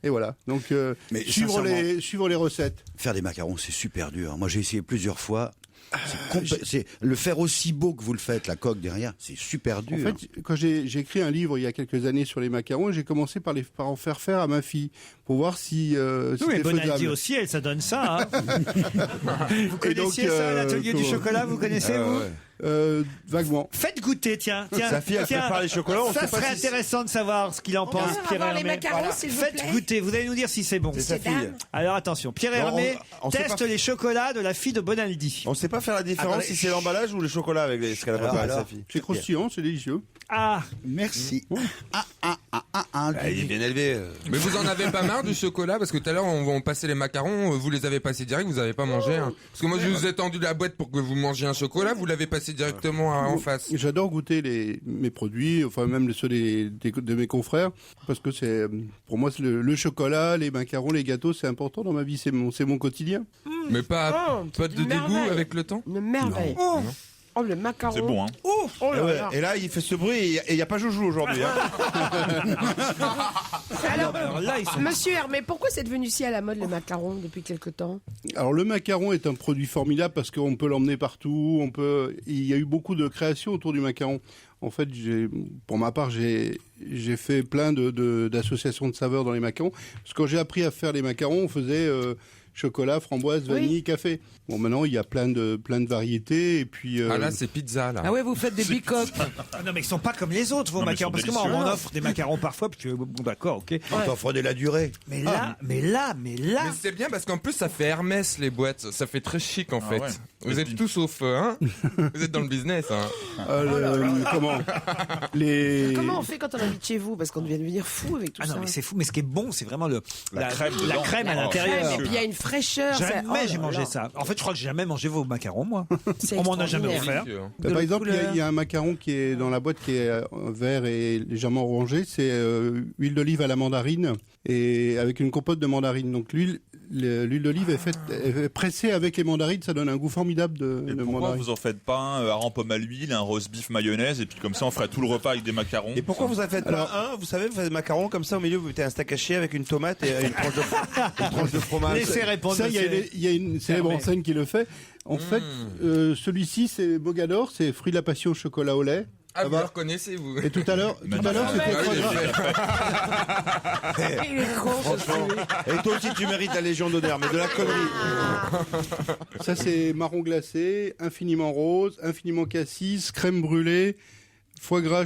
Et voilà. Donc, Mais suivre les recettes. Faire des macarons, c'est super dur. Moi, j'ai essayé plusieurs fois. C'est le faire aussi beau que vous le faites, la coque derrière, c'est super dur. En fait, quand j'ai écrit un livre il y a quelques années sur les macarons, j'ai commencé par en faire à ma fille pour voir si Oui, c'était mais Bonaldi faisable. aussi, elle, ça donne ça. Hein. Vous connaissiez ça, l'atelier du chocolat, vous connaissez, vous Vaguement. Faites goûter, tiens. Sa fille, elle prépare les chocolats, on ça sait pas serait si- intéressant de savoir ce qu'il en pense, peut Pierre avoir les Hermé. macarons, s'il vous Faites plaît goûter, vous allez nous dire si c'est bon. C'est sa fille. Alors attention, Pierre Non, Hermé on sait teste pas- les chocolats de la fille de Bonaldi. On sait pas faire la différence Attendez. si c'est l'emballage ou le chocolat avec ce qu'elle a préparé sa fille. C'est croustillant, c'est délicieux. Ah, merci. Il est bien élevé. Mais vous en avez pas marre du chocolat? Parce que tout à l'heure, on passait les macarons, vous les avez passés direct, vous avez pas mangé. Hein. Parce que moi, je vous ai tendu la boîte pour que vous mangiez un chocolat, vous l'avez passé directement en face. J'adore goûter mes produits, enfin même ceux de mes confrères, parce que c'est pour moi c'est le chocolat, les macarons, les gâteaux, c'est important dans ma vie, c'est mon quotidien. Mais pas de dégoût merveille. avec le temps? Une merveille. Non. Oh, le macaron. C'est bon, hein. Oh là Ouais. là. Et là, il fait ce bruit et il n'y a pas Joujou aujourd'hui. Hein. Alors, Monsieur Hermé, pourquoi c'est devenu si à la mode le macaron depuis quelque temps? Alors le macaron est un produit formidable parce qu'on peut l'emmener partout, il y a eu beaucoup de créations autour du macaron. En fait, pour ma part, j'ai fait plein d'associations de saveurs dans les macarons. Parce que quand j'ai appris à faire les macarons, on faisait chocolat, framboise, vanille, café. Bon, maintenant, il y a plein de variétés. Et puis, Ah là, c'est pizza, là. Ah ouais, vous faites des bicoques. Ah non, mais ils sont pas comme les autres, vos Non, mais macarons. ils Parce sont que moi, on m'en délicieux. offre des macarons parfois, puis bon, d'accord, ok. On t'offre de la durée. Mais là. Mais c'est bien parce qu'en plus, ça fait Hermès, les boîtes. Ça fait très chic, en fait. ouais. Vous êtes tous au feu, hein? Vous êtes dans le business, hein? comment Comment on fait quand on habite chez vous? Parce qu'on vient de devenir fou avec tout Ah ça. non, mais c'est fou. Mais ce qui est bon, c'est vraiment La crème la dedans. crème à Oh, l'intérieur. Et puis il y a une fraîcheur. ça- Jamais oh là j'ai mangé là. ça. En fait, je crois que j'ai jamais mangé vos macarons, moi. C'est On m'en a jamais offert. extraordinaire. Par exemple, il y a un macaron qui est dans la boîte qui est vert et légèrement orangé. C'est huile d'olive à la mandarine et avec une compote de mandarine. Donc l'huile d'olive est pressée avec les mandarines. Ça donne un goût formidable de Pourquoi mandarine. vous en faites pas un hareng pomme à l'huile, un roast beef mayonnaise, et puis comme ça on ferait tout le repas avec des macarons? Et pourquoi vous en faites Alors- pas un? Vous savez, vous faites des macarons comme ça, au milieu, vous mettez un steak haché avec une tomate et une tranche de fromage. Laissez répondre. Ça, il y a une célèbre enseigne qui le fait. En fait, celui-ci, c'est Mogador, c'est fruit de la passion au chocolat au lait. Ah, vous va. le reconnaissez, vous? Et tout à l'heure, c'était Il est con, ce Franchement. Et toi aussi, tu mérites la Légion d'honneur, mais de la connerie. Ça, c'est marron glacé, infiniment rose, infiniment cassis, crème brûlée, foie gras,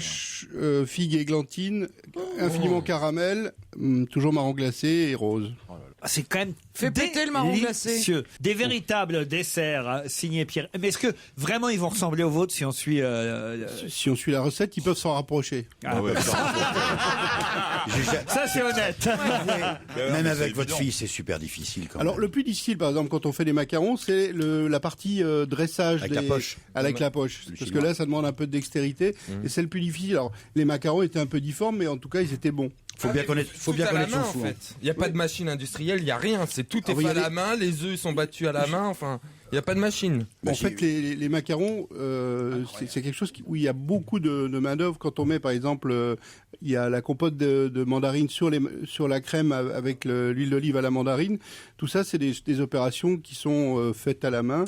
figue et églantine, infiniment caramel, toujours marron glacé et rose. Ah, c'est quand même Fais péter le marron glacé. délicieux. Des véritables desserts signés Pierre. Mais est-ce que vraiment ils vont ressembler aux vôtres si on suit Si on suit la recette, ils peuvent s'en rapprocher. Ah ouais, ça c'est honnête. Même avec votre fille, c'est super difficile quand même. Alors le plus difficile, par exemple, quand on fait des macarons, c'est la partie dressage Avec la poche. Avec la poche. Parce que là, ça demande un peu de dextérité et c'est le plus difficile. Alors les macarons étaient un peu difformes, mais en tout cas, ils étaient bons. Faut bien connaître Tout à la son main, en four. fait. Il n'y a pas de machine industrielle, il n'y a rien. Tout est fait à la main, les œufs sont battus à la main, enfin, il n'y a pas de machine. En fait, les macarons, c'est quelque chose où il y a beaucoup de main-d'œuvre. Quand on met, par exemple, il y a la compote de mandarine sur la crème avec l'huile d'olive à la mandarine. Tout ça, c'est des opérations qui sont faites à la main.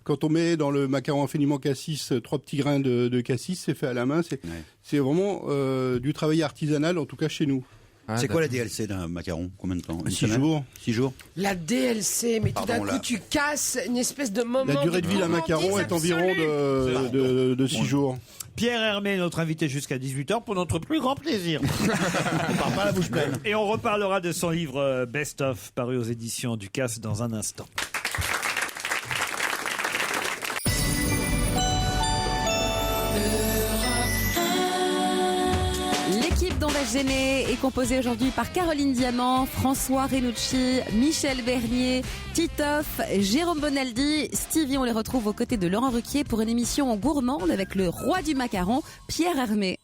Quand on met dans le macaron infiniment cassis 3 petits grains de cassis, c'est fait à la main. C'est vraiment du travail artisanal, en tout cas chez nous. C'est quoi la DLC d'un macaron? Combien de temps? 6 jours. 6 jours. La DLC, mais tout d'un coup, tu casses une espèce de moment. La durée de vie d'un macaron est environ de 6 jours. Pierre Hermé, notre invité jusqu'à 18h pour notre plus grand plaisir. On part pas la bouche pleine. Et on reparlera de son livre Best of, paru aux éditions Ducasse dans un instant. L'équipe d'On va Gêné est composé aujourd'hui par Caroline Diamant, François Renucci, Michel Bernier, Titoff, Jérôme Bonaldi, Stevie. On les retrouve aux côtés de Laurent Ruquier pour une émission gourmande avec le roi du macaron, Pierre Hermé.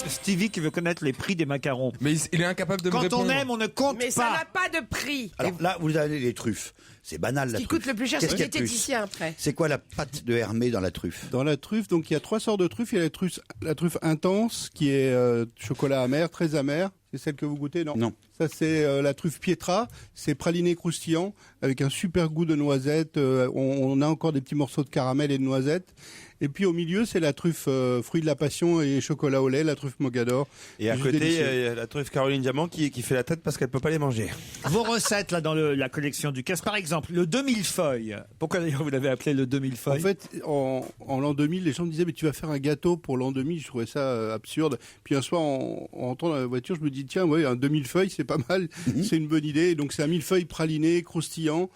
Stevie qui veut connaître les prix des macarons. Mais il est incapable de me Quand répondre. on aime, on ne compte Mais ça pas. n'a pas de prix. Alors là, vous avez les truffes. C'est banal, Ce la qui truffe. coûte le plus cher, c'est Qu'est-ce le qu'il y a de plus diététicien après. C'est quoi la pâte de Hermé dans la truffe? Dans la truffe, donc il y a 3 sortes de truffes. Il y a la truffe intense qui est chocolat amer, très amer. C'est celle que vous goûtez, non? Non. Ça, c'est la truffe Pietra. C'est praliné croustillant avec un super goût de noisette. On a encore des petits morceaux de caramel et de noisette. Et puis au milieu, c'est la truffe fruit de la passion et chocolat au lait, la truffe Mogador. Et à Juste côté, délicieux. il y a la truffe Caroline Diamant qui fait la tête parce qu'elle peut pas les manger. Vos recettes là dans la collection du casse, par exemple, le 2000-feuille. Pourquoi d'ailleurs vous l'avez appelé le 2000-feuille? En fait, en l'an 2000, les gens me disaient mais tu vas faire un gâteau pour l'an 2000. Je trouvais ça absurde. Puis un soir, en rentrant dans la voiture, je me dis tiens, ouais, un 2000 feuilles, c'est pas mal. C'est une bonne idée. Donc c'est un millefeuille praliné, croustillant.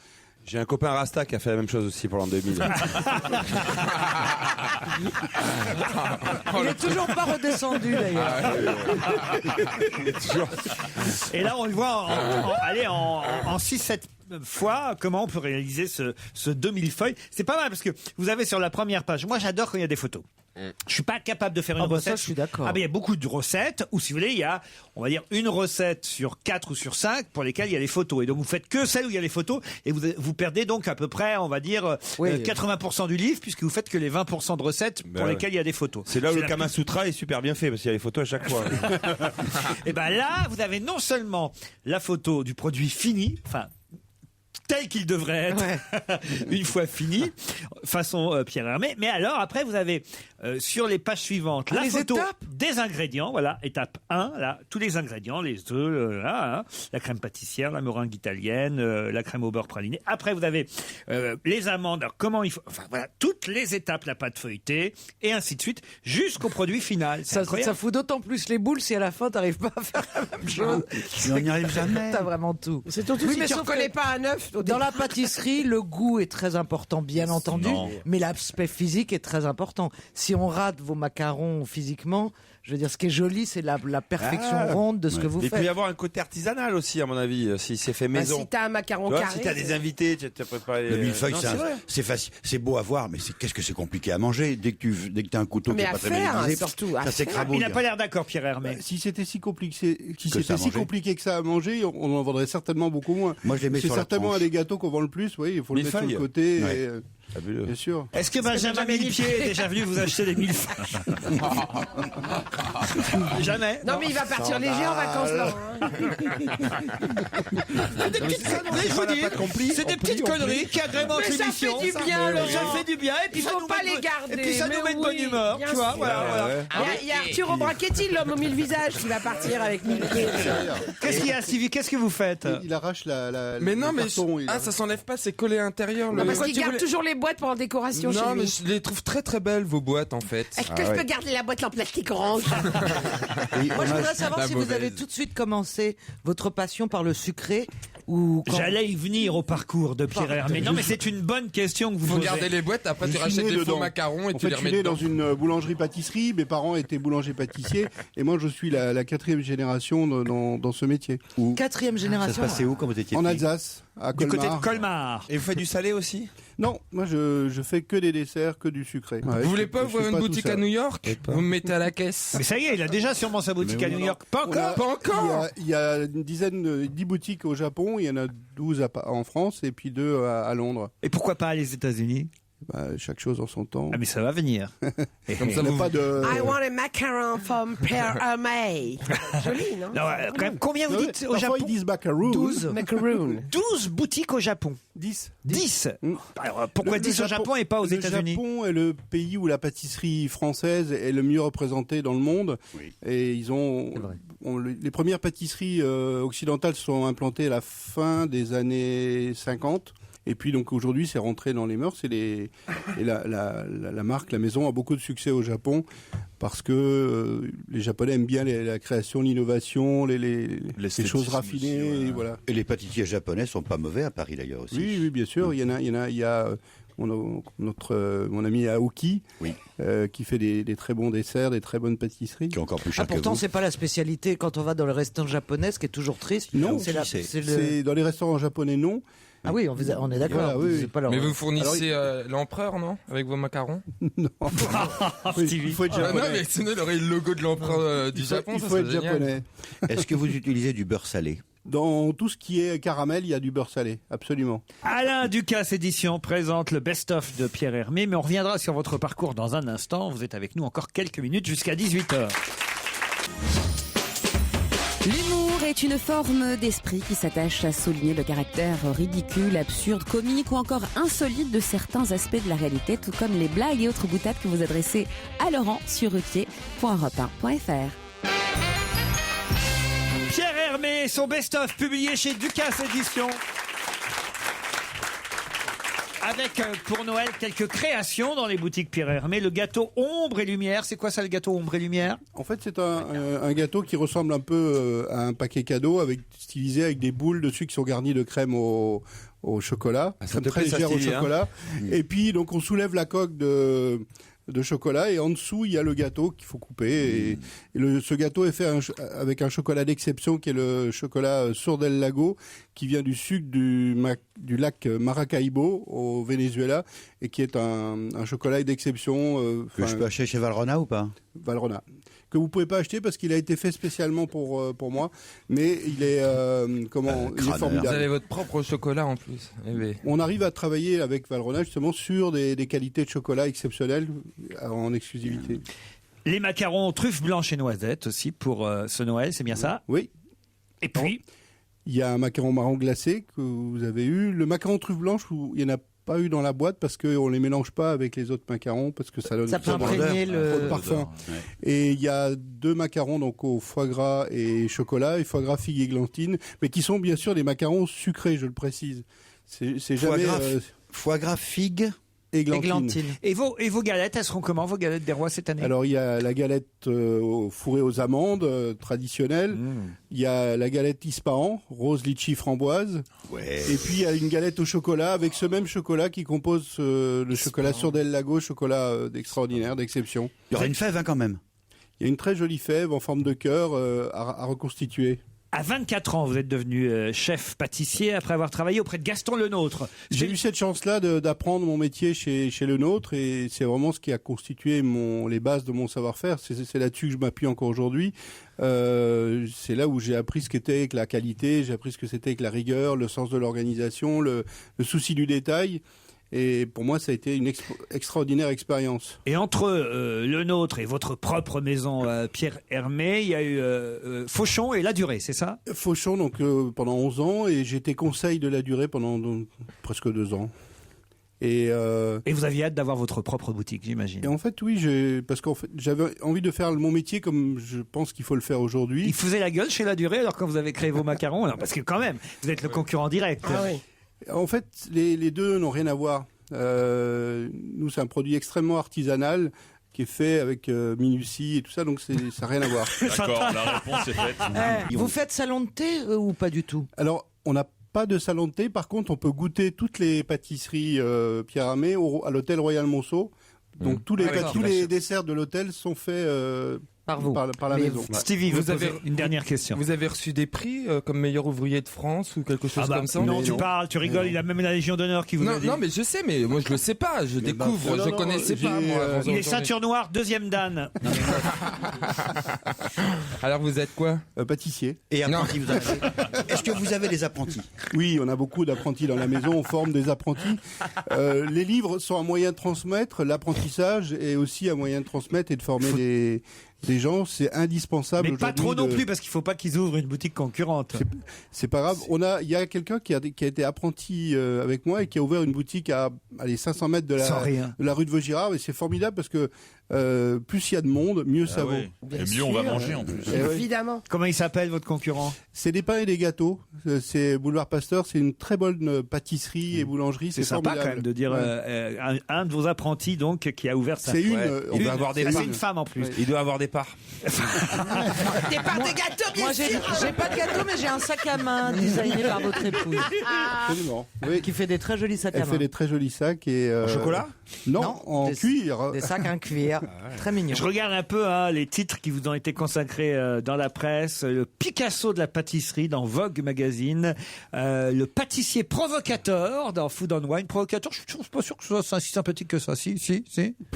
J'ai un copain Rasta qui a fait la même chose aussi pour l'an 2000. Il est toujours pas redescendu d'ailleurs. Et là, on le voit en 6-7 fois comment on peut réaliser ce 2000 feuilles. C'est pas mal parce que vous avez sur la première page, moi j'adore quand il y a des photos. Je suis pas capable de faire une recette. Ça, je suis d'accord. Ah, mais il y a beaucoup de recettes, ou si vous voulez, il y a, on va dire, une recette sur 4 ou sur 5 pour lesquelles il y a les photos. Et donc, vous faites que celle où il y a les photos, et vous perdez donc à peu près, on va dire, 80% du livre, puisque vous faites que les 20% de recettes pour lesquelles il y a des photos. C'est là où le Kama Sutra est super bien fait, parce qu'il y a les photos à chaque fois. Et ben là, vous avez non seulement la photo du produit fini, enfin, tel qu'il devrait être, une fois fini, façon Pierre Hermé. Mais alors, après, vous avez sur les pages suivantes la photo des ingrédients. Voilà, étape 1, là, tous les ingrédients, les œufs, la crème pâtissière, la meringue italienne, la crème au beurre praliné. Après, vous avez les amandes, alors, comment il faut... Enfin, voilà, toutes les étapes, la pâte feuilletée, et ainsi de suite, jusqu'au produit final. Ça fout d'autant plus les boules si à la fin, t'arrives pas à faire la même chose. Mais on n'y arrive jamais. T'as vraiment tout. C'est surtout si tu ne reconnais pas un œuf. Dans la pâtisserie, le goût est très important, bien entendu, Non. mais l'aspect physique est très important. Si on rate vos macarons physiquement, je veux dire, ce qui est joli, c'est la perfection ronde de ce que vous Il faites. peut y avoir un côté artisanal aussi, à mon avis, si c'est fait maison. Si t'as un macaron Tu vois, carré. si t'as des invités, tu as préparé. Le millefeuille, Non, vrai. c'est facile, c'est beau à voir, mais qu'est-ce que c'est compliqué à manger dès que t'as un couteau Mais qui est à pas très faire, bien aiguisé, surtout, à ça faire. s'écrabouille. Il n'a pas l'air d'accord, Pierre Hermé. Si c'était si compliqué, ça à manger. compliqué que ça à manger, on en vendrait certainement beaucoup moins. Moi, je les mets C'est sur la certainement tranche. un des gâteaux qu'on vend le plus. Oui, il faut le mettre sur le Millefeuille. côté. Ouais. Et, Fabuleux. bien sûr. Est-ce que Benjamin Millepied est déjà venu vous acheter des millefeuilles? Jamais. Non, mais il va partir léger en vacances, là. Des petites conneries, je vous dis. C'est des petites conneries qui agrémentent Mais ça l'émission. fait du bien, Laurent. Ça fait du bien. Et puis Il ça faut nous pas met les de- garder. Et puis ça mais nous met de oui, bonne humeur. bien Tu vois, sûr. voilà. Il y a Arthur Brachetti, l'homme aux 1000 visages, qui va partir avec 1000 pieds. Qu'est-ce qu'il y a, Sylvie? Qu'est-ce que vous faites? Il arrache Mais non, le mais carton, ça s'enlève pas, c'est collé à l'intérieur. Non, parce Pourquoi qu'il tu garde voulais- toujours les boîtes pour en décoration chez Non, mais lui. je les trouve très très belles vos boîtes en fait. Est-ce que je peux garder la boîte en plastique orange? Moi, je voudrais savoir La si vous mauvaise. avez tout de suite commencé votre passion par le sucré ou quand... J'allais y venir au parcours de Pierre Hermé. Non, mais c'est une bonne question que vous Faut posez. garder les boîtes, après Je tu suis rachètes né des faux dedans. macarons et En tu fait, les je suis remets né dedans. dans une boulangerie-pâtisserie. Mes parents étaient boulangers-pâtissiers. Et moi, je suis la 4e génération dans ce métier. Quatrième Ça se génération. passait où quand vous étiez En petit? Alsace, à Du côté Colmar. de Colmar. Et vous faites du salé aussi? Non, moi, je fais que des desserts, que du sucré. Ouais, Vous voulez je- pas je ouvrir fais une pas boutique tout ça. à New York? Vous me mettez à la caisse. Mais ça y est, il a déjà sûrement sa boutique Mais à oui, New non. York. Pas On a- encore. Pas encore. Il y a une dizaine, 10 boutiques au Japon, il y en a 12 en France et puis 2 à Londres. Et pourquoi pas les États-Unis? Chaque chose en son temps. Ah, mais ça va venir. Comme ça, Il n'y a vous... pas de... I want a macaron from Pierre Hermé. Joli, non? Non, quand même, combien vous Non, dites au parfois, Japon? ils disent macaroon. 12 macaroon. 12 boutiques au Japon. 10. 10. Mm. Alors, pourquoi 10 au Japon et pas aux États-Unis? Le Japon est le pays où la pâtisserie française est le mieux représentée dans le monde. Oui. Et ils les premières pâtisseries occidentales sont implantées à la fin des années 50. Et puis donc aujourd'hui, c'est rentré dans les mœurs. Et la marque, la maison a beaucoup de succès au Japon parce que les Japonais aiment bien la création, l'innovation, les choses raffinées. aussi, et voilà. Et les pâtissiers japonais sont pas mauvais à Paris d'ailleurs aussi. Oui, bien sûr. Il y a mon ami Aoki, qui fait des très bons desserts, des très bonnes pâtisseries. Qui est encore plus cher que Pourtant, vous. c'est pas la spécialité quand on va dans le restaurant japonais, ce qui est toujours triste. Non, c'est dans les restaurants japonais, non. Ah oui, on est d'accord. Voilà, oui, C'est pas leur- Mais vous fournissez Alors, l'empereur, non? Avec vos macarons? Non. Il faut être Ah japonais. non, mais sinon, il aurait le logo de l'empereur du Japon. Il ça faut serait être génial. japonais. Est-ce que vous utilisez du beurre salé? Dans tout ce qui est caramel, il y a du beurre salé, absolument. Alain Ducasse Édition présente le best-of de Pierre Hermé, mais on reviendra sur votre parcours dans un instant. Vous êtes avec nous encore quelques minutes jusqu'à 18h. L'humour est une forme d'esprit qui s'attache à souligner le caractère ridicule, absurde, comique ou encore insolite de certains aspects de la réalité, tout comme les blagues et autres boutades que vous adressez à Laurent sur ruquier.europe1.fr. Pierre Hermé, son best-of publié chez Ducasse Édition. Avec pour Noël quelques créations dans les boutiques Pierre Hermé. Le gâteau ombre et lumière. C'est quoi ça, le gâteau ombre et lumière? En fait, c'est un gâteau qui ressemble un peu à un paquet cadeau, stylisé avec des boules dessus qui sont garnies de crème au chocolat, Ah, ça crème te très plaît, ça, légère au Stevie, hein? chocolat. Et puis, donc, on soulève la coque de chocolat et en dessous, il y a le gâteau qu'il faut couper. Et ce gâteau est fait avec un chocolat d'exception qui est le chocolat Sur del Lago, qui vient du sud du lac Maracaibo au Venezuela et qui est un chocolat d'exception. Que je peux acheter chez Valrhona ou pas? Valrhona. Que vous pouvez pas acheter parce qu'il a été fait spécialement pour moi, mais il est il est formidable. Vous avez votre propre chocolat en plus. Eh ben. On arrive à travailler avec Valrhona justement sur des qualités de chocolat exceptionnelles en exclusivité. Les macarons truffes blanches et noisettes aussi pour ce Noël, c'est bien ça? Oui. Et puis il y a un macaron marron glacé que vous avez eu. Le macaron truffe blanche, il n'y en a pas eu dans la boîte parce qu'on ne les mélange pas avec les autres macarons parce que ça donne peut imprégner trop de parfum. Ouais. Et il y a 2 macarons donc au foie gras et chocolat, et foie gras figue et églantine, mais qui sont bien sûr des macarons sucrés, je le précise. C'est jamais foie gras figue églantine. Et vos galettes, elles seront comment, vos galettes des rois cette année? Alors il y a la galette fourrée aux amandes traditionnelle. Il y a la galette Ispahan, rose litchi framboise. Et puis il y a une galette au chocolat avec ce même chocolat qui compose le chocolat Sur del Lago, chocolat extraordinaire, d'exception. Il y aura une fève quand même. Il y a une très jolie fève en forme de cœur à reconstituer. À 24 ans, vous êtes devenu chef pâtissier après avoir travaillé auprès de Gaston Lenôtre. J'ai eu cette chance-là d'apprendre mon métier chez Lenôtre et c'est vraiment ce qui a constitué les bases de mon savoir-faire. C'est là-dessus que je m'appuie encore aujourd'hui. C'est là où j'ai appris ce qu'était que la qualité, j'ai appris ce que c'était que la rigueur, le sens de l'organisation, le souci du détail. Et pour moi, ça a été une extraordinaire expérience. Et entre le nôtre et votre propre maison, Pierre Hermé, il y a eu Fauchon et La Durée, c'est ça? Fauchon, donc pendant 11 ans, et j'étais conseil de La Durée pendant presque 2 ans. Et vous aviez hâte d'avoir votre propre boutique, j'imagine. Et en fait, oui, parce qu'en fait, j'avais envie de faire mon métier comme je pense qu'il faut le faire aujourd'hui. Il faisait la gueule chez La Durée alors quand vous avez créé vos macarons, alors, parce que quand même, vous êtes le concurrent direct. Ah oui. En fait, les deux n'ont rien à voir. Nous, c'est un produit extrêmement artisanal qui est fait avec minutie et tout ça, donc ça n'a rien à voir. D'accord, la réponse est faite. Vous faites salon de thé ou pas du tout? Alors, on n'a pas de salon de thé. Par contre, on peut goûter toutes les pâtisseries Pierre Hermé à l'hôtel Royal Monceau. Donc tous les desserts de l'hôtel sont faits par vous, par la maison. Stevie, vous avez une dernière question. Vous avez reçu des prix comme meilleur ouvrier de France ou quelque chose comme ça? Non, tu parles, tu rigoles, il a même la Légion d'honneur qui vous a dit. Non, mais je sais, mais moi je le sais pas, je découvre, je connaissais pas moi. Il est ceinture noire, 2e dan. Alors vous êtes quoi? Pâtissier. Et apprenti, vous avez... Est-ce que vous avez des apprentis? Oui, on a beaucoup d'apprentis dans la maison, on forme des apprentis. Les livres sont un moyen de transmettre, l'apprentissage est aussi un moyen de transmettre et de former des gens, c'est indispensable. Mais pas trop non plus, parce qu'il ne faut pas qu'ils ouvrent une boutique concurrente. C'est pas grave. Il y a quelqu'un qui a été apprenti avec moi et qui a ouvert une boutique à 500 mètres de la rue de Vaugirard. Et c'est formidable parce que plus il y a de monde, mieux ça vaut. Et mieux on va manger en plus. Évidemment. Comment il s'appelle votre concurrent? C'est des pains et des gâteaux. C'est Boulevard Pasteur. C'est une très bonne pâtisserie et boulangerie. C'est sympa formidable. quand même de dire un de vos apprentis donc qui a ouvert sa. C'est une. Il doit avoir des parts. C'est une femme en plus. Il doit avoir des parts. Des parts de gâteaux, bien Moi, sûr. j'ai pas de gâteau, mais j'ai un sac à main designé par votre épouse. Absolument. Oui. Qui fait des très jolis sacs à Elle main. fait des très jolis sacs et. En chocolat? Non, en cuir. Des sacs en cuir. Très mignon. Je regarde un peu les titres qui vous ont été consacrés dans la presse. Le Picasso de la pâtisserie dans Vogue Magazine. Le pâtissier provocateur dans Food and Wine. Provocateur, je suis pas sûr que ce soit si sympathique que ça. Si.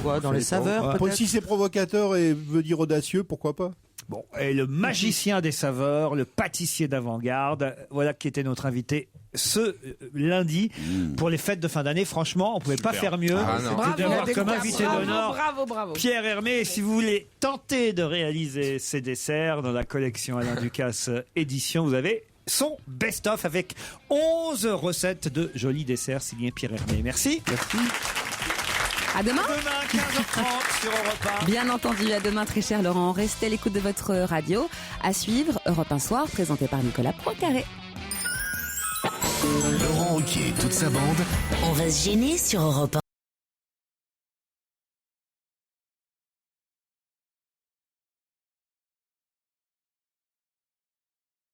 Quoi, dans les saveurs, Ouais. peut-être? Si c'est provocateur et veut dire audacieux, pourquoi pas? Bon, et le magicien des saveurs, le pâtissier d'avant-garde, voilà qui était notre invité ce lundi pour les fêtes de fin d'année. Franchement, on pouvait pas faire mieux que d'avoir comme invité d'honneur Bravo. Pierre Hermé. Et si vous voulez tenter de réaliser ces desserts dans la collection Alain Ducasse édition, vous avez son best-of avec 11 recettes de jolis desserts signé Pierre Hermé. Merci. À demain. Demain, 15h30 sur Europe 1. Bien entendu, à demain, très cher Laurent. Restez à l'écoute de votre radio. À suivre, Europe 1 Soir, présenté par Nicolas Poincaré. Laurent Ruquier et toute sa bande. On va se gêner sur Europe 1.